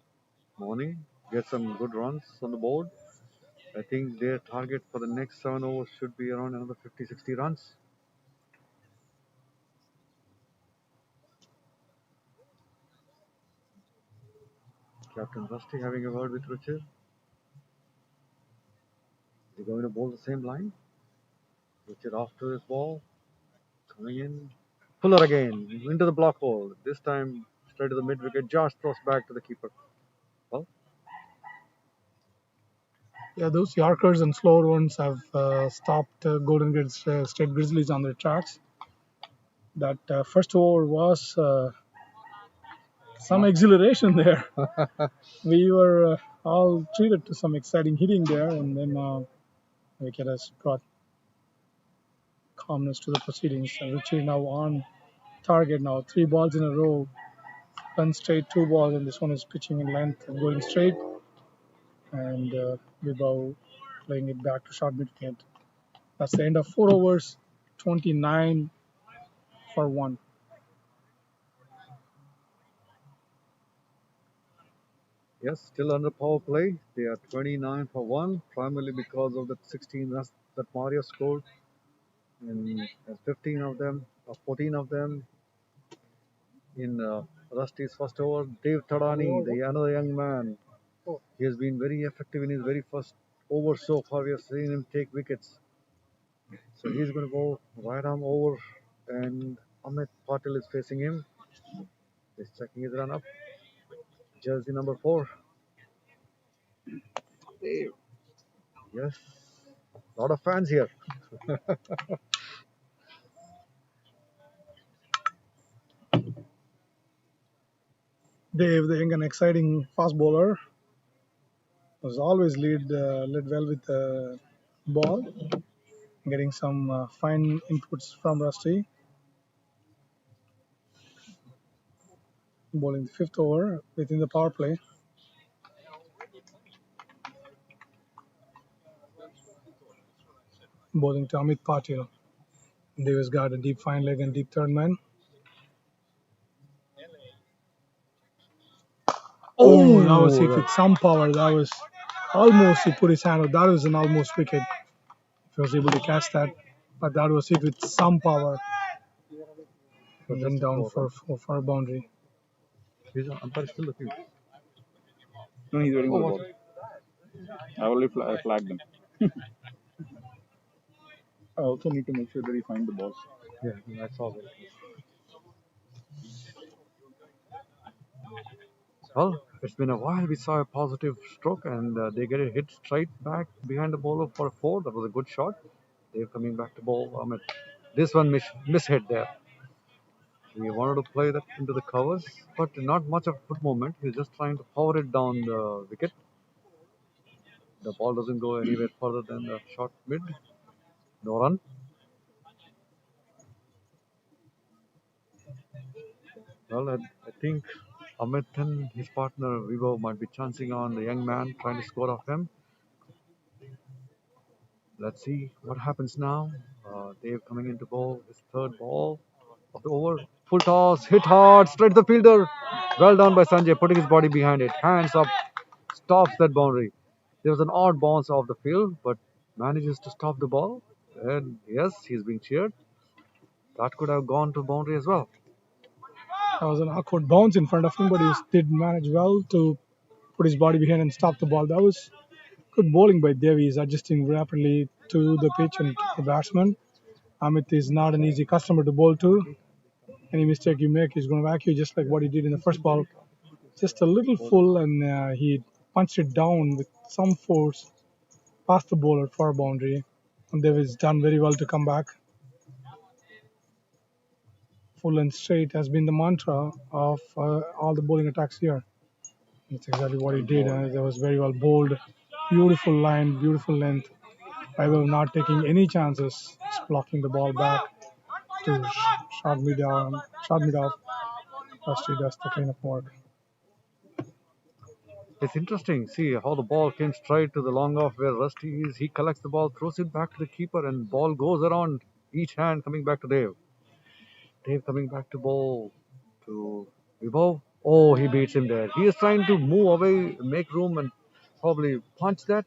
morning, get some good runs on the board, I think their target for the next 7 overs should be around another 50, 60 runs. Captain Rusty having a word with Ruchir. They're going to bowl the same line. Richard after his ball. Coming in. Fuller again. Into the block hole. This time straight to the mid wicket. Josh throws back to the keeper. Well, Yeah, those Yorkers and slower ones have stopped Golden Gate State Grizzlies on their tracks. That first over was some exhilaration there. We were all treated to some exciting hitting there, and then wicket has brought calmness to the proceedings. Richie now on target now, 3 balls in a row, one straight, 2 balls, and this one is pitching in length and going straight, and Vibhav playing it back to short mid wicket. That's the end of 4 overs, 29 for 1. yes, still under power play. They are 29 for 1, primarily because of the 16 runs that Mario scored. And 15 of them, or 14 of them in Rusty's first over. Dave Tadani, another young man, he has been very effective in his very first over so far. We have seen him take wickets. So he's going to go right arm over, and Amit Patil is facing him. He's checking his run up. Jersey number 4. Yes, a lot of fans here. Dave, the young and exciting fast bowler, was always led well with the ball, getting some fine inputs from Rusty. Bowling the 5th over within the power play. Bowling to Amit Patil. Davis got a deep fine leg and deep third man. Oh, that was hit with some power. That was almost, he put his hand out. That was an almost wicket. He was able to catch that, but that was hit with some power. And then down for a boundary. He's umpire still looking. No, he's waiting for the ball. I already flagged him. I also need to make sure that he finds the ball. Yeah, I saw that. Well, it's been a while. We saw a positive stroke, and they get a hit straight back behind the bowler for a 4. That was a good shot. They're coming back to bowl. Amit. This one mishit there. He wanted to play that into the covers, but not much of foot movement. He's just trying to power it down the wicket. The ball doesn't go anywhere further than the short mid. No run. Well, I think Amit and his partner Vivo might be chancing on the young man, trying to score off him. Let's see what happens now. Dave coming into bowl, his third ball of the over. Full toss, hit hard, straight to the fielder. Well done by Sanjay, putting his body behind it. Hands up, stops that boundary. There was an odd bounce off the field, but manages to stop the ball. And yes, he's being cheered. That could have gone to boundary as well. That was an awkward bounce in front of him, but he did manage well to put his body behind and stop the ball. That was good bowling by Devi. He's adjusting rapidly to the pitch and to the batsman. Amit is not an easy customer to bowl to. Any mistake you make, he's going to whack you just like what he did in the first ball. Just a little full, and he punched it down with some force past the bowler for a boundary. And Devi's done very well to come back. Full and straight has been the mantra of all the bowling attacks here. That's exactly what he did. That was very well bowled. Beautiful line, beautiful length. Vaibhav not taking any chances, just blocking the ball back to short mid off. Rusty does the cleanup work. It's interesting. See how the ball came straight to the long off where Rusty is. He collects the ball, throws it back to the keeper, and ball goes around each hand, coming back to Dave. Dave coming back to bowl to Vibhav. Oh, he beats him there. He is trying to move away, make room, and probably punch that.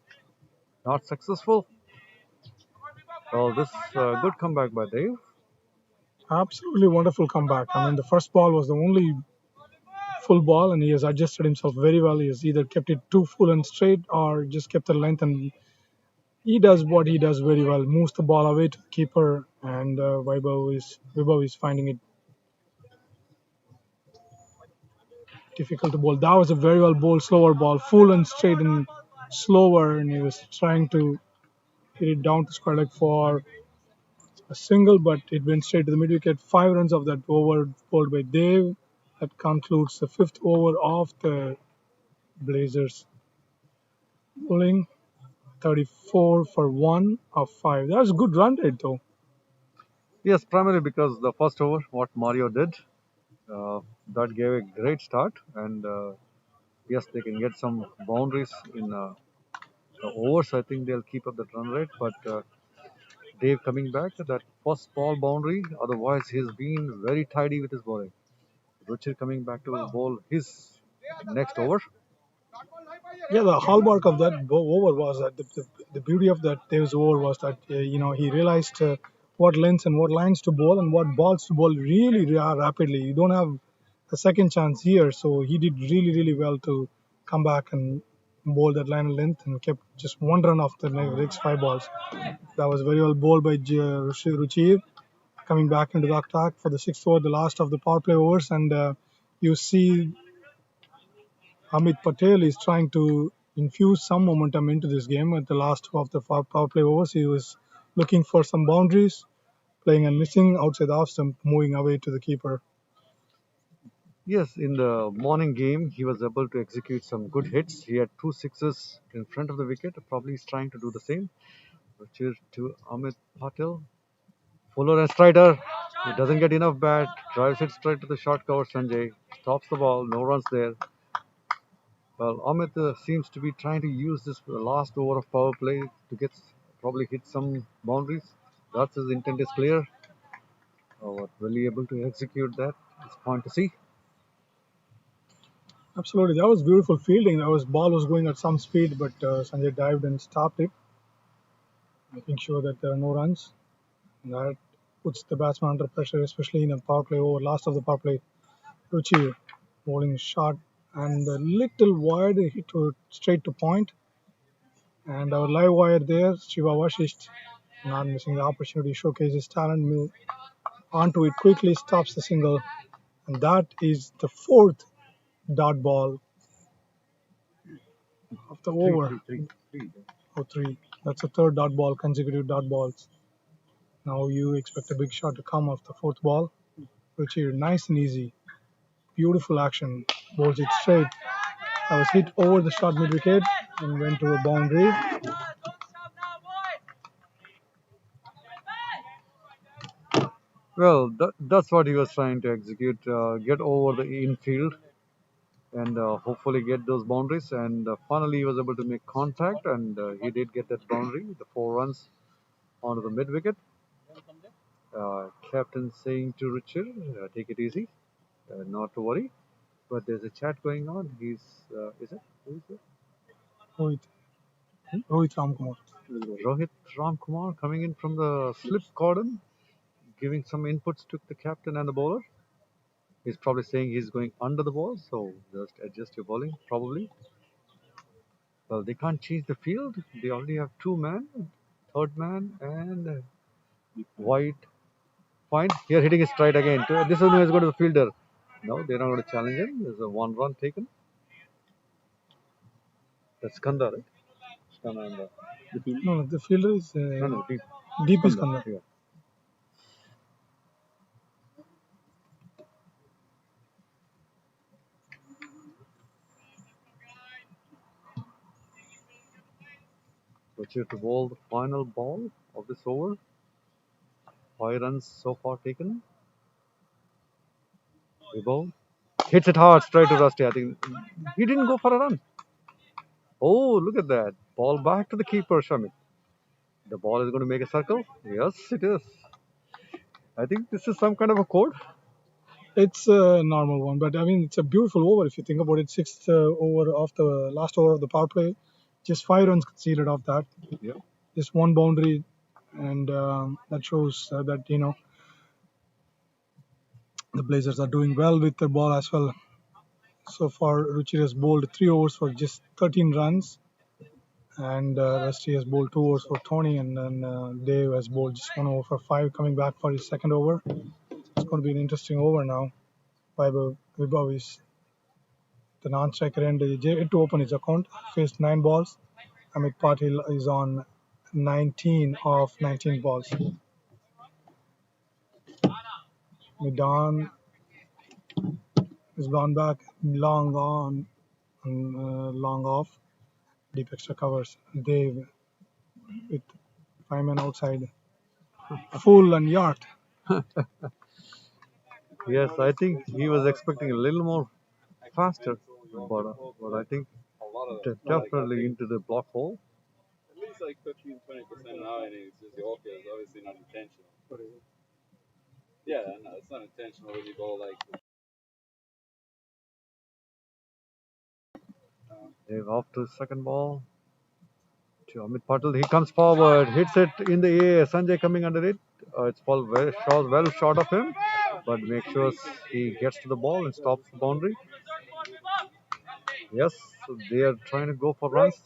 Not successful. Well, this good comeback by Dave. Absolutely wonderful comeback. I mean, the first ball was the only full ball, and he has adjusted himself very well. He has either kept it too full and straight or just kept the length and he does what he does very well. Moves the ball away to the keeper, and Vaibhav is finding it difficult to bowl. That was a very well bowled slower ball, full and straight and slower, and he was trying to hit it down to square leg for a single, but it went straight to the mid wicket. 5 runs of that over bowled by Dave. That concludes the fifth over of the Blazers bowling. 34 for 1 of 5. That was a good run rate though. Yes, primarily because the first over, what Mario did, uh, that gave a great start, and yes, they can get some boundaries in the overs. I think they'll keep up the run rate, but Dave coming back to that first ball boundary. Otherwise, he's been very tidy with his bowling. Richard coming back to bowl his next over. Yeah, the hallmark of that over was that the beauty of that Dave's over was that he realized what lengths and what lines to bowl and what balls to bowl really rapidly. You don't have a second chance here, so he did really well to come back and bowl that line and length and kept just 1 run off the next 5 balls. That was very well bowled by Ruchir, coming back into the attack for the sixth over, the last of the power play overs, and you see Amit Patel is trying to infuse some momentum into this game. At the last of the power play overs, he was looking for some boundaries, playing and missing outside the off stump, moving away to the keeper. Yes, in the morning game, he was able to execute some good hits. He had 2 sixes in front of the wicket. Probably he's trying to do the same. Cheers to Amit Patel. Fuller and Strider. He doesn't get enough bat. Drives it straight to the short cover. Sanjay stops the ball. No runs there. Well, Amit seems to be trying to use this last over of power play to get probably hit some boundaries. That's his intent is clear. Will he able to execute that? It's fun to see. Absolutely, that was beautiful fielding. That was ball was going at some speed, but Sanjay dived and stopped it, making sure that there are no runs. And that puts the batsman under pressure, especially in a power play over, last of the power play. Ruchi bowling shot and a little wide, hit to straight to point. And our live wire there, Shiva Vashisht, not missing the opportunity, showcases talent onto it, quickly stops the single, and that is the fourth dot ball of the over. Oh, three. That's the third dot ball, consecutive dot balls. Now you expect a big shot to come off the fourth ball, which is nice and easy. Beautiful action. Bowls it straight. That was hit over the short mid wicket and went to a boundary. Well, that's what he was trying to execute. Get over the infield and hopefully get those boundaries. And finally, he was able to make contact, and he did get that boundary, the 4 runs onto the mid wicket. Captain saying to Richard, take it easy, not to worry. But there's a chat going on. He's, is it? Who is it? Rohit. Rohit Ramkumar. Rohit Ramkumar coming in from the slip cordon, giving some inputs to the captain and the bowler. He's probably saying he's going under the ball, so just adjust your bowling, probably. Well, they can't change the field. They already have 2 men, third man, and White. Fine. Here hitting his stride again. This one is going to the fielder. No, they're not going to challenge him. There's a 1 run taken. That's Skanda, right? Skanda and the field. No, the fielder is No, deep. deep is Kanda. Yeah. Richard to bowl the final ball of this over. 5 runs so far taken. Vibhav hits it hard straight to Rusty. I think he didn't go for a run. Oh, look at that. Ball back to the keeper, Shamit. The ball is going to make a circle. Yes, it is. I think this is some kind of a code. It's a normal one, but I mean, it's a beautiful over if you think about it. Sixth over of the last over of the power play, just 5 runs conceded off that. Yeah. Just one boundary, and that shows that the Blazers are doing well with the ball as well. So far, Ruchir has bowled 3 overs for just 13 runs, And Rusty has bowled 2 overs for Tony, and then Dave has bowled just 1 over for 5, coming back for his second over. It's going to be an interesting over now. Vibhav is the non-striker and yet to open his account. Faced 9 balls. Amit Patil is on 19 of 19 balls. Midan has gone back, long on, long off. Deep extra covers. Dave with 5 men outside. Full and Yard. Yes, I think he was expecting a little more faster, but I think definitely into the block hole. At least like 15-20% in our innings is okay. It's obviously not intentional. Yeah, no, it's not intentional when you go like. Dave off to second ball. To Amit Patil, he comes forward, hits it in the air. Sanjay coming under it. It's well short of him, but make sure he gets to the ball and stops the boundary. Yes, so they are trying to go for runs.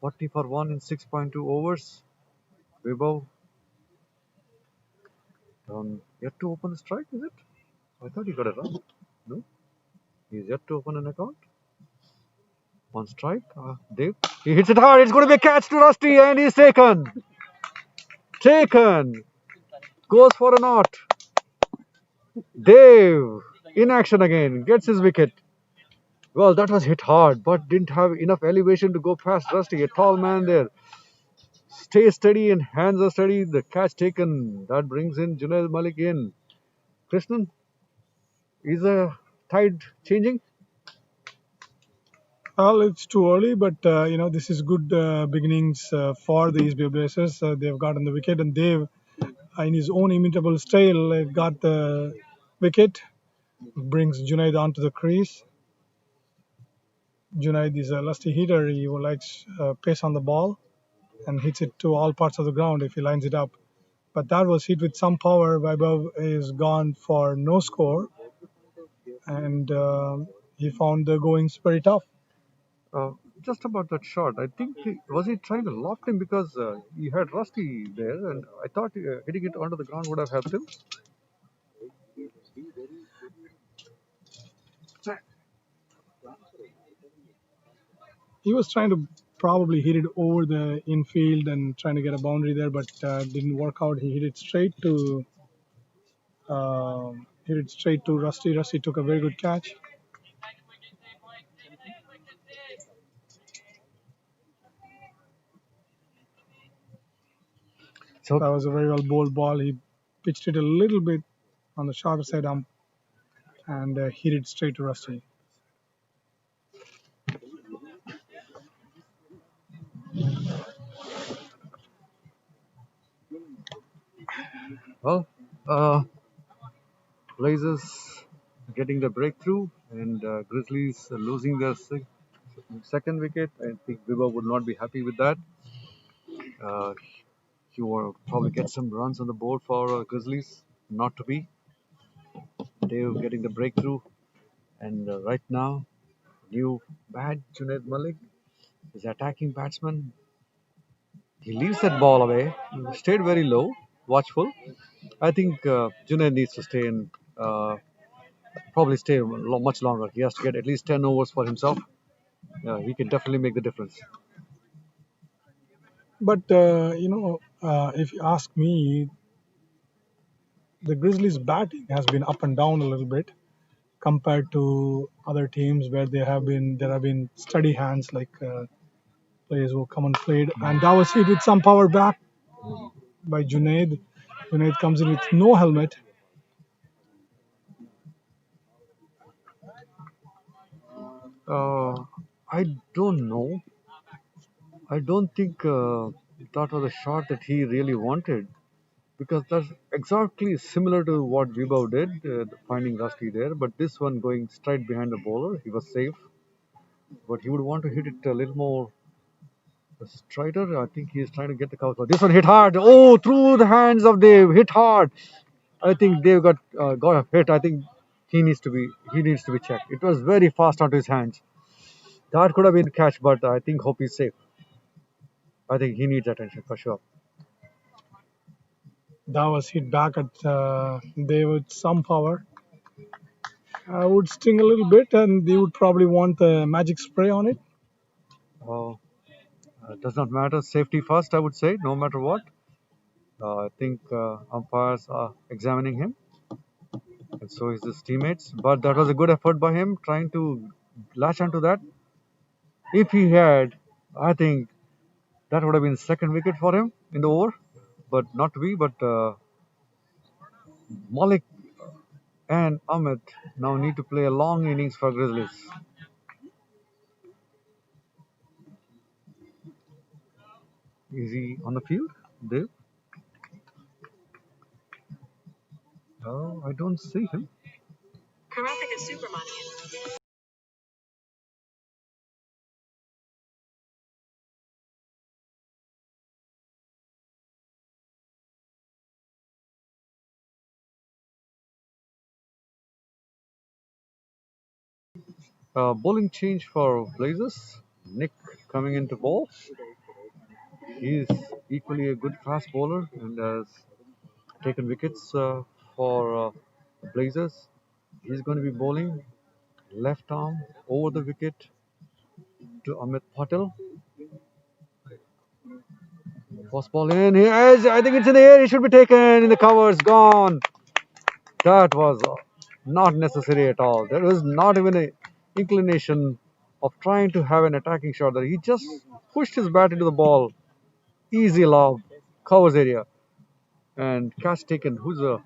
40 for 1 in 6.2 overs. Vibhav yet to open the strike, is it? I thought he got a run. No, he's yet to open an account. On strike, Dave. He hits it hard. It's going to be a catch to Rusty, and he's taken. Taken. Goes for a knot. Dave in action again. Gets his wicket. Well, that was hit hard, but didn't have enough elevation to go past Rusty. A tall man there. Stay steady and hands are steady. The catch taken. That brings in Junaid Malik in. Krishnan, is the tide changing? Well, it's too early, but this is good beginnings for the East Bay Blazers. They've gotten the wicket, and Dave, in his own imitable style, got the wicket. Brings Junaid onto the crease. Junaid is a lusty hitter. He likes pace on the ball and hits it to all parts of the ground if he lines it up. But that was hit with some power. Vaibhav is gone for no score, and he found the goings very tough. Just about that shot, I think was he trying to loft him because he had Rusty there, and I thought hitting it onto the ground would have helped him. He was trying to probably hit it over the infield and trying to get a boundary there, but didn't work out. He hit it straight to Rusty. Rusty took a very good catch. So that was a very well bowled ball. He pitched it a little bit on the shorter side ump and hit it straight to Rusty. Well, Blazers getting the breakthrough, and Grizzlies losing their second wicket. I think Vibhav would not be happy with that. He will probably get some runs on the board for Grizzlies. Not to be. They're getting the breakthrough, and right now, new bad Junaid Malik is attacking batsman. He leaves that ball away. Stayed very low, watchful. I think Junaid needs to stay and probably stay much longer. He has to get at least 10 overs for himself. He can definitely make the difference. But if you ask me, the Grizzlies' batting has been up and down a little bit compared to other teams where there have been steady hands like players who come and played, and that was hit with some power back by Junaid. Junaid comes in with no helmet. I don't know. I don't think that was a shot that he really wanted, because that's exactly similar to what Vibhav did, finding Rusty there. But this one going straight behind the bowler, he was safe. But he would want to hit it a little more straighter. I think he is trying to get the cover. This one hit hard. Oh, through the hands of Dave, hit hard. I think Dave got a hit. I think he needs to be checked. It was very fast onto his hands. That could have been catch, but I think Hope is safe. I think he needs attention for sure. That was hit back at David some power. Would sting a little bit, and they would probably want the magic spray on it. Oh, does not matter. Safety first, I would say, no matter what. I think umpires are examining him, and so is his teammates. But that was a good effort by him trying to latch onto that. If he had, I think that would have been second wicket for him in the over. But not we, but Malik and Amit now need to play a long innings for Grizzlies. Is he on the field, Dave? Oh, I don't see him. Bowling change for Blazers. Nick coming into ball. He's equally a good fast bowler and has taken wickets for the Blazers. He's going to be bowling left arm over the wicket to Amit Patel. First ball in. He is, I think it's in the air. He should be taken in the covers. Gone. That was not necessary at all. There was not even an inclination of trying to have an attacking shot there. He just pushed his bat into the ball. Easy lob. Covers area. And catch taken. Who's the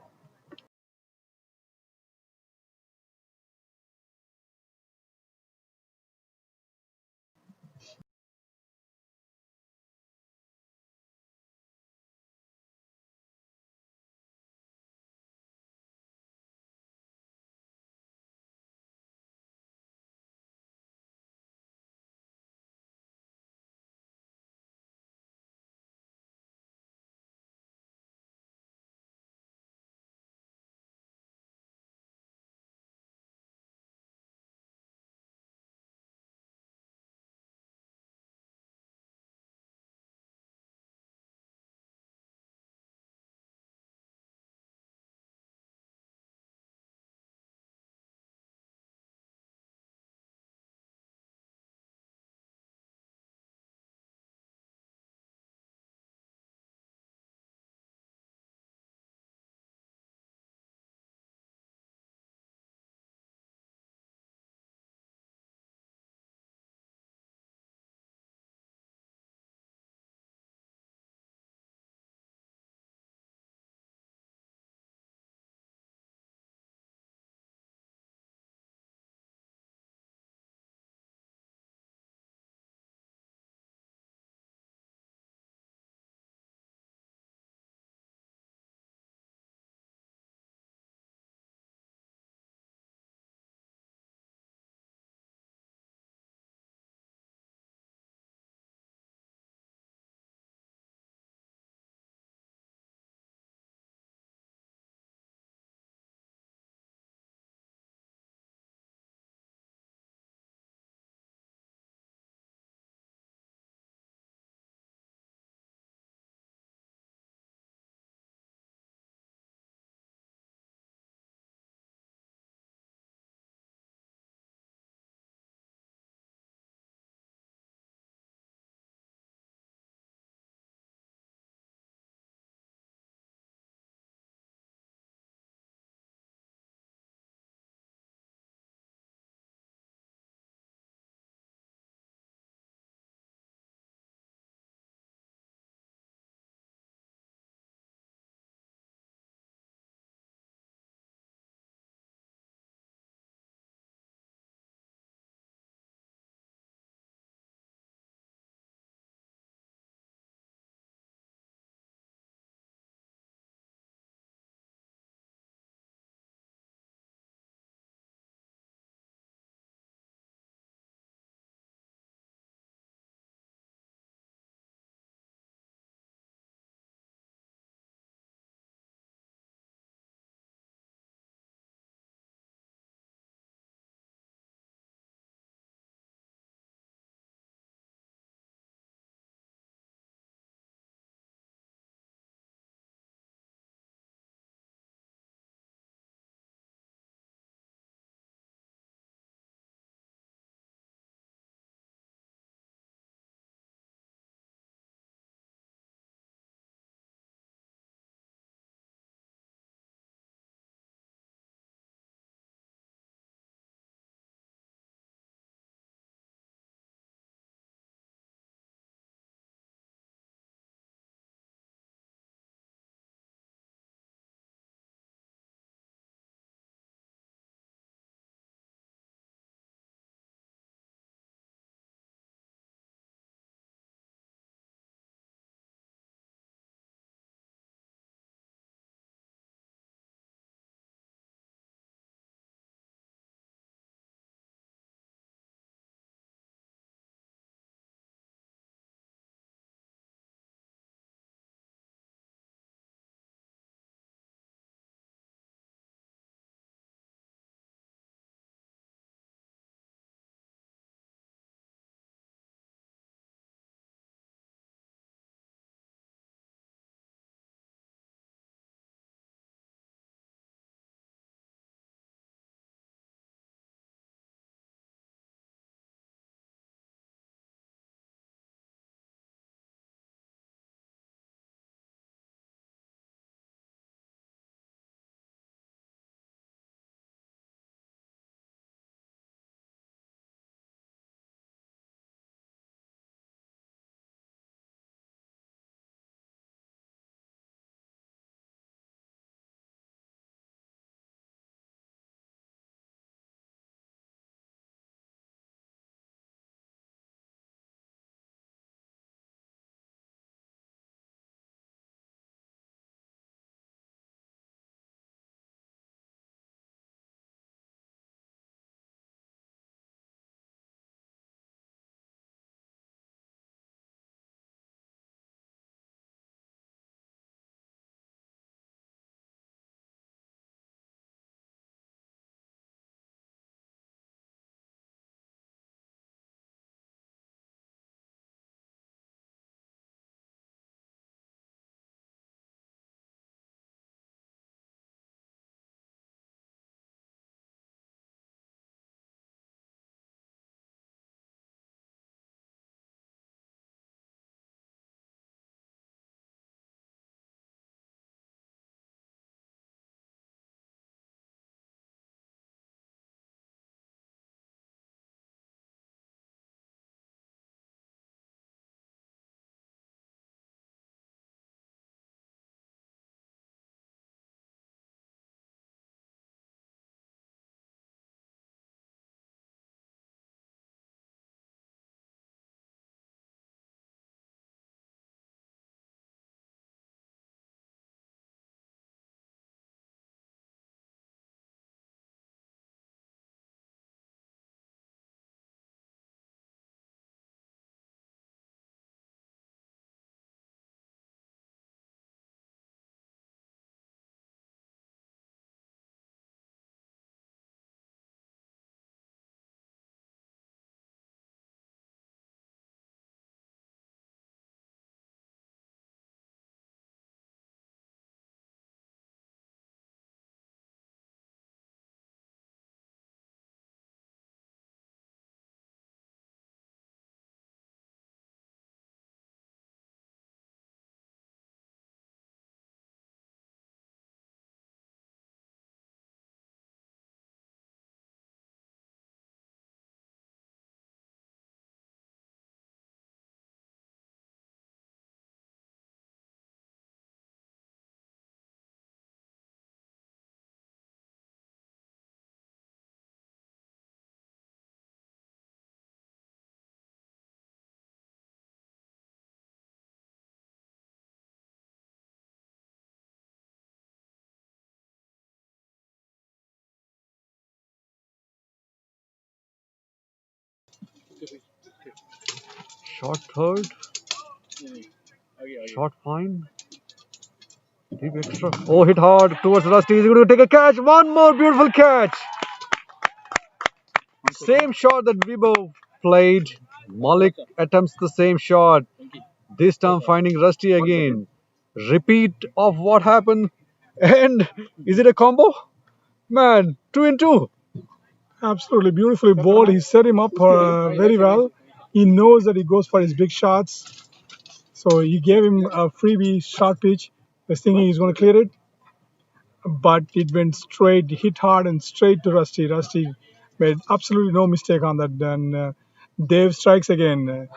Short third. Short fine. Deep extra. Oh, hit hard towards Rusty. He's going to take a catch. One more beautiful catch. Same shot that Vibo played. Malik attempts the same shot. This time finding Rusty again. Repeat of what happened. And is it a combo? Man, 2 in 2. Absolutely beautifully bowled. He set him up very well. He knows that he goes for his big shots. So he gave him a freebie short pitch, was thinking he's going to clear it, but it went straight, hit hard and straight to Rusty. Rusty made absolutely no mistake on that. Then Dave strikes again.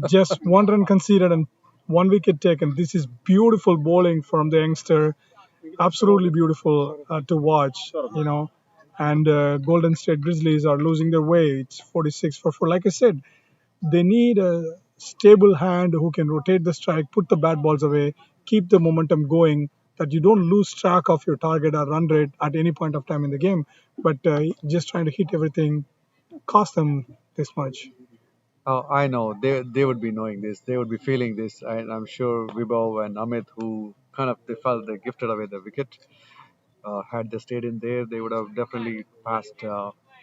Just one run conceded and one wicket taken. This is beautiful bowling from the youngster. Absolutely beautiful to watch, And Golden State Grizzlies are losing their way. It's 46 for 4. Like I said, they need a stable hand who can rotate the strike, put the bad balls away, keep the momentum going, that you don't lose track of your target or run rate at any point of time in the game. But just trying to hit everything cost them this much. Oh, I know. They would be knowing this. They would be feeling this. And I'm sure Vibhav and Amit, who kind of they felt they gifted away the wicket, had they stayed in there, they would have definitely passed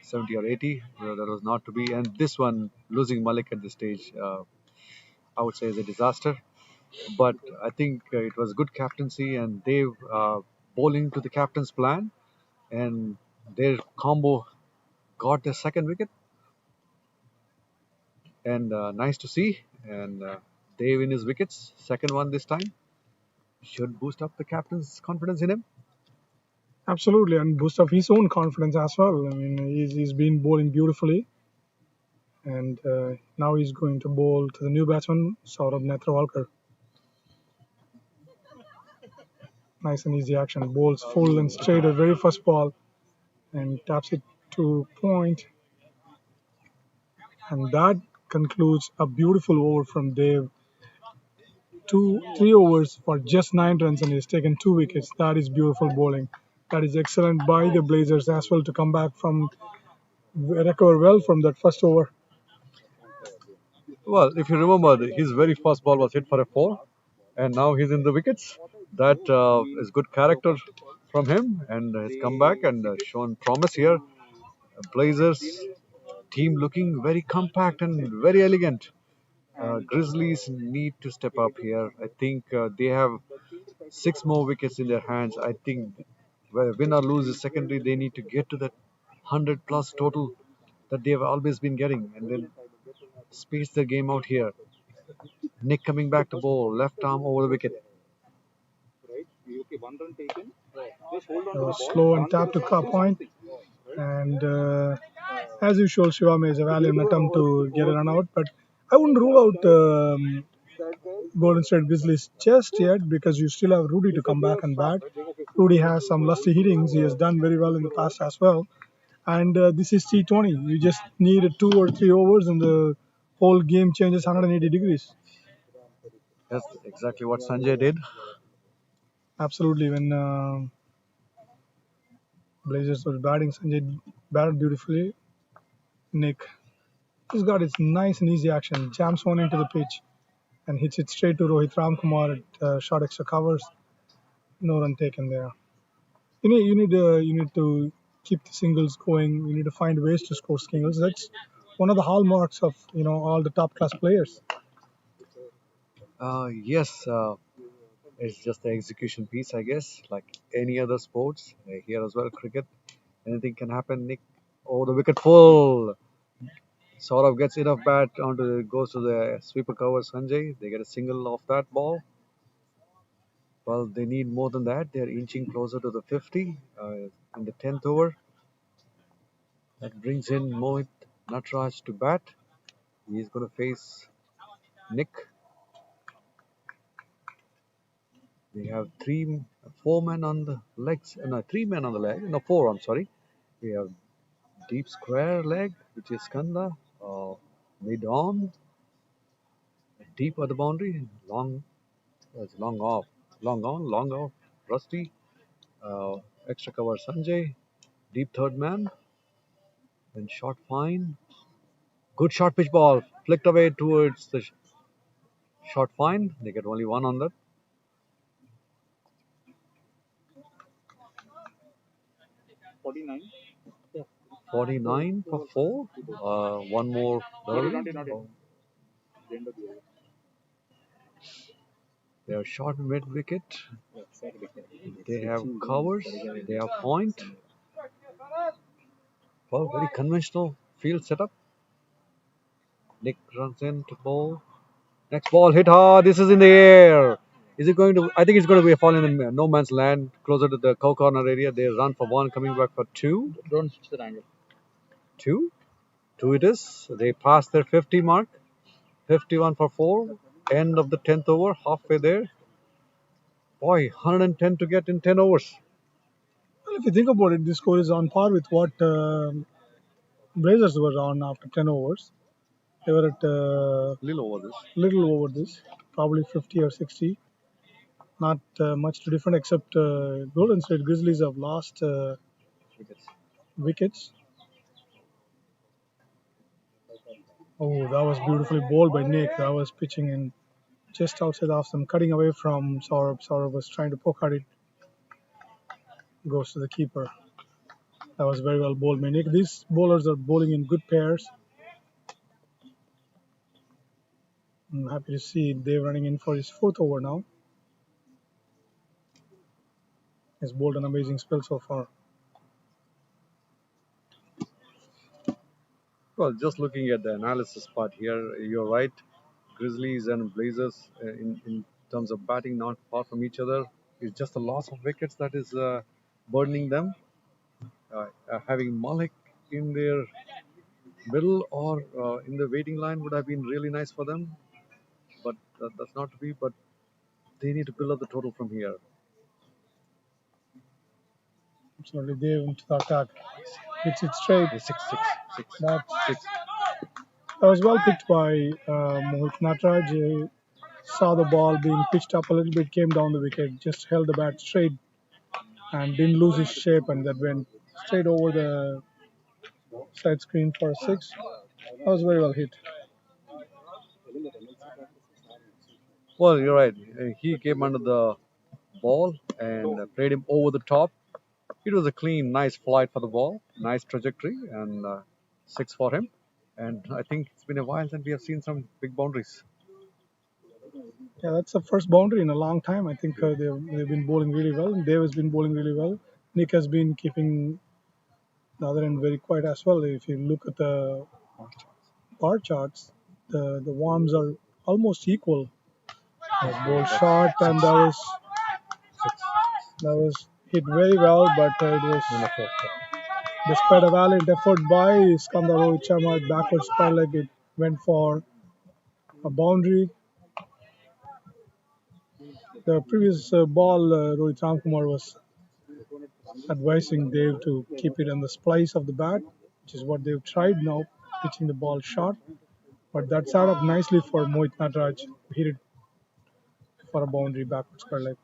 70 or 80. That was not to be. And this one, losing Malik at this stage, I would say is a disaster. But I think it was good captaincy and Dave bowling to the captain's plan. And their combo got their second wicket. And nice to see. And Dave in his wickets, second one this time, should boost up the captain's confidence in him. Absolutely, and boost up his own confidence as well. I mean, he's been bowling beautifully, and now he's going to bowl to the new batsman, Saurabh Netravalkar. Nice and easy action. Bowls full and straight at very first ball, and taps it to point. And that concludes a beautiful over from Dave. 3 overs for just 9 runs, and he's taken 2 wickets. That is beautiful bowling. That is excellent by the Blazers as well to come back from recover well from that first over. Well, if you remember, his very first ball was hit for a 4, and now he's in the wickets. That is good character from him, and has come back and shown promise here. Blazers team looking very compact and very elegant. Grizzlies need to step up here. I think they have 6 more wickets in their hands. I think win or lose is secondary. They need to get to that 100 plus total that they have always been getting, and then space their game out here. Nick coming back to bowl, left arm over the wicket. Slow and tap to point. And as usual, Shiva makes a valiant attempt to get a run out, but I wouldn't rule out Golden State Grizzlies just yet because you still have Rudy to come back and bat. Rudy has some lusty hittings. He has done very well in the past as well. And this is T20. You just need 2 or 3 overs and the whole game changes 180 degrees. That's exactly what Sanjay did. Absolutely. When Blazers was batting, Sanjay batted beautifully. Nick, he's got his nice and easy action. Jams one into the pitch and hits it straight to Rohit Ramkumar at short extra covers. No run taken there. You need to keep the singles going. You need to find ways to score singles. That's one of the hallmarks of all the top class players. Yes, it's just the execution piece, I guess, like any other sports. Here as well, cricket, anything can happen. Nick, oh, the wicket full. Sort of gets enough bat onto goes to the sweeper cover Sanjay. They get a single off that ball. Well, they need more than that. They're inching closer to the 50 in the 10th over. That brings in Mohit Natraj to bat. He's going to face Nick. We have 4 men on the legs. No, 3 men on the leg. No, 4. I'm sorry. We have deep square leg, which is Skanda. Mid on, deep at the boundary. Long, it's long off. Long on, long off. Rusty. Extra cover Sanjay. Deep third man. Then short fine. Good short pitch ball. flicked away towards the short fine. They get only one on that. 49. 49 for 4. One more. They have short mid wicket. They have covers. They have point. Well, very conventional field setup. Nick runs into ball. Next ball hit hard. This is in the air. Is it going to? I think it's going to be a fall in the no man's land, closer to the cow corner area. They run for one, coming back for two. Don't switch the angle. Two. Two it is. They passed their 50 mark. 51 for 4. End of the 10th over. Halfway there. Boy, 110 to get in 10 overs. Well, if you think about it, this score is on par with what Blazers were on after 10 overs. They were at little over this, probably 50 or 60. Not much different, except Golden State Grizzlies have lost wickets. Oh, that was beautifully bowled by Nick. That was pitching in just outside off them, cutting away from Saurabh. Saurabh was trying to poke at it. Goes to the keeper. That was very well bowled by Nick. These bowlers are bowling in good pairs. I'm happy to see Dave running in for his 4th over now. He's bowled an amazing spell so far. Well, just looking at the analysis part here, you're right. Grizzlies and Blazers, in terms of batting, not far from each other. It's just the loss of wickets that is burdening them. Having Malik in their middle or in the waiting line would have been really nice for them, but that's not to be. But they need to build up the total from here. Absolutely, Dave into the attack. Hits it straight. That was well picked by Mohit Natraj. He saw the ball being pitched up a little bit, came down the wicket, just held the bat straight and didn't lose his shape, and that went straight over the side screen for a 6. That was very well hit. Well, you're right. He came under the ball and played him over the top. It was a clean, nice flight for the ball, nice trajectory, and 6 for him. And I think it's been a while since we have seen some big boundaries. Yeah, that's the first boundary in a long time. I think they've been bowling really well. Dave has been bowling really well. Nick has been keeping the other end very quiet as well. If you look at the bar charts, the warms are almost equal. Ball short, and that was hit very well, but it was despite a valiant effort by Skandar Rohit Sharma, backward spy leg, it went for a boundary. The previous ball, Rohit Ramkumar was advising Dave to keep it on the splice of the bat, which is what they've tried now, pitching the ball short. But that set up nicely for Mohit Natraj to hit it for a boundary backward square leg.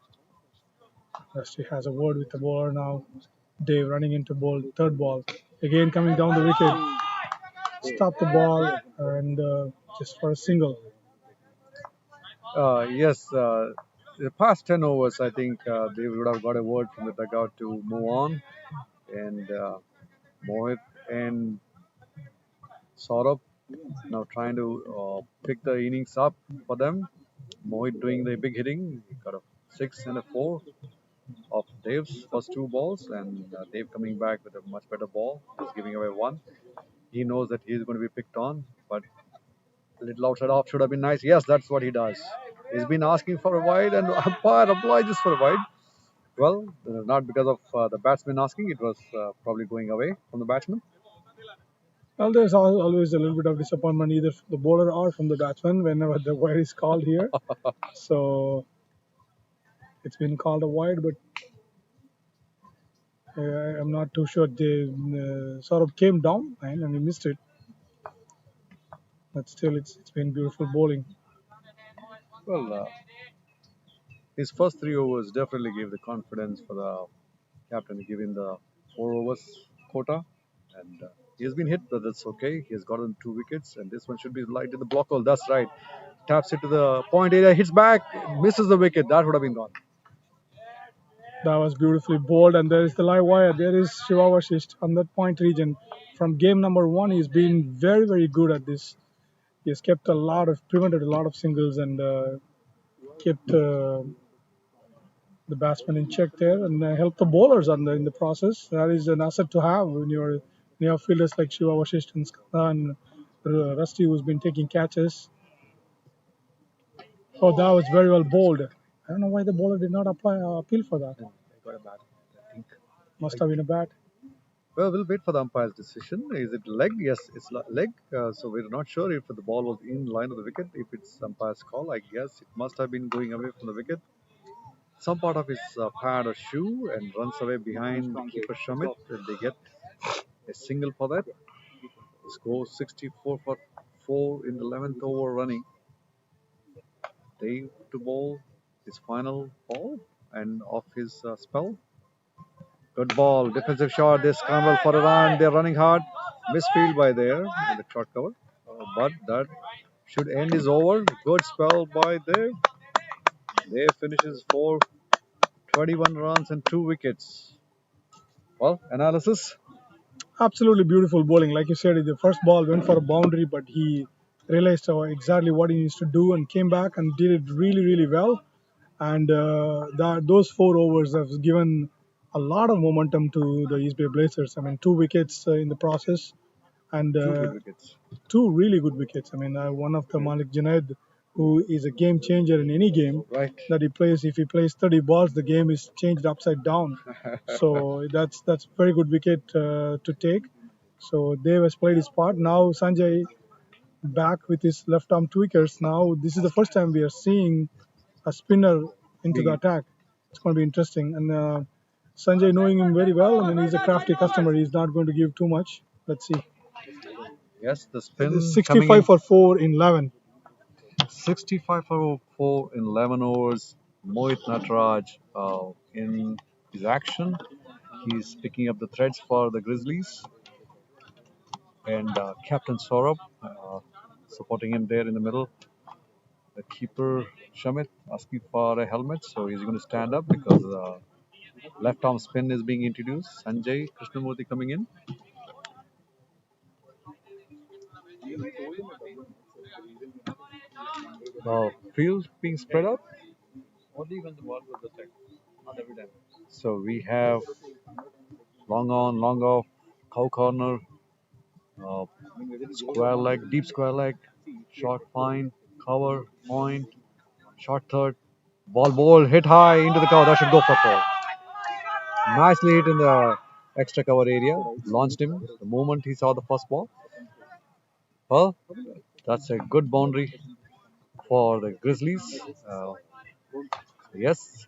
Rusty has a word with the bowler now. Dave running into ball, third ball. Again coming down the wicket. Stop the ball and just for a single. Yes, the past 10 overs, I think they would have got a word from the dugout to move on. And Mohit and Saurabh now trying to pick the innings up for them. Mohit doing the big hitting. He got a 6 and a 4 of Dave's first 2 balls, and Dave coming back with a much better ball, just giving away 1. He knows that he's going to be picked on, but a little outside off should have been nice. Yes, that's what he does. He's been asking for a wide, and umpire obliges for a wide. Well, not because of the batsman asking, it was probably going away from the batsman. Well, there's always a little bit of disappointment either from the bowler or from the batsman whenever the wide is called here. So it's been called a wide, but I'm not too sure. They sort of came down and he missed it. But still, it's been beautiful bowling. Well, his first 3 overs definitely gave the confidence for the captain, giving the 4 overs quota, and He has been hit, but that's okay. He has gotten 2 wickets, and this one should be light in the block hole. That's right. Taps it to the point area, hits back, misses the wicket. That would have been gone. That was beautifully bowled, and there is the live wire. There is Shiva Vashisht on that point region. From game number one, he's been very, very good at this. He has prevented a lot of singles and kept the batsman in check there and helped the bowlers in the process. That is an asset to have when you have fielders like Shiva Vashisht and Skanda and Rusty, who's been taking catches. Oh, that was very well bowled. I don't know why the bowler did not appeal for that. I got a bat, I think. Must have been a bat. Well, we'll wait for the umpire's decision. Is it leg? Yes, it's leg. So we're not sure if the ball was in line of the wicket. If it's umpire's call, I guess it must have been going away from the wicket. Some part of his pad or shoe and runs away behind keeper Shamit. And they get a single for that. Score 64 for 4 in the 11th over running. Dave to bowl his final ball and off his spell. Good ball, defensive shot. They scramble for a run. They're running hard. Misfield by there in the short cover. But that should end his over. Good spell by there. They finishes 21 runs and 2 wickets. Well, analysis. Absolutely beautiful bowling. Like you said, the first ball went for a boundary, but he realized exactly what he needs to do and came back and did it really, really well. And those 4 overs have given a lot of momentum to the East Bay Blazers. I mean, 2 wickets in the process, and 2 good wickets. 2 really good wickets. I mean, one of the Malik Junaid, who is a game changer in any game Right. that he plays. If he plays 30 balls, the game is changed upside down. So that's very good wicket to take. So Dev has played his part. Now Sanjay back with his left arm tweakers. Now this is the first time we are seeing a spinner into the attack. It's going to be interesting. And Sanjay, knowing him very well, I mean, he's a crafty customer. He's not going to give too much. Let's see. Yes, the spin. 65 for 4 in 11. 65 for 4 in 11 overs. Mohit Nataraj in his action. He's picking up the threads for the Grizzlies. And Captain Saurabh supporting him there in the middle. The keeper Shamit asking for a helmet, so he's going to stand up because left arm spin is being introduced. Sanjay Krishnamurthy coming in. Field being spread out. Only when the ball goes the check, not every time. So we have long on, long off, cow corner, square leg, deep square leg, short fine, cover, point, short third, ball, hit high into the cover. That should go for 4. Nicely hit in the extra cover area. Launched him the moment he saw the first ball. Well, that's a good boundary for the Grizzlies. Yes,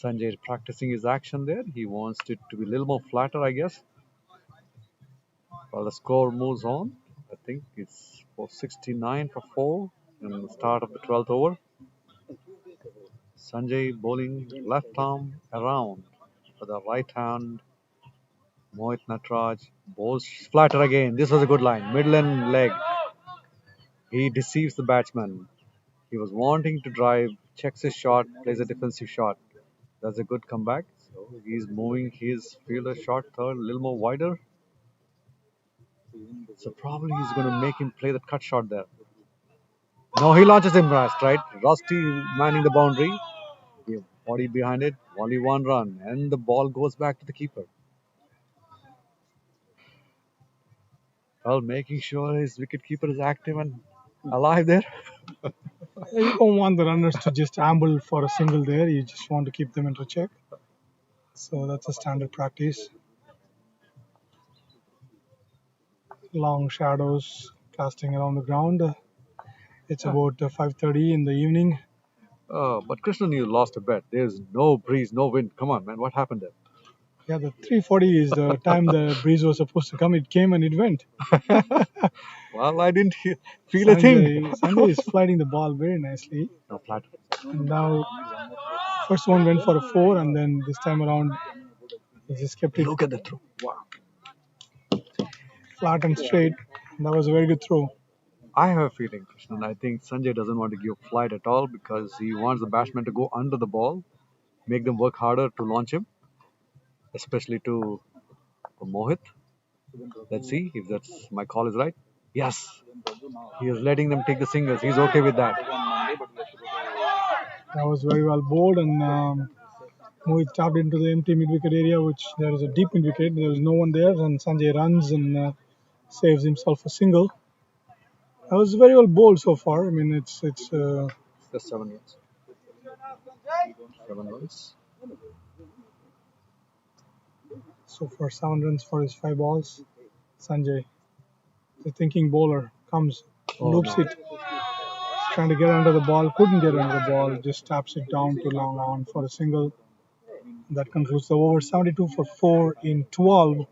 Sanjay is practicing his action there. He wants it to be a little more flatter, I guess. While the score moves on, I think it's for 69 for 4 in the start of the 12th over. Sanjay bowling left arm around for the right hand. Mohit Nataraj bowls flatter again. This was a good line. Middle and leg. He deceives the batsman. He was wanting to drive, checks his shot, plays a defensive shot. That's a good comeback. So he's moving his fielder shot third a little more wider. So probably he's going to make him play that cut shot there. No, he launches him right. Rusty manning the boundary. Body behind it. Only 1 run. And the ball goes back to the keeper. Well, making sure his wicketkeeper is active and alive there. You don't want the runners to just amble for a single there. You just want to keep them into check. So that's a standard practice. Long shadows casting around the ground. It's about 5:30 in the evening. But Krishnan, you lost a bet. There's no breeze, no wind. Come on, man. What happened there? Yeah, the 3:40 is the time the breeze was supposed to come. It came and it went. Well, I didn't feel a thing. Sanjay is flighting the ball very nicely. No, flat. And now, first one went for a 4, and then this time around, he just kept it. Look at the throw. Wow. flat and straight. That was a very good throw. I have a feeling, Krishnan. I think Sanjay doesn't want to give flight at all because he wants the batsman to go under the ball, make them work harder to launch him, especially to Mohit. Let's see if that's my call is right. Yes, he is letting them take the singles. He's okay with that. That was very well bowled, and Mohit tapped into the empty mid-wicket area, which there is a deep mid-wicket. There is no one there, and Sanjay runs and saves himself a single. That was very well bowled so far. I mean, it's Just 7 runs. 7 runs. so far 7 runs for his 5 balls. Sanjay, the thinking bowler, comes, loops no. it, trying to get under the ball, couldn't get under the ball, just taps it down to long on for a single. That concludes the over. 72 for 4 in 12.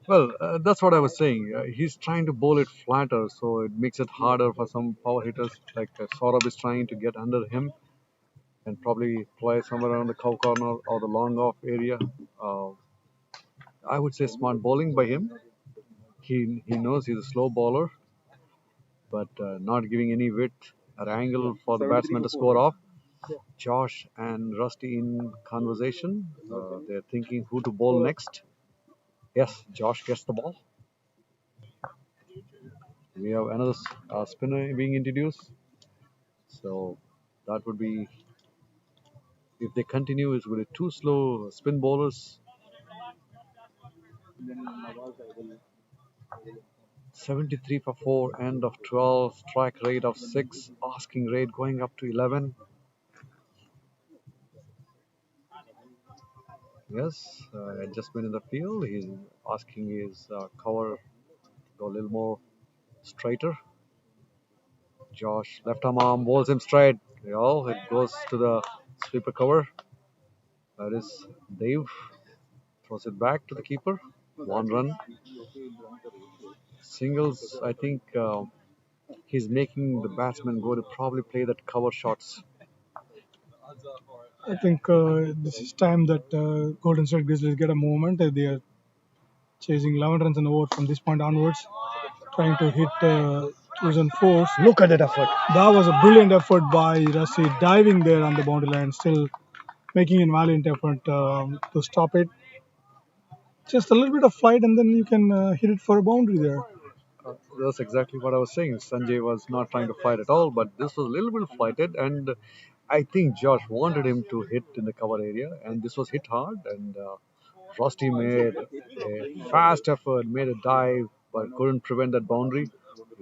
Well, that's what I was saying. He's trying to bowl it flatter, so it makes it harder for some power hitters like Saurabh is trying to get under him and probably play somewhere around the cow corner or the long off area. Uh, I would say smart bowling by him. He knows he's a slow bowler, but not giving any width or angle for the batsman to score off. Josh and Rusty in conversation. They're thinking who to bowl next. Yes, Josh gets the ball. We have another spinner being introduced. So that would be, if they continue, it's with two slow spin bowlers. 73 for 4, end of 12, strike rate of 6, asking rate going up to 11. Yes, adjustment in the field. He's asking his cover go a little more straighter. Josh left arm bowls him straight. It goes to the sweeper cover. That is Dave. Throws it back to the keeper. 1 run. Singles, I think he's making the batsman go to probably play that cover shots. I think this is time that Golden State Grizzlies get a movement. They are chasing 11 runs an over from this point onwards, trying to hit twos and fours. Look at that effort. That was a brilliant effort by Rashid, diving there on the boundary line, still making a valiant effort to stop it. Just a little bit of flight, and then you can hit it for a boundary there. That's exactly what I was saying. Sanjay was not trying to fight at all, but this was a little bit flighted, and I think Josh wanted him to hit in the cover area, and this was hit hard. And Frosty made a fast effort, made a dive, but couldn't prevent that boundary.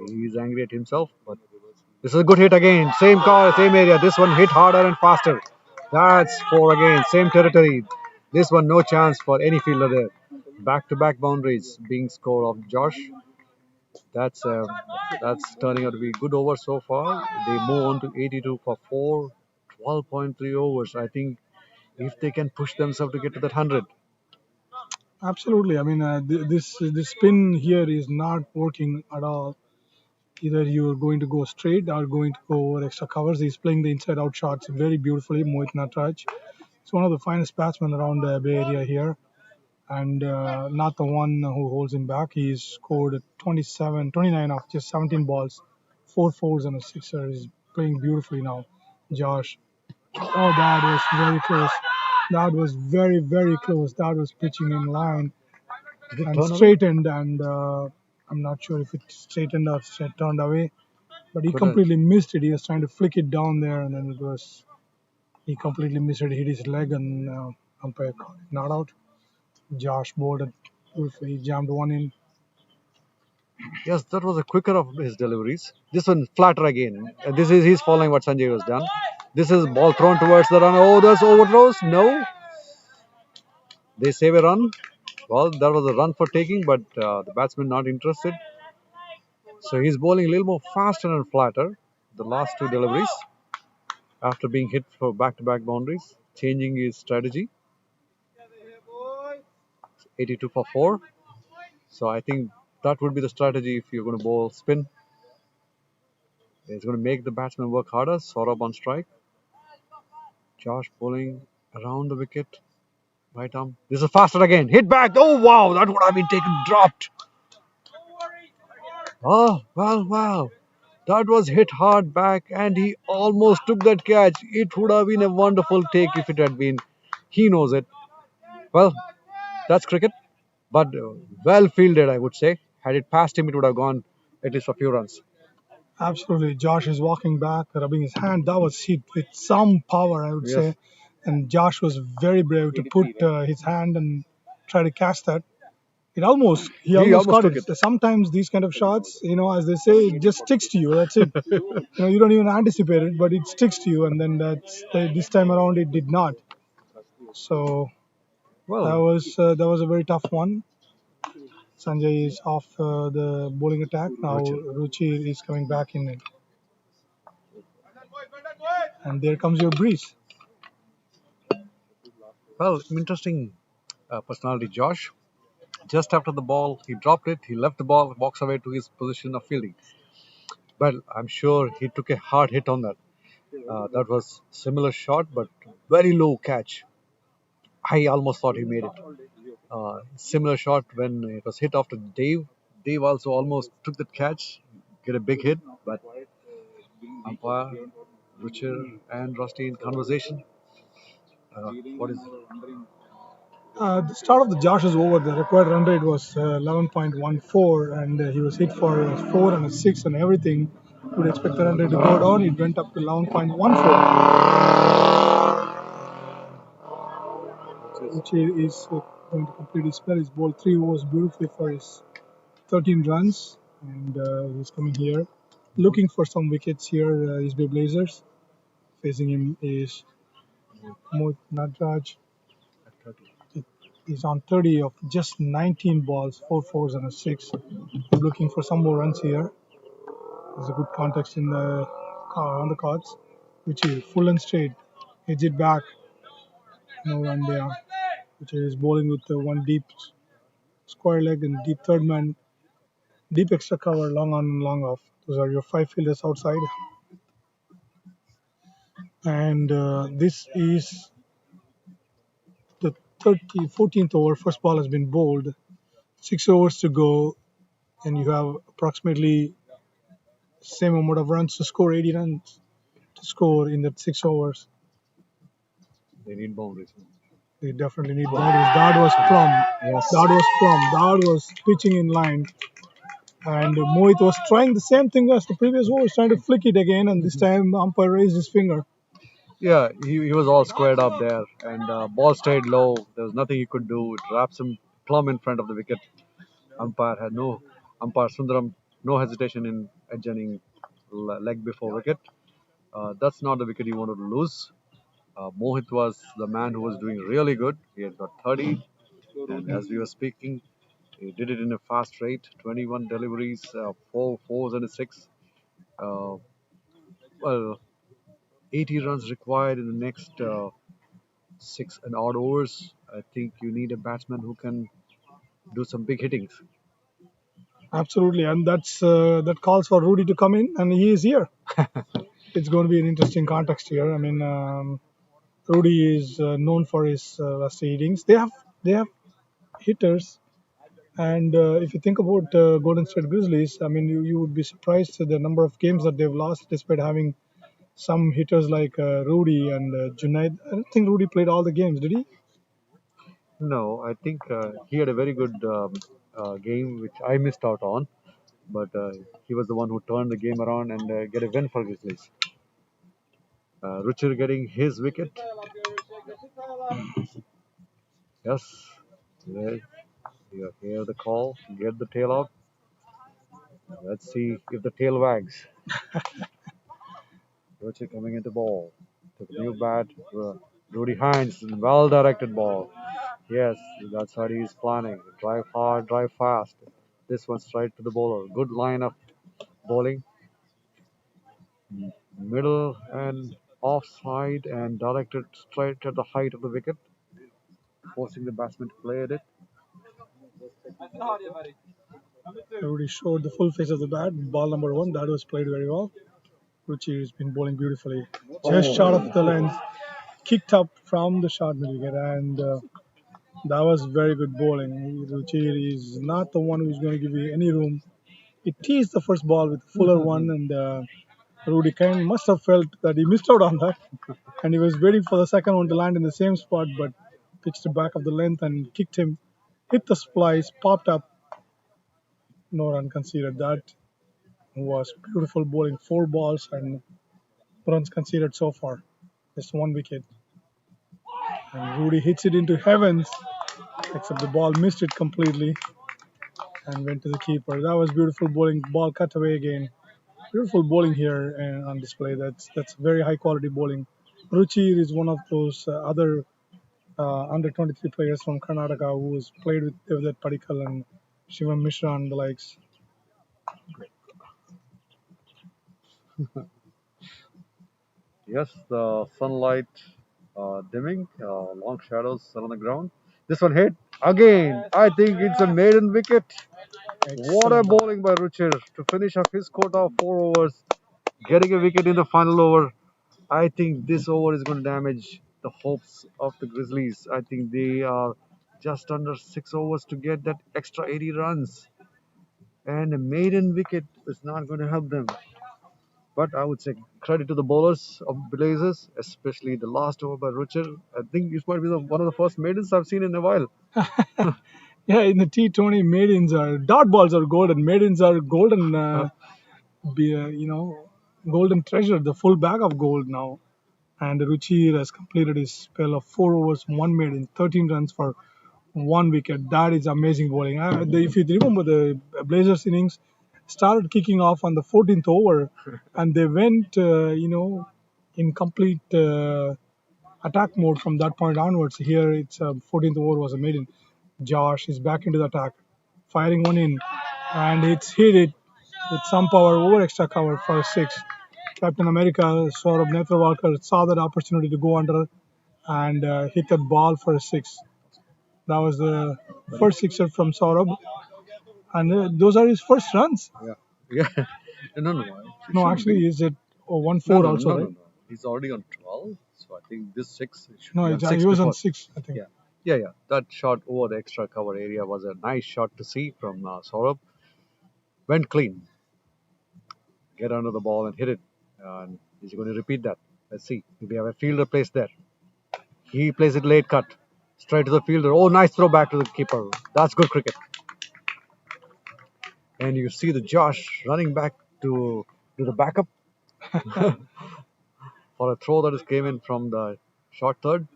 He's angry at himself, but this is a good hit again. Same call, same area. This one hit harder and faster. That's 4 again, same territory. This one, no chance for any fielder there. Back-to-back boundaries being scored of Josh. That's turning out to be a good over so far. They move on to 82 for 4, 12.3 overs. I think if they can push themselves to get to that 100. Absolutely. I mean, this spin here is not working at all. Either you're going to go straight or going to go over extra covers. He's playing the inside-out shots very beautifully. Mohit Nataraj. He's one of the finest batsmen around the Bay Area here, and not the one who holds him back. He's scored 29 off just 17 balls, 4 fours and a sixer. He's playing beautifully now. Josh. Oh, that was very close. That was very, very close. That was pitching in line and straightened, and I'm not sure if it straightened or turned away, but he completely missed it. He was trying to flick it down there, and then he completely missed it, hit his leg, and umpire called it not out. Josh bowled it beautifully. He jammed one in. Yes, that was a quicker of his deliveries. This one flatter again. He's following what Sanjay has done. This is ball thrown towards the run. Oh, there's overthrows. No. They save a run. Well, that was a run for taking, but the batsman not interested. So he's bowling a little more faster and flatter. The last two deliveries after being hit for back-to-back boundaries, changing his strategy. 82 for 4. So I think that would be the strategy if you're going to bowl spin. It's going to make the batsman work harder. Saurabh on strike. Josh bowling around the wicket. Right arm. This is faster again. Hit back. Oh, wow. That would have been taken, dropped. Oh, wow. That was hit hard back, and he almost took that catch. It would have been a wonderful take if it had been. He knows it. Well, that's cricket, but well fielded, I would say. Had it passed him, it would have gone at least a few runs. Absolutely. Josh is walking back, rubbing his hand. That was hit with some power, I would Yes, say. And Josh was very brave to put his hand and try to catch that. He he almost almost caught took it. it. Sometimes these kind of shots, as they say, it just sticks to you. That's it. You don't even anticipate it, but it sticks to you. And then this time around, it did not. So Well, that was a very tough one. Sanjay is off the bowling attack. Now Ruchir. Ruchi is coming back in. And there comes your breeze. Well, interesting personality, Josh. Just after the ball, he dropped it. He left the ball, walks away to his position of fielding. Well, I'm sure he took a hard hit on that. That was similar shot, but very low catch. I almost thought he made it. Similar shot when it was hit after Dave. Dave also almost took that catch, get a big hit, but umpire, Ruchir, and Rusty in conversation. What is The start of the Josh is over. The required run rate was 11.14, and he was hit for a 4 and a 6 and everything. You would expect the run rate to go down. It went up to 11.14, which is going to complete his spell. He's bowled 3 overs beautifully for his 13 runs, and he's coming here looking for some wickets here. East Bay Blazers. Facing him is Mohit Nadraj. at 30? He's on 30 of just 19 balls, 4 fours and a 6. He's looking for some more runs here. There's a good context in the on the cards, which is full and straight. Hits it back, no run there. Which is bowling with one deep square leg and deep third man, deep extra cover, long on and long off. Those are your 5 fielders outside. And this is the 14th over. First ball has been bowled. 6 overs to go, and you have approximately same amount of runs to score, 80 runs to score in that 6 overs. They need boundaries. They definitely need boundaries. That was plumb. Yes. That was plumb. That was pitching in line. And Mohit was trying the same thing as the previous over, was trying to flick it again, and this time umpire raised his finger. Yeah, he was all squared up there, and ball stayed low. There was nothing he could do. It wraps him plumb in front of the wicket. Umpire had no umpire Sundaram, no hesitation in adjourning leg before wicket. That's not the wicket he wanted to lose. Mohit was the man who was doing really good. He had got 30, and as we were speaking, he did it in a fast rate. 21 deliveries, 4 fours and a 6. Uh, well, 80 runs required in the next 6 and odd overs. I think you need a batsman who can do some big hittings. Absolutely, and that calls for Rudy to come in, and he is here. It's going to be an interesting context here. I mean, Rudy is known for his rusty innings. They have hitters, and if you think about Golden State Grizzlies, I mean, you would be surprised at the number of games that they've lost despite having some hitters like Rudy and Junaid. I don't think Rudy played all the games, did he? No, I think he had a very good game, which I missed out on. But he was the one who turned the game around and get a win for Grizzlies. Ruchir getting his wicket. Yes, there, you hear the call. Get the tail up. Let's see if the tail wags. Ruchir coming into ball. Took a new bat. Rudy Hines, well directed ball. Yes, that's what he's planning. Drive hard, drive fast. This one straight to the bowler. Good line of bowling. Middle and offside and directed straight at the height of the wicket, forcing the batsman to play at it. Rudy showed the full face of the bat. Ball number 1, that was played very well. Ruchi has been bowling beautifully. Just short of the length, kicked up from the short middle wicket, and that was very good bowling. Ruchi is not the one who's going to give you any room he teased the first ball with fuller one, and Rudy Kane must have felt that he missed out on that, and he was waiting for the second one to land in the same spot, but pitched it back of the length and kicked him, hit the splice, popped up, no run conceded. That was beautiful bowling, 4 balls and runs conceded so far, just 1 wicket. And Rudy hits it into heavens, except the ball missed it completely and went to the keeper. That was beautiful bowling. Ball cut away again. Beautiful bowling here on display. That's very high quality bowling. Ruchi is one of those other under 23 players from Karnataka who has played with Devdutt Padikkal and Shivam Mishra and the likes. Yes, the sunlight dimming, long shadows on the ground. This one hit again. I think it's a maiden wicket. What a Excellent. bowling by Ruchir to finish off his quota of 4 overs, getting a wicket in the final over. I think this over is going to damage the hopes of the Grizzlies. I think they are just under 6 overs to get that extra 80 runs, and a maiden wicket is not going to help them. But I would say credit to the bowlers of Blazers, especially the last over by Ruchir. I think this might be one of the first maidens I've seen in a while. Yeah, in the T20, maidens are dot balls are golden. Maidens are golden. Golden treasure, the full bag of gold now. And Ruchi has completed his spell of 4 overs, 1 maiden, 13 runs for 1 wicket. That is amazing bowling. If you remember, the Blazers innings started kicking off on the 14th over, and they went, in complete attack mode from that point onwards. Here, it's 14th over was a maiden. Josh is back into the attack, firing one in, and it's hit it with some power over extra cover for a 6. Captain America, Saurabh Netravalkar, saw that opportunity to go under and hit that ball for a 6. That was the first sixer from Saurabh, and those are his first runs. Yeah, yeah. No. No, actually, is it 1-4 No, also, right? no. He's already on 12, so I think this 6 should No, be on 6 he was on before. 6, I think. Yeah. That shot over the extra cover area was a nice shot to see from Saurabh. Went clean, get under the ball and hit it. And he's going to repeat that. Let's see. If we have a fielder placed there. He plays it late cut, straight to the fielder. Oh, nice throw back to the keeper. That's good cricket. And you see the Josh running back to the backup for a throw that is came in from the short third.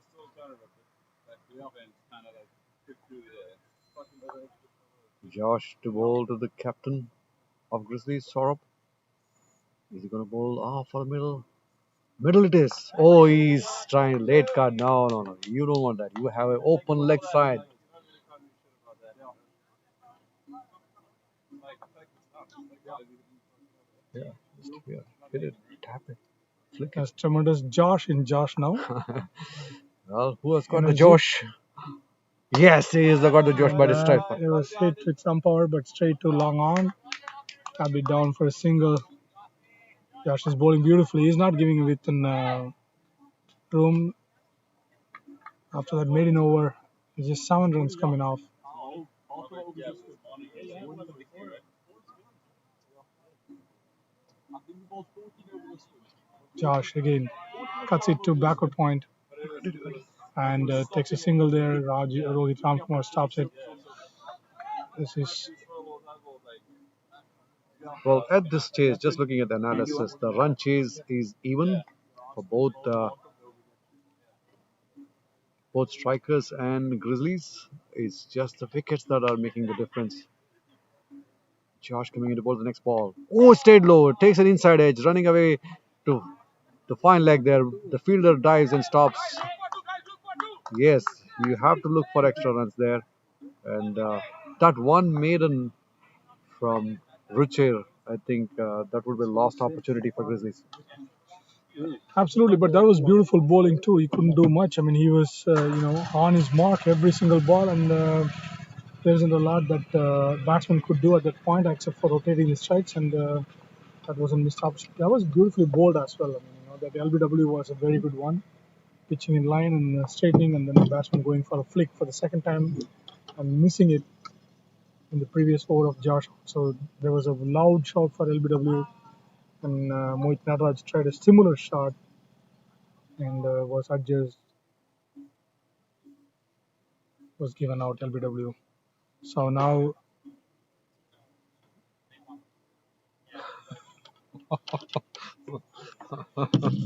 Josh to bowl to the captain of Grizzlies, Saurabh. Is he going to bowl for the middle? Middle it is. Oh, he's trying late cut. No. You don't want that. You have an open leg side. Yeah, hit it, tap it, flick it. There's tremendous Josh in Josh now. Well, who has got the Josh? Yes, he has got the Josh, but it's straight. It was hit with some power, but straight to long on. Tapped it down for a single. Josh is bowling beautifully. He's not giving within room. After that maiden over, it's just 7 runs coming off. Josh again cuts it to backward point and takes a single there. Rohit Ramkumar stops it. This is Well, at this stage, just looking at the analysis, the run chase is even for both strikers and Grizzlies. It's just the wickets that are making the difference. Josh coming into bowl the next ball. Oh, stayed low. Takes an inside edge, running away to the fine leg there. The fielder dives and stops. Yes, you have to look for extra runs there. And that one maiden from Ruchir, I think that would be a lost opportunity for Grizzlies. absolutely, but that was beautiful bowling too. He couldn't do much. I mean, he was on his mark every single ball, and there isn't a lot that batsman could do at that point except for rotating his strikes, and that was a missed opportunity. That was beautifully bowled as well. I mean, that LBW was a very good one, pitching in line and straightening, and then the batsman going for a flick for the second time and missing it. in the previous over of Josh. So there was a loud shout for LBW, and Mohit Nataraj tried a similar shot and was adjudged, was given out LBW. So now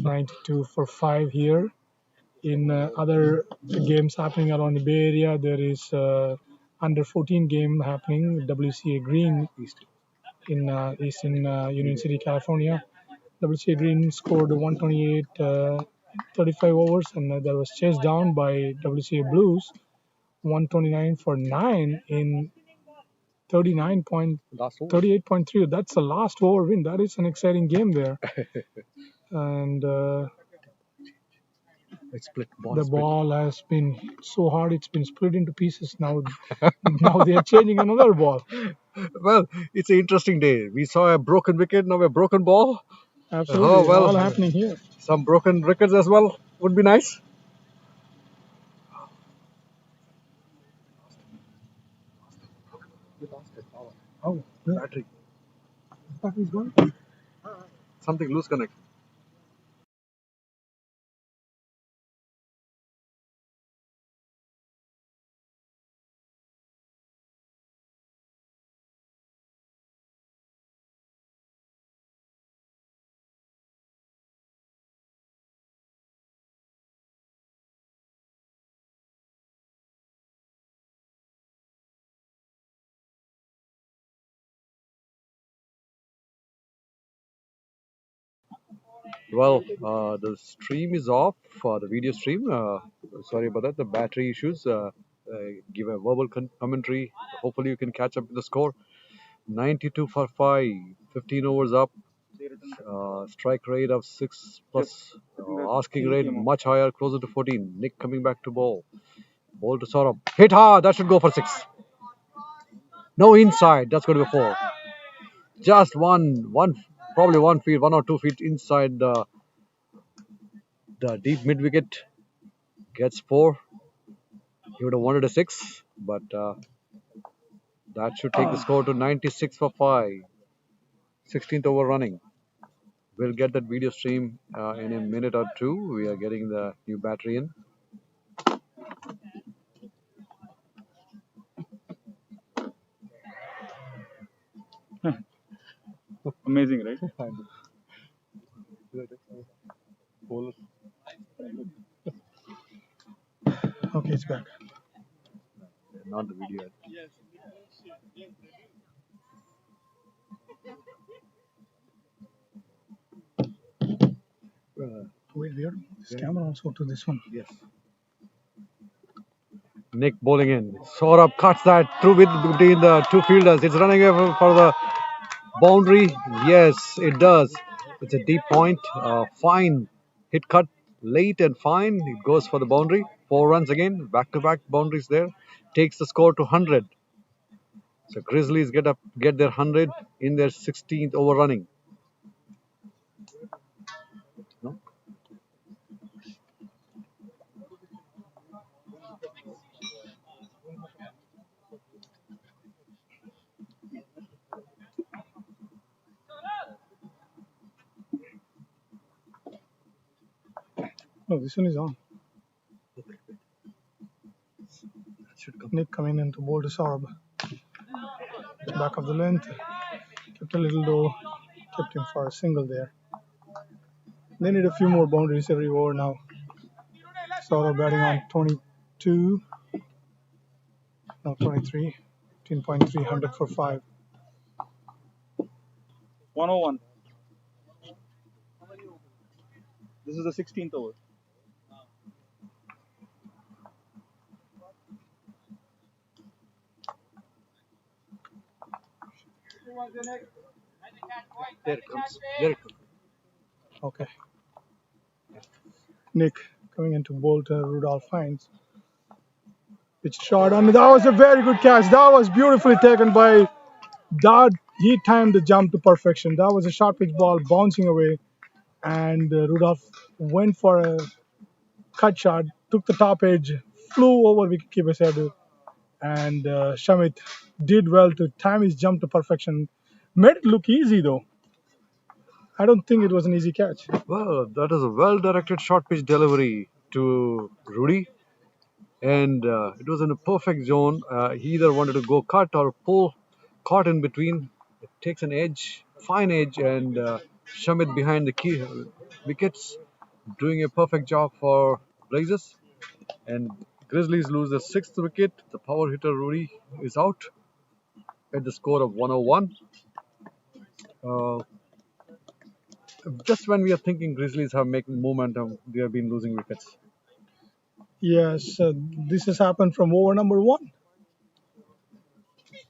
92 for 5 here. In other games happening around the Bay Area, there is under 14 game happening, WCA Green Eastern Union City, California. WCA Green scored 128 35 overs, and that was chased down by WCA Blues 129 for 9 in 38.3. That's the last over win. That is an exciting game there. And the ball has been so hard, it's been split into pieces. Now they are changing another ball. Well, it's an interesting day. We saw a broken wicket, now a broken ball. Absolutely, all happening here. Some broken wickets as well would be nice. Oh, Battery. battery's gone. Something loose connect. Well, the stream is off for the video stream. Sorry about that. The battery issues. Give a verbal commentary. Hopefully, you can catch up with the score. 92 for 5, 15 overs up. Strike rate of 6 plus. Asking rate much higher, closer to 14. Nick coming back to ball. Ball to Saurabh. Hit hard. That should go for 6. No inside. That's going to be 4. Just probably 1 feet, 1 or 2 feet inside the deep mid wicket. Gets 4. He would have wanted a 6, but that should take the score to 96 for 5. 16th over running. We'll get that video stream in a minute or two. We are getting the new battery in. Amazing, right? Okay, it's back. Not the video. Wait here. This camera also to this one. Yes. Nick bowling in. Saurabh cuts that through between the two fielders. It's running away for the boundary. Yes, it does. It's a deep point. Fine hit cut. Late and fine. It goes for the boundary. 4 runs again. Back-to-back boundaries there. Takes the score to 100. So Grizzlies get their 100 in their 16th over running. No? No, this one is on. Nick coming in to bowl to Saurabh. Back of the length. Kept a little low. Kept him for a single there. They need a few more boundaries every over now. Saurabh batting on 22. No, 23. 15.3, 100 for 5. 101. This is the 16th over. There it comes. There it comes. Okay. Nick coming into bowl to Rudolph Hines. Pitch shot, and that was a very good catch. That was beautifully taken by Dodd. He timed the jump to perfection. That was a short pitch ball bouncing away, and Rudolph went for a cut shot, took the top edge, flew over wicketkeeper's head, And Shamit did well to time his jump to perfection. Made it look easy though. I don't think it was an easy catch. Well, that is a well-directed short pitch delivery to Rudy, and it was in a perfect zone. He either wanted to go cut or pull, caught in between. It takes an edge, fine edge, and Shamit behind the key wickets, doing a perfect job for Blazers. And Grizzlies lose the sixth wicket. The power hitter Rudy is out at the score of 101. Uh, just when we are thinking Grizzlies have making momentum, they have been losing wickets. Yes, this has happened from over number one.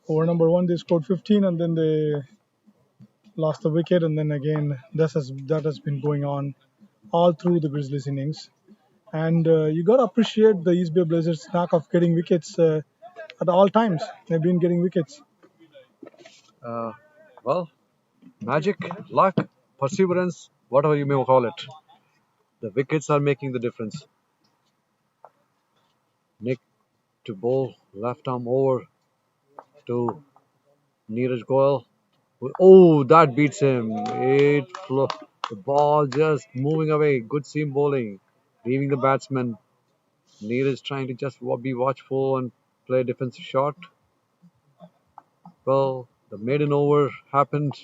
Over number one, they scored 15 and then they lost the wicket, and then again that has been going on all through the Grizzlies innings. And you got to appreciate the East Bay Blazers' knack of getting wickets at all times. They've been getting wickets. Uh, well, magic, luck, perseverance, whatever you may call it. The wickets are making the difference. Nick to bowl, left arm over to Neeraj Goyal. Oh, that beats him. The ball just moving away. Good seam bowling, leaving the batsman. Neeraj trying to just be watchful and play a defensive shot. Well, the maiden over happened.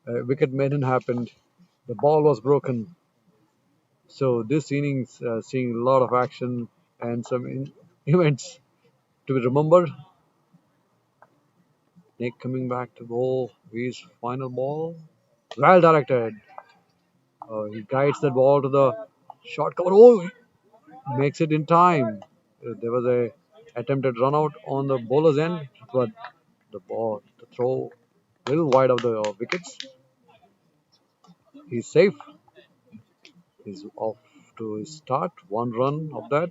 Wicket maiden happened. The ball was broken. So this innings seeing a lot of action and some events to be remembered. Nick coming back to bowl his final ball. Well directed. He guides the ball to the short cover. Oh, makes it in time. There was a attempted run out on the bowler's end, but the throw a little wide of the wickets. He's safe. He's off to his start. One run of that.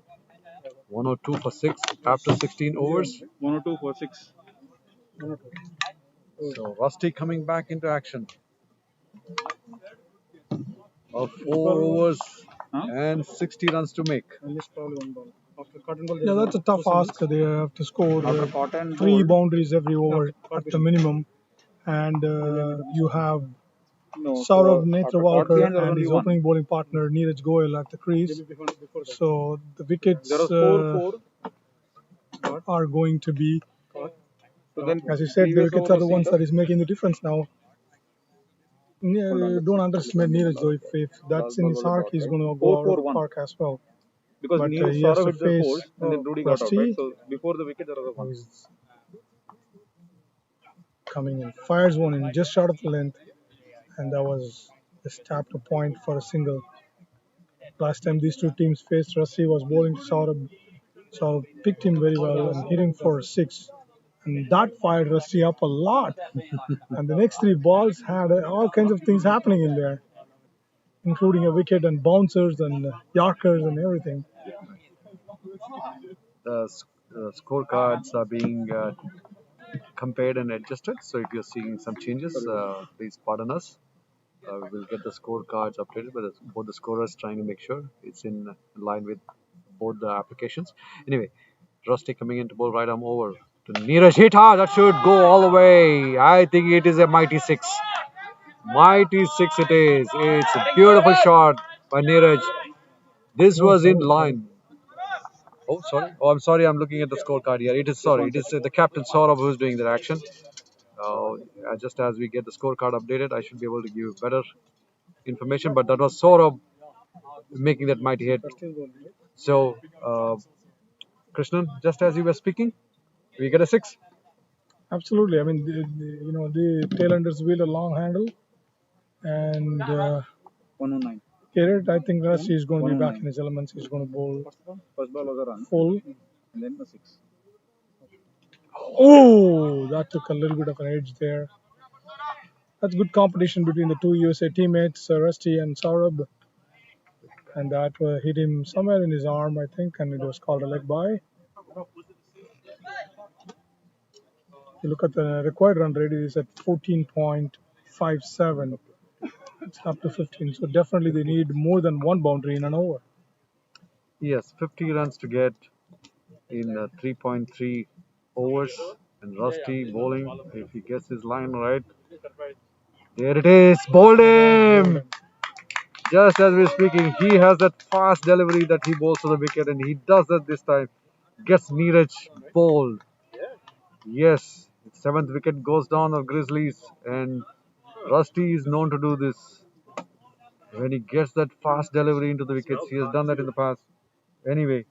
102 for 6 after 16 overs. 102 for 6. So Rusty coming back into action. 4 overs and 60 runs to make. Yeah, that's a tough ask. They have to score 3 boundaries every over at the minimum. And you have Saurav Netravalkar and his opening bowling partner Neeraj Goyal at the crease. So the wickets are going to be, as you said, the wickets are the ones that is making the difference now. Don't underestimate Neeraj though. If that's in his heart, he's going to go out of the park as well. Because But Neeraj he has Saurav to hit the face post and then Rudy got out, Rusty, right? So before the wicket, there was a who one. is coming in, fires one in just short of the length, and that was just tapped a point for a single. Last time these two teams faced, Rusty was bowling to Saurabh. Saurabh picked him very well and hit him for a six. And that fired Rusty up a lot. And the next 3 balls had all kinds of things happening in there, including a wicket and bouncers and Yorkers and everything. The scorecards are being compared and adjusted. So if you're seeing some changes, please pardon us. We'll get the scorecards updated by both the scorers trying to make sure it's in line with both the applications. Anyway, Rusty coming into bowl right arm over to Neeraj Hita. That should go all the way. I think it is a mighty six. Mighty six it is. It's a beautiful shot by Neeraj. This was in line. Oh, sorry. Oh, I'm sorry. I'm looking at the scorecard here. It is the captain Saurabh who's doing that action. Just as we get the scorecard updated, I should be able to give you better information. But that was Saurabh making that mighty hit. So, Krishnan, just as you were speaking, we get a six. Absolutely. I mean, the tailenders wield a long handle, and 109. Garrett, I think Rusty is going to be back in his elements. He's going to bowl First ball was a run. full. And then a 6. Oh, that took a little bit of an edge there. That's good competition between the two USA teammates, Rusty and Saurabh. And that hit him somewhere in his arm, I think, and it was called a leg by. You look at the required run rate, it is at 14.57. It's up to 15. So definitely they need more than 1 boundary in an over. Yes, 50 runs to get in 3.3 overs. And Rusty bowling, if he gets his line right. There it is. Bowled him! Just as we're speaking, he has that fast delivery that he bowls to the wicket, and he does that this time. Gets Neeraj bowled. Yes, seventh wicket goes down of Grizzlies, and Rusty is known to do this. When he gets that fast delivery into the wickets, he has done that in the past. Anyway,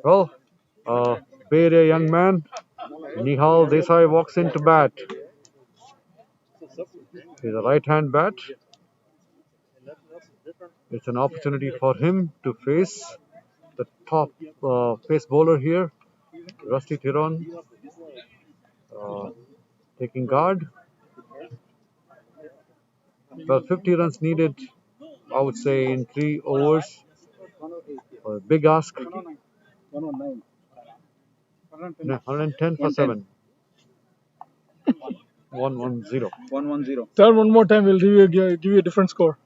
well, Bay Area young man, Nihal Desai walks into bat. He's a right-hand bat. It's an opportunity for him to face the top pace bowler here, Rusty Theron, uh, taking guard. Well, 50 runs needed, I would say, in 3 overs. A big ask. No, 110 for 7. 110. 110. Tell one more time, we'll give you a different score.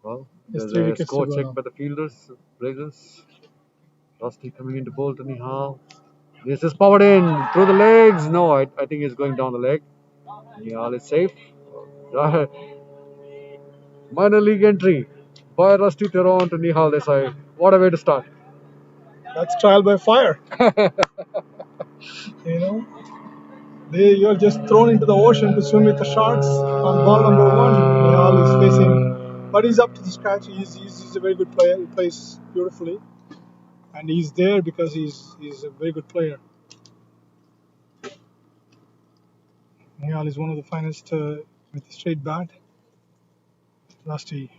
Well, There's there's 3 a wickets to score go check now. by the fielders, Blazers. Rusty coming into bowl to Nihal. This is powered in through the legs. No, I think he's going down the leg. Nihal is safe. Minor league entry by Rusty Theron to Nihal Desai. What a way to start. That's trial by fire. You know, you're just thrown into the ocean to swim with the sharks on ball number 1. Nihal is facing, but he's up to the scratch. He's a very good player. He plays beautifully, and he's there because he's a very good player. Nihal is one of the finest with a straight bat. Rusty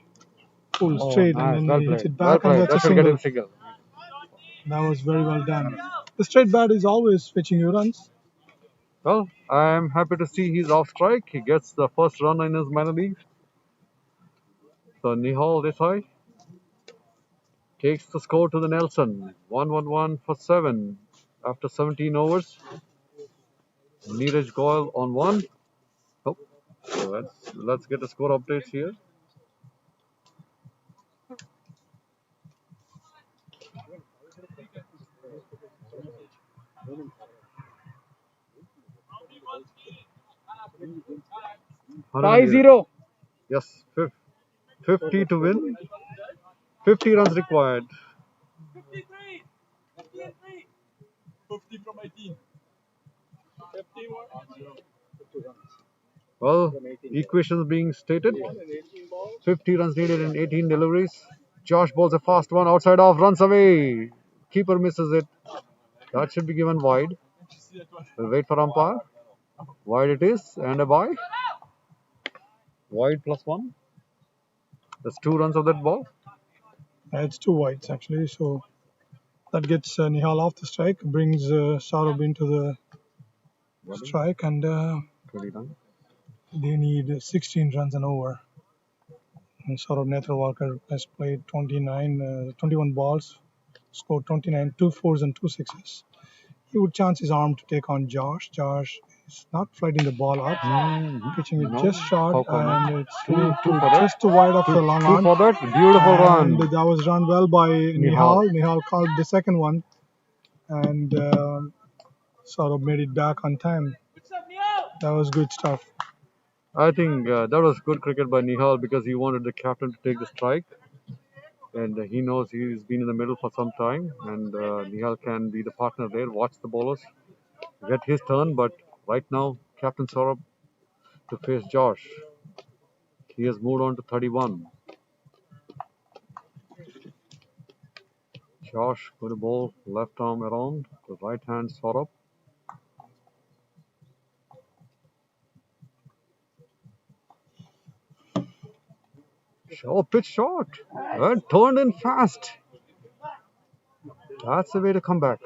pulled straight and Nice. then Well he hits played. it Well back, and played. that's a That should get single. him single. That was very well done. The straight bat is always fetching you runs. Well, I'm happy to see he's off strike. He gets the first run in his minor league. So Nihal Desai takes the score to the Nelson. 1-1-1 for 7 after 17 overs. Neeraj Goyal on 1. Oh, so let's get the score updates here. Five zero. Yes, 50 to win. 50 runs required. 50 from 18. Well, equations being stated. 50 runs needed in 18 deliveries. Josh bowls a fast one outside off, runs away. Keeper misses it. That should be given wide. We'll wait for umpire. Wide it is, and a bye. Wide +1. That's 2 runs of that ball. It's 2 wides actually, so that gets Nihal off the strike, brings Saurabh into the strike, and 29. they need 16 runs and over. And Saurabh Netrawalkar has played 21 balls, scored 29, 2 fours and 2 sixes. He would chance his arm to take on Josh. Josh is not flighting the ball up, pitching it just short, and it's just too wide of the long Two on. for that. Beautiful run. And that was run well by Nihal. Nihal called the second one, and sort of made it back on time. That was good stuff. I think that was good cricket by Nihal because he wanted the captain to take the strike. And he knows he's been in the middle for some time. And Nihal can be the partner there, watch the bowlers, get his turn. But right now, Captain Saurabh to face Josh. He has moved on to 31. Josh going to bowl left arm around, the right hand Saurabh. Oh, pitch short. And turned in fast. That's the way to come back.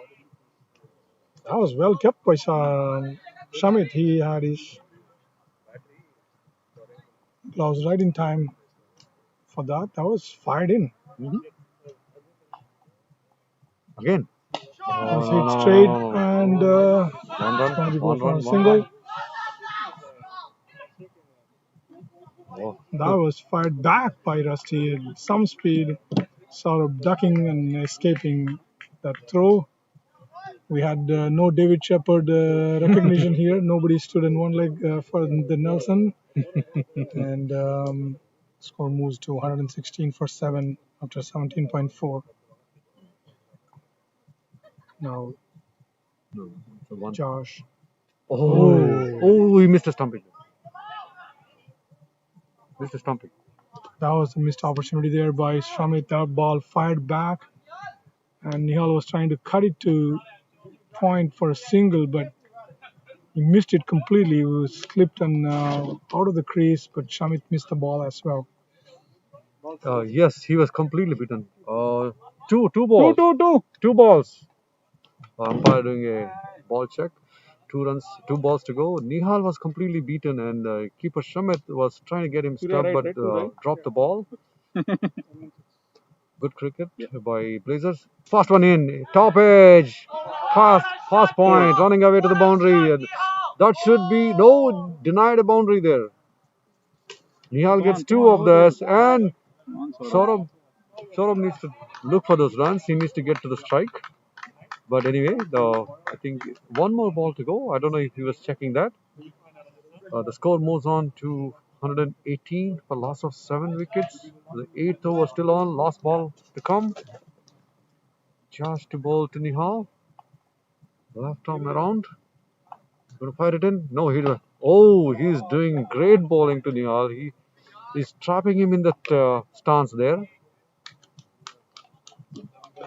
That was well kept by Shamit. He had his gloves right in time for that. That was fired in. Mhm. Again. That was Oh, no, hit no, straight, no, no, no. and One it's going to run, be one ball for a run, one single. run. Oh, That was fired back by Rusty at some speed, sort of ducking and escaping that throw. We had no David Shepard recognition here. Nobody stood in one leg for the Nelson, and score moves to 116 for 7 after 17.4. Now, no, it's a one. Josh. Oh, he missed a stumping. Missed a stumping. That was a missed opportunity there by Shamit. That ball fired back, and Nihal was trying to cut it to point for a single, but he missed it completely. He was slipped and out of the crease, but Shamit missed the ball as well. Yes, he was completely beaten. Two Two, balls. two, two. Two balls. Umpire doing a ball check. 2 runs, 2 balls to go. Nihal was completely beaten, and keeper Shamit was trying to get him stuck, but dropped the ball. Good cricket by Blazers. Fast one in, top edge, fast point, running away to the boundary. And that should be no denied a boundary there. Nihal gets two of this, and Saurabh needs to look for those runs. He needs to get to the strike. But anyway, I think one more ball to go. I don't know if he was checking that. The score moves on to 118 for loss of 7 wickets. The eighth over still on. Last ball to come. Josh to bowl to Nihal. Left arm around. Gonna fire it in. No, he's doing great bowling to Nihal. He's trapping him in that stance there.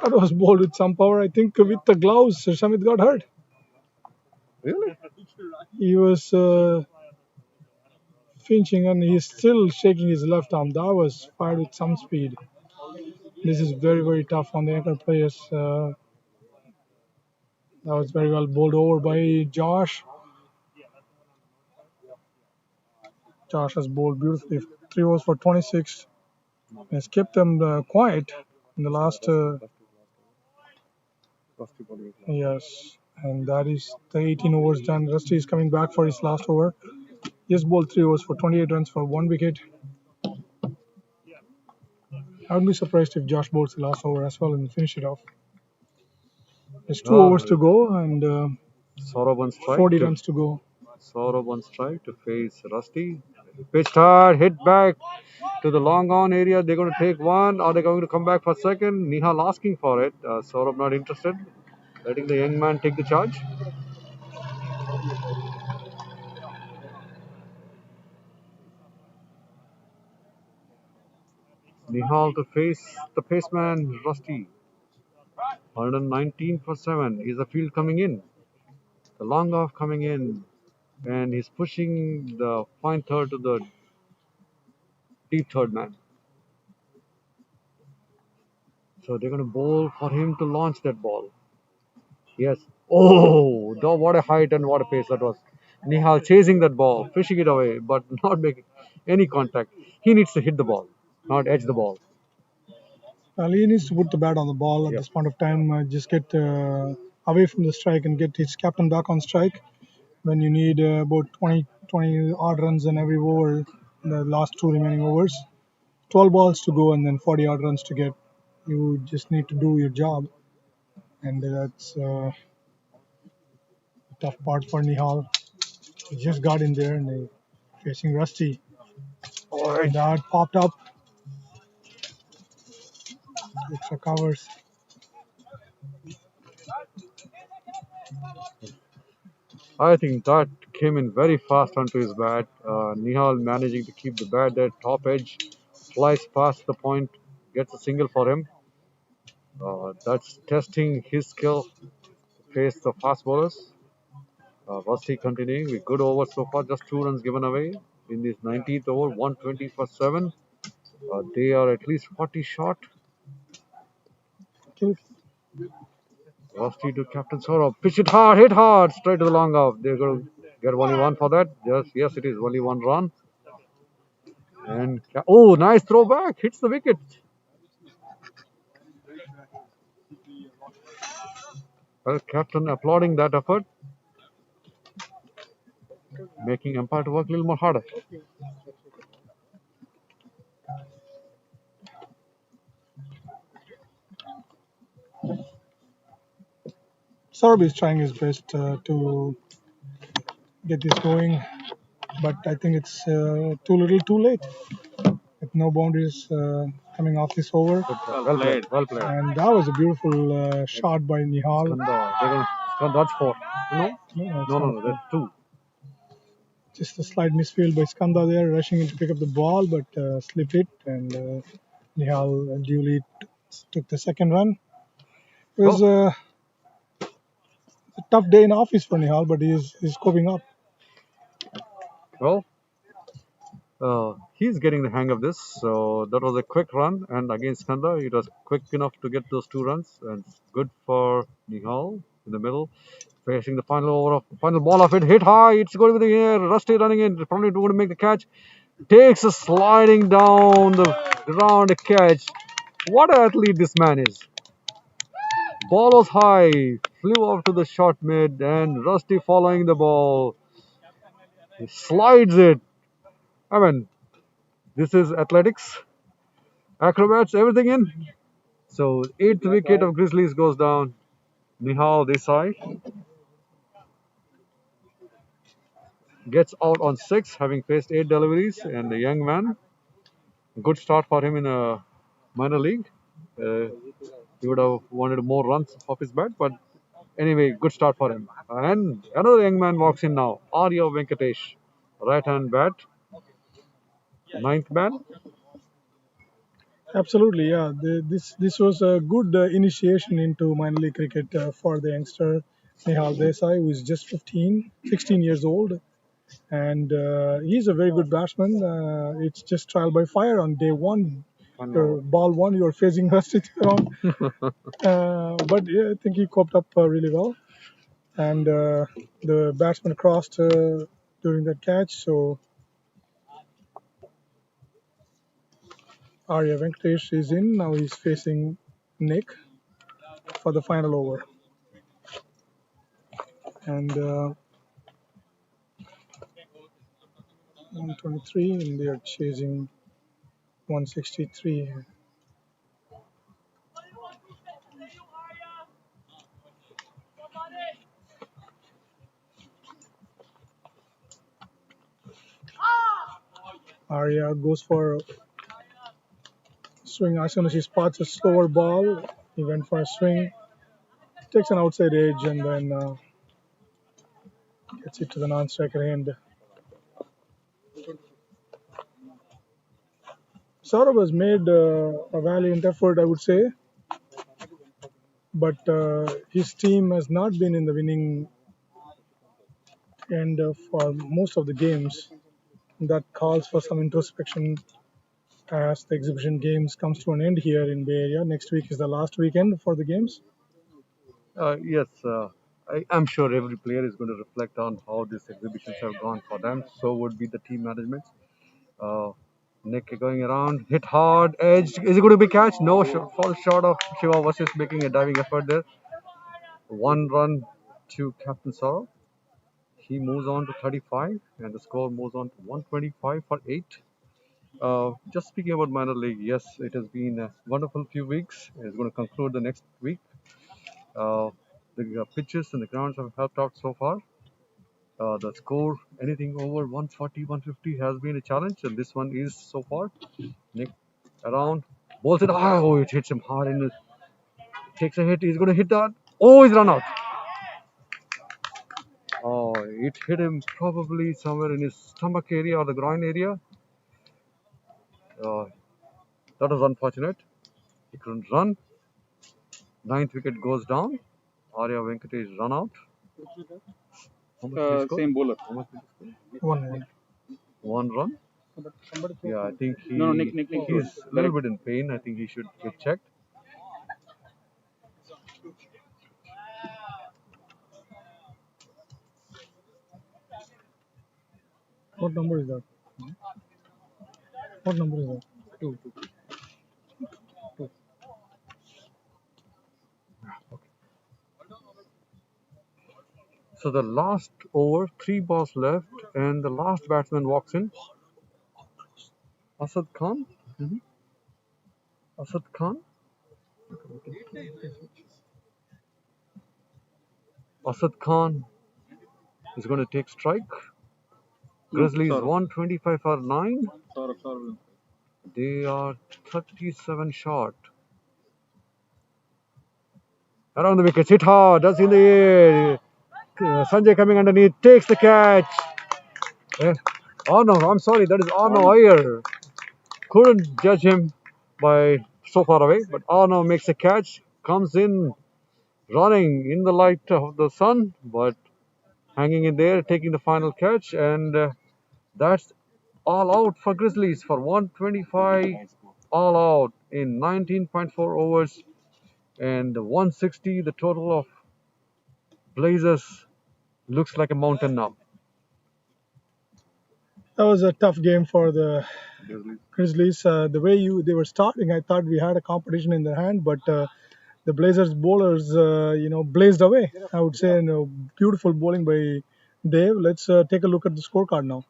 That was bowled with some power. I think with the gloves, Shamit got hurt. Really? He was finching and he's still shaking his left arm. That was fired with some speed. This is very, very tough on the anchor players. That was very well bowled over by Josh. Josh has bowled beautifully. 3 overs for 26. Has kept them quiet in the last. Yes, and that is the 18 overs done. Rusty is coming back for his last over. He has bowled 3 overs for 28 runs for 1 wicket. I would be surprised if Josh bowls the last over as well and finish it off. There's 2 overs to go and Saurabh on strike. 40 runs to go. Saurabh on strike to face Rusty. Pitch hard, hit back to the long on area. They're going to take one. Are they going to come back for second? Nihal asking for it. Saurabh not interested. Letting the young man take the charge. Nihal to face the paceman Rusty. 119 for 7. Is the field coming in? The long off coming in. And he's pushing the fine third to the deep third man. So they're going to bowl for him to launch that ball. Yes. Oh, what a height and what a pace that was. Nihal chasing that ball, fishing it away, but not making any contact. He needs to hit the ball, not edge the ball. Well, he needs to put the bat on the ball at this point of time. Just get away from the strike and get his captain back on strike. When you need about 20 odd runs in every over, the last 2 remaining overs, 12 balls to go and then 40 odd runs to get. You just need to do your job, and that's a tough part for Nihal. He just got in there and they facing Rusty. And that popped up. Extra covers. I think that came in very fast onto his bat. Nihal managing to keep the bat there, top edge, flies past the point, gets a single for him. That's testing his skill to face the fast bowlers. Rusty continuing with good overs so far, just 2 runs given away in this 19th over, 120 for 7. They are at least 40 short. Okay. Rusty to Captain Sorrow. Pitch it hard, hit hard, straight to the long off. They're going to get only one for that. Yes, it is only one run. And oh, nice throwback. Hits the wicket. Well, Captain applauding that effort, making umpire to work a little more harder. Saurabh is trying his best to get this going, but I think it's too little, too late. With no boundaries coming off this over. Well played. Well played. And that was a beautiful shot by Nihal. Skanda, that's four. No, No, that's two. Just a slight misfield by Skanda there, rushing in to pick up the ball, but slipped it, and Nihal duly took the second run. It was a tough day in office for Nihal, but he's coping up. Well, he's getting the hang of this. So that was a quick run, and against Skanda, it was quick enough to get those two runs, and good for Nihal in the middle. Facing the final ball of it, hit high, it's going to be the air. Rusty running in, probably going to make the catch. Takes a sliding down the ground catch. What an athlete this man is. Ball was high, flew off to the short mid, and Rusty following the ball. He slides it. I mean, this is athletics, acrobats, everything in. So, 8th wicket of Grizzlies goes down. Nihal Desai gets out on 6, having faced 8 deliveries, and the young man, good start for him in a minor league. He would have wanted more runs off his bat, but anyway, good start for him. And another young man walks in now, Arya Venkatesh, right-hand bat, 9th man. Absolutely, yeah. This was a good initiation into minor league cricket for the youngster Nihal Desai, who is just 16 years old. And he's a very good batsman. It's just trial by fire on day one. Ball one, you're facing Rusty around. But yeah, I think he coped up really well. And the batsman crossed during that catch. So Arya Venkatesh is in. Now he's facing Nick for the final over. And 123, and they are chasing 163. Arya goes for swing as soon as he spots a slower ball. He went for a swing, takes an outside edge, and then gets it to the non-striker end. Saurabh has made a valiant effort, I would say, but his team has not been in the winning end for most of the games. That calls for some introspection as the exhibition games comes to an end here in Bay Area. Next week is the last weekend for the games. Yes, I'm sure every player is going to reflect on how these exhibitions have gone for them. So would be the team management. Nick going around, hit hard, edge. Is it going to be catch? No, fall short of Shiva versus making a diving effort there. 1 run to Captain Sorrow. He moves on to 35, and the score moves on to 125 for 8. Just speaking about minor league, yes, it has been a wonderful few weeks. It's going to conclude the next week. The pitches and the grounds have helped out so far. The score, anything over 140, 150 has been a challenge, and this one is so far. Nick around, balls it. Oh, it hits him hard and takes a hit. He's going to hit that. Oh, he's run out. Oh, it hit him probably somewhere in his stomach area or the groin area. That was unfortunate. He couldn't run. 9th wicket goes down. Arya Venkatesh run out. Same bowler. One. 1 run. Yeah, I think No, Nick threw it. he's a little bit in pain. I think he should get checked. What number is that? What number is that? Two. So the last over, 3 balls left, and the last batsman walks in. Asad Khan. Asad Khan. Asad Khan is going to take strike. Grizzlies Saurabh. 125 for 9. Saurabh. They are 37 short. Around the wickets, hit hard, that's in the air. Sanjay coming underneath, takes the catch. Oh no, I'm sorry, that is Arno Iyer. Couldn't judge him by so far away, but Arno makes a catch, comes in running in the light of the sun, but hanging in there, taking the final catch, and that's all out for Grizzlies for 125, all out in 19.4 overs, and 160. The total of Blazers looks like a mountain now. That was a tough game for the Grizzlies. The way they were starting, I thought we had a competition in their hand, but the Blazers bowlers, blazed away. I would say, beautiful bowling by Dave. Let's take a look at the scorecard now.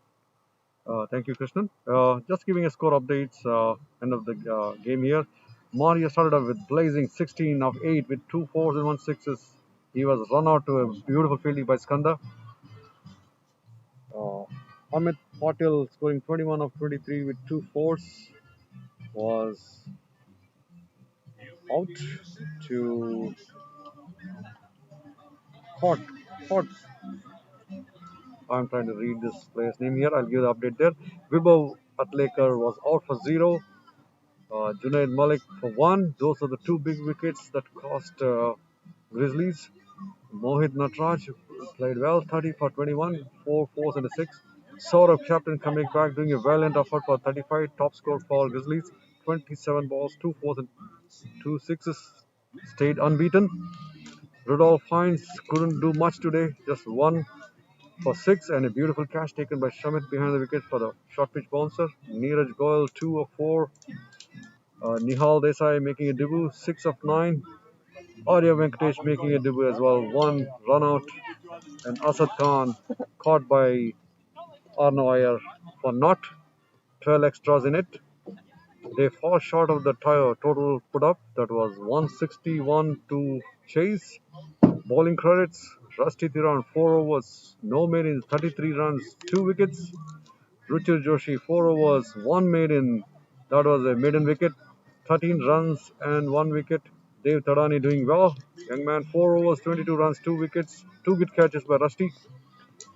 Thank you, Krishnan. Just giving a score updates, end of the game here. Mario started off with blazing 16 of 8 with 2 fours and 1 sixes. He was run out to a beautiful fielding by Skanda. Amit Patil scoring 21 of 23 with 2 fours was out to Hot. I'm trying to read this player's name here. I'll give the update there. Vibhav Atlekar was out for 0. Junaid Malik for 1. Those are the 2 big wickets that cost Grizzlies. Mohit Natraj played well, 30 for 21, 4 fours and a 6. Saurabh captain coming back, doing a valiant effort for 35. Top score for Grizzlies, 27 balls, 2 fours and 2 sixes. Stayed unbeaten. Rudolph Hines couldn't do much today, just 1 for 6 and a beautiful catch taken by Shamit behind the wicket for the short pitch bouncer. Neeraj Goyal 2 of 4. Nihal Desai making a debut, 6 of 9. Arya Venkatesh making a debut as well, 1 run out. And Asad Khan caught by Arno Iyer for not 12 extras in it. They fall short of the total put up, that was 161 to chase. Bowling credits, Rusty Thiran 4 overs, no made in 33 runs, 2 wickets. Ruchir Joshi 4 overs, 1 maiden, that was a maiden wicket, 13 runs and 1 wicket. Dave Tadani doing well, young man 4 overs, 22 runs, 2 wickets, 2 good catches by Rusty.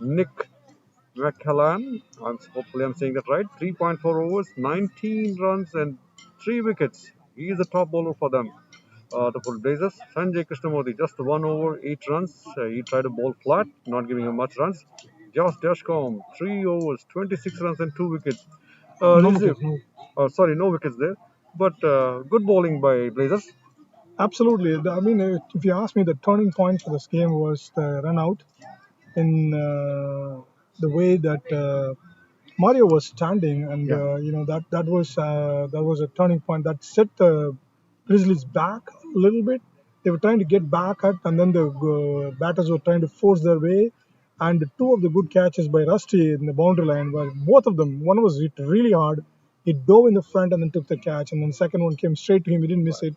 Nick McCallan, hopefully I'm saying that right, 3.4 overs, 19 runs and 3 wickets. He is the top bowler for them. The full Blazers. Sanjay Krishnamurthy, just 1 over, 8 runs. He tried to bowl flat, not giving him much runs. Josh Dashcom, 3 overs, 26 runs and 2 wickets. No wickets, no. No wickets there. But good bowling by Blazers. Absolutely. I mean, if you ask me, the turning point for this game was the run out in the way that Mario was standing, and that was a turning point that set the Grizzlies back a little bit. They were trying to get back at, and then the batters were trying to force their way. And two of the good catches by Rusty in the boundary line were both of them. One was hit really hard. He dove in the front and then took the catch, and then the second one came straight to him. He didn't miss it.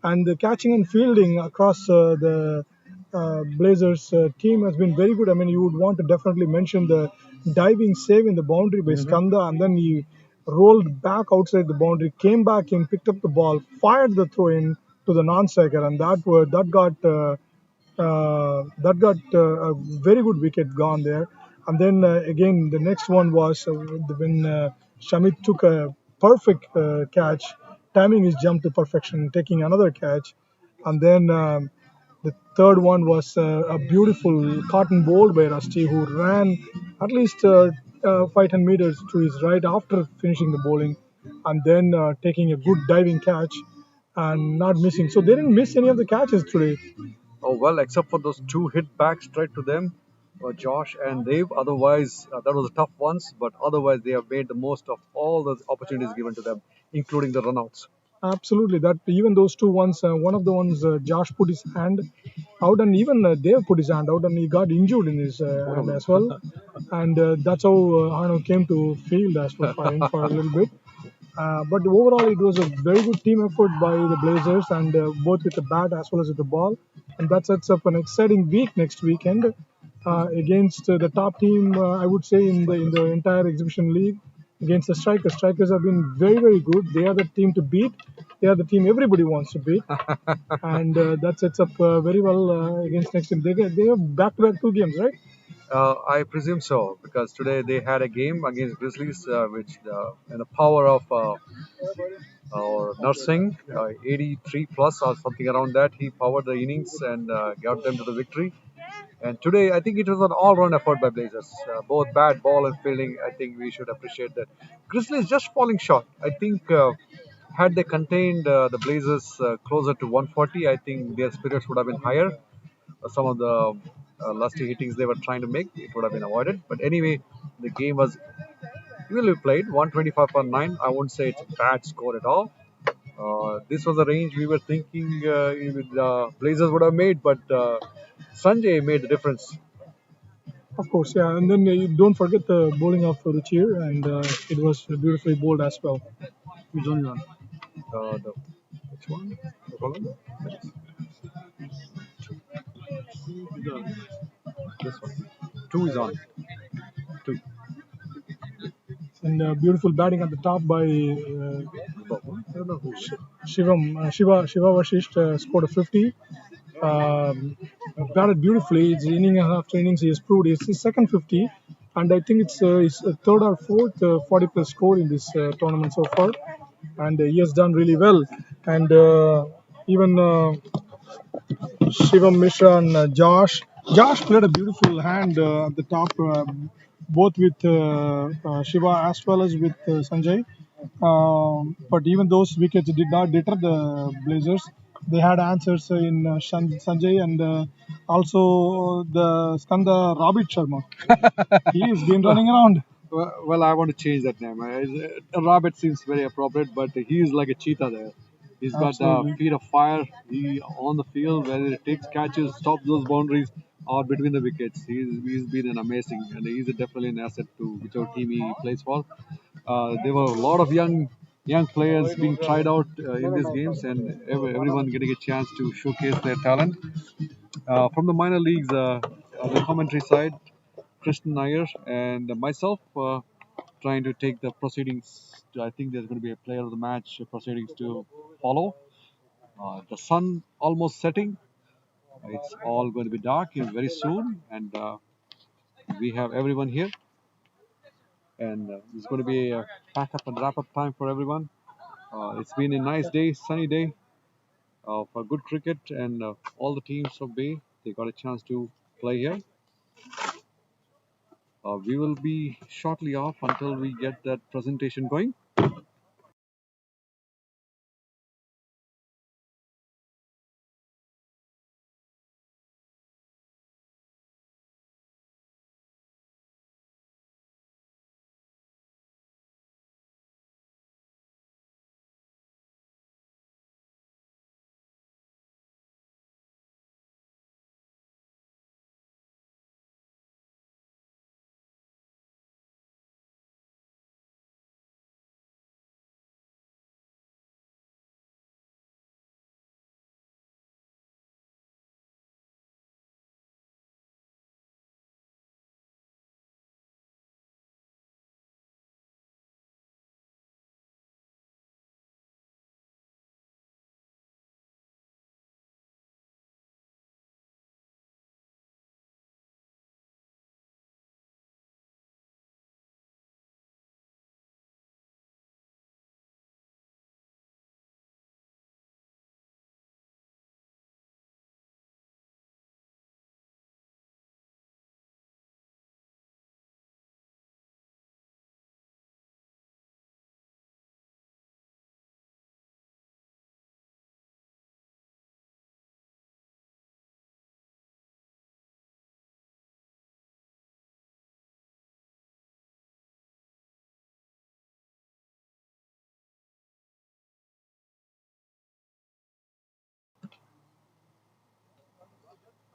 And the catching and fielding across the Blazers team has been very good. I mean, you would want to definitely mention the diving save in the boundary by Skanda, and then he rolled back outside the boundary, came back in, picked up the ball, fired the throw in to the non-striker, and that got a very good wicket gone there. And then again, the next one was when Shamit took a perfect catch, timing his jump to perfection, taking another catch. And then the third one was a beautiful cotton ball by Rusty, who ran at least 5-10 meters to his right after finishing the bowling, and then taking a good diving catch and not missing. So they didn't miss any of the catches today. Oh well, except for those two hit back straight to them, Josh and Dave. Otherwise, that was a tough ones. But otherwise, they have made the most of all the opportunities given to them, including the runouts. Absolutely, that even those two ones, one of the ones Josh put his hand out, and even Dave put his hand out, and he got injured in his hand as well. And that's how Arno came to field as well for him for a little bit. But overall, it was a very good team effort by the Blazers, and both with the bat as well as with the ball. And that sets up an exciting week next weekend against the top team, I would say, in the entire exhibition league, against the Strikers. Strikers have been very, very good. They are the team to beat. They are the team everybody wants to beat, and that sets up very well against next team. They have back-to-back two games, right? I presume so because today they had a game against Grizzlies, which in the power of or nursing 83 plus or something around that, he powered the innings and got them to the victory. And today, I think it was an all-round effort by Blazers, both bat, ball, and fielding. I think we should appreciate that. Grizzlies just falling short. I think had they contained the Blazers closer to 140, I think their spirits would have been higher. Some of the lusty hittings they were trying to make, it would have been avoided. But anyway, the game was evenly played, 125.9. I won't say it's a bad score at all. This was a range we were thinking Blazers would have made, but Sanjay made the difference. Of course, yeah. And then you don't forget the bowling of Ruchir, and it was beautifully bowled as well. Which one you on? The which one? The column? This one. Two is on. Two. And beautiful batting at the top by I don't know who. Shiva Vashisht scored a 50. Batted beautifully. It's inning after innings he has proved it's his second 50, and I think it's his third or fourth 40 plus score in this tournament so far, and he has done really well. And even Shivam Mishra and Josh. Josh played a beautiful hand at the top, both with Shiva as well as with Sanjay. But even those wickets did not deter the Blazers. They had answers in Sanjay and also the Skanda Robert Sharma. He has been running around. Well, I want to change that name. Rabbit seems very appropriate, but he is like a cheetah there. He's got feet of fire. He on the field, whether it takes catches, stops those boundaries, or between the wickets. He's been an amazing, and he's definitely an asset to whichever team he plays for. There were a lot of young players being tried out in these games, and everyone getting a chance to showcase their talent. From the minor leagues, on the commentary side, Krishnan Nair and myself trying to take the proceedings. I think there's going to be a player of the match proceedings to follow. The sun almost setting. It's all going to be dark very soon, and we have everyone here. And it's going to be a pack up and wrap up time for everyone. It's been a nice day, sunny day for good cricket, and all the teams of Bay they got a chance to play here. We will be shortly off until we get that presentation going.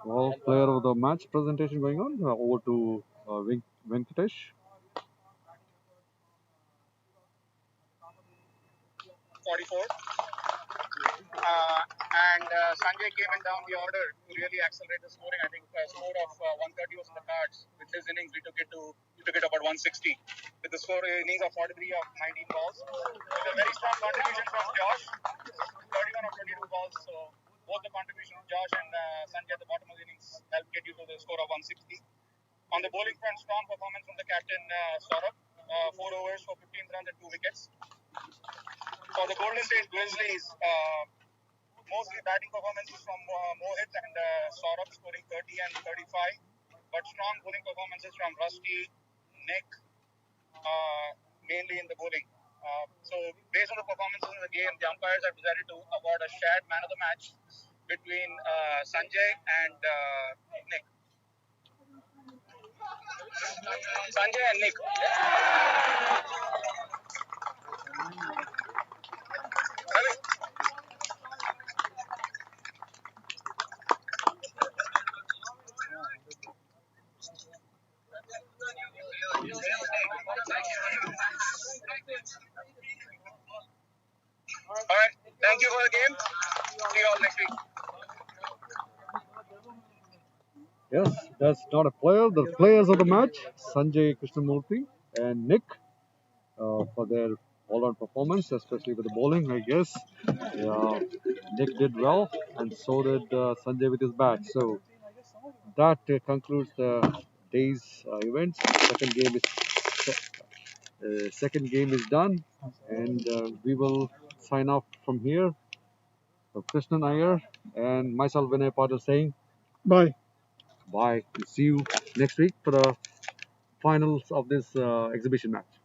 Well, player of the match presentation going on. Over to Venkatesh. 44. And Sanjay came in down the order to really accelerate the scoring. I think score of 130 was in the cards. With his innings, we took it about 160. With the score innings of 43 of 19 balls. With a very strong contribution from Josh, 31 of 22 balls. So both the contribution of Josh and Sanjay at the bottom of the innings helped get you to the score of 160. On the bowling front, strong performance from the captain Saurabh. 4 overs for 15 runs and 2 wickets. For the Golden State Grizzlies, mostly batting performances from Mohit and Saurabh scoring 30 and 35, but strong bowling performances from Rusty, Nick, mainly in the bowling. So based on the performances in the game, the umpires have decided to award a shared man of the match between Sanjay and Nick. Sanjay and Nick. All right. Thank you for the game. See you all next week. Yes, that's not a player. The players of the match, Sanjay Krishnamurthy and Nick, for their all-round performance, especially with the bowling, I guess. Nick did well, and so did Sanjay with his bat. So that concludes the day's events. Second game is done, and we will sign off from here. So Krishnan Iyer and myself, Vinay Patil, saying Bye. bye. See you next week for the finals of this exhibition match.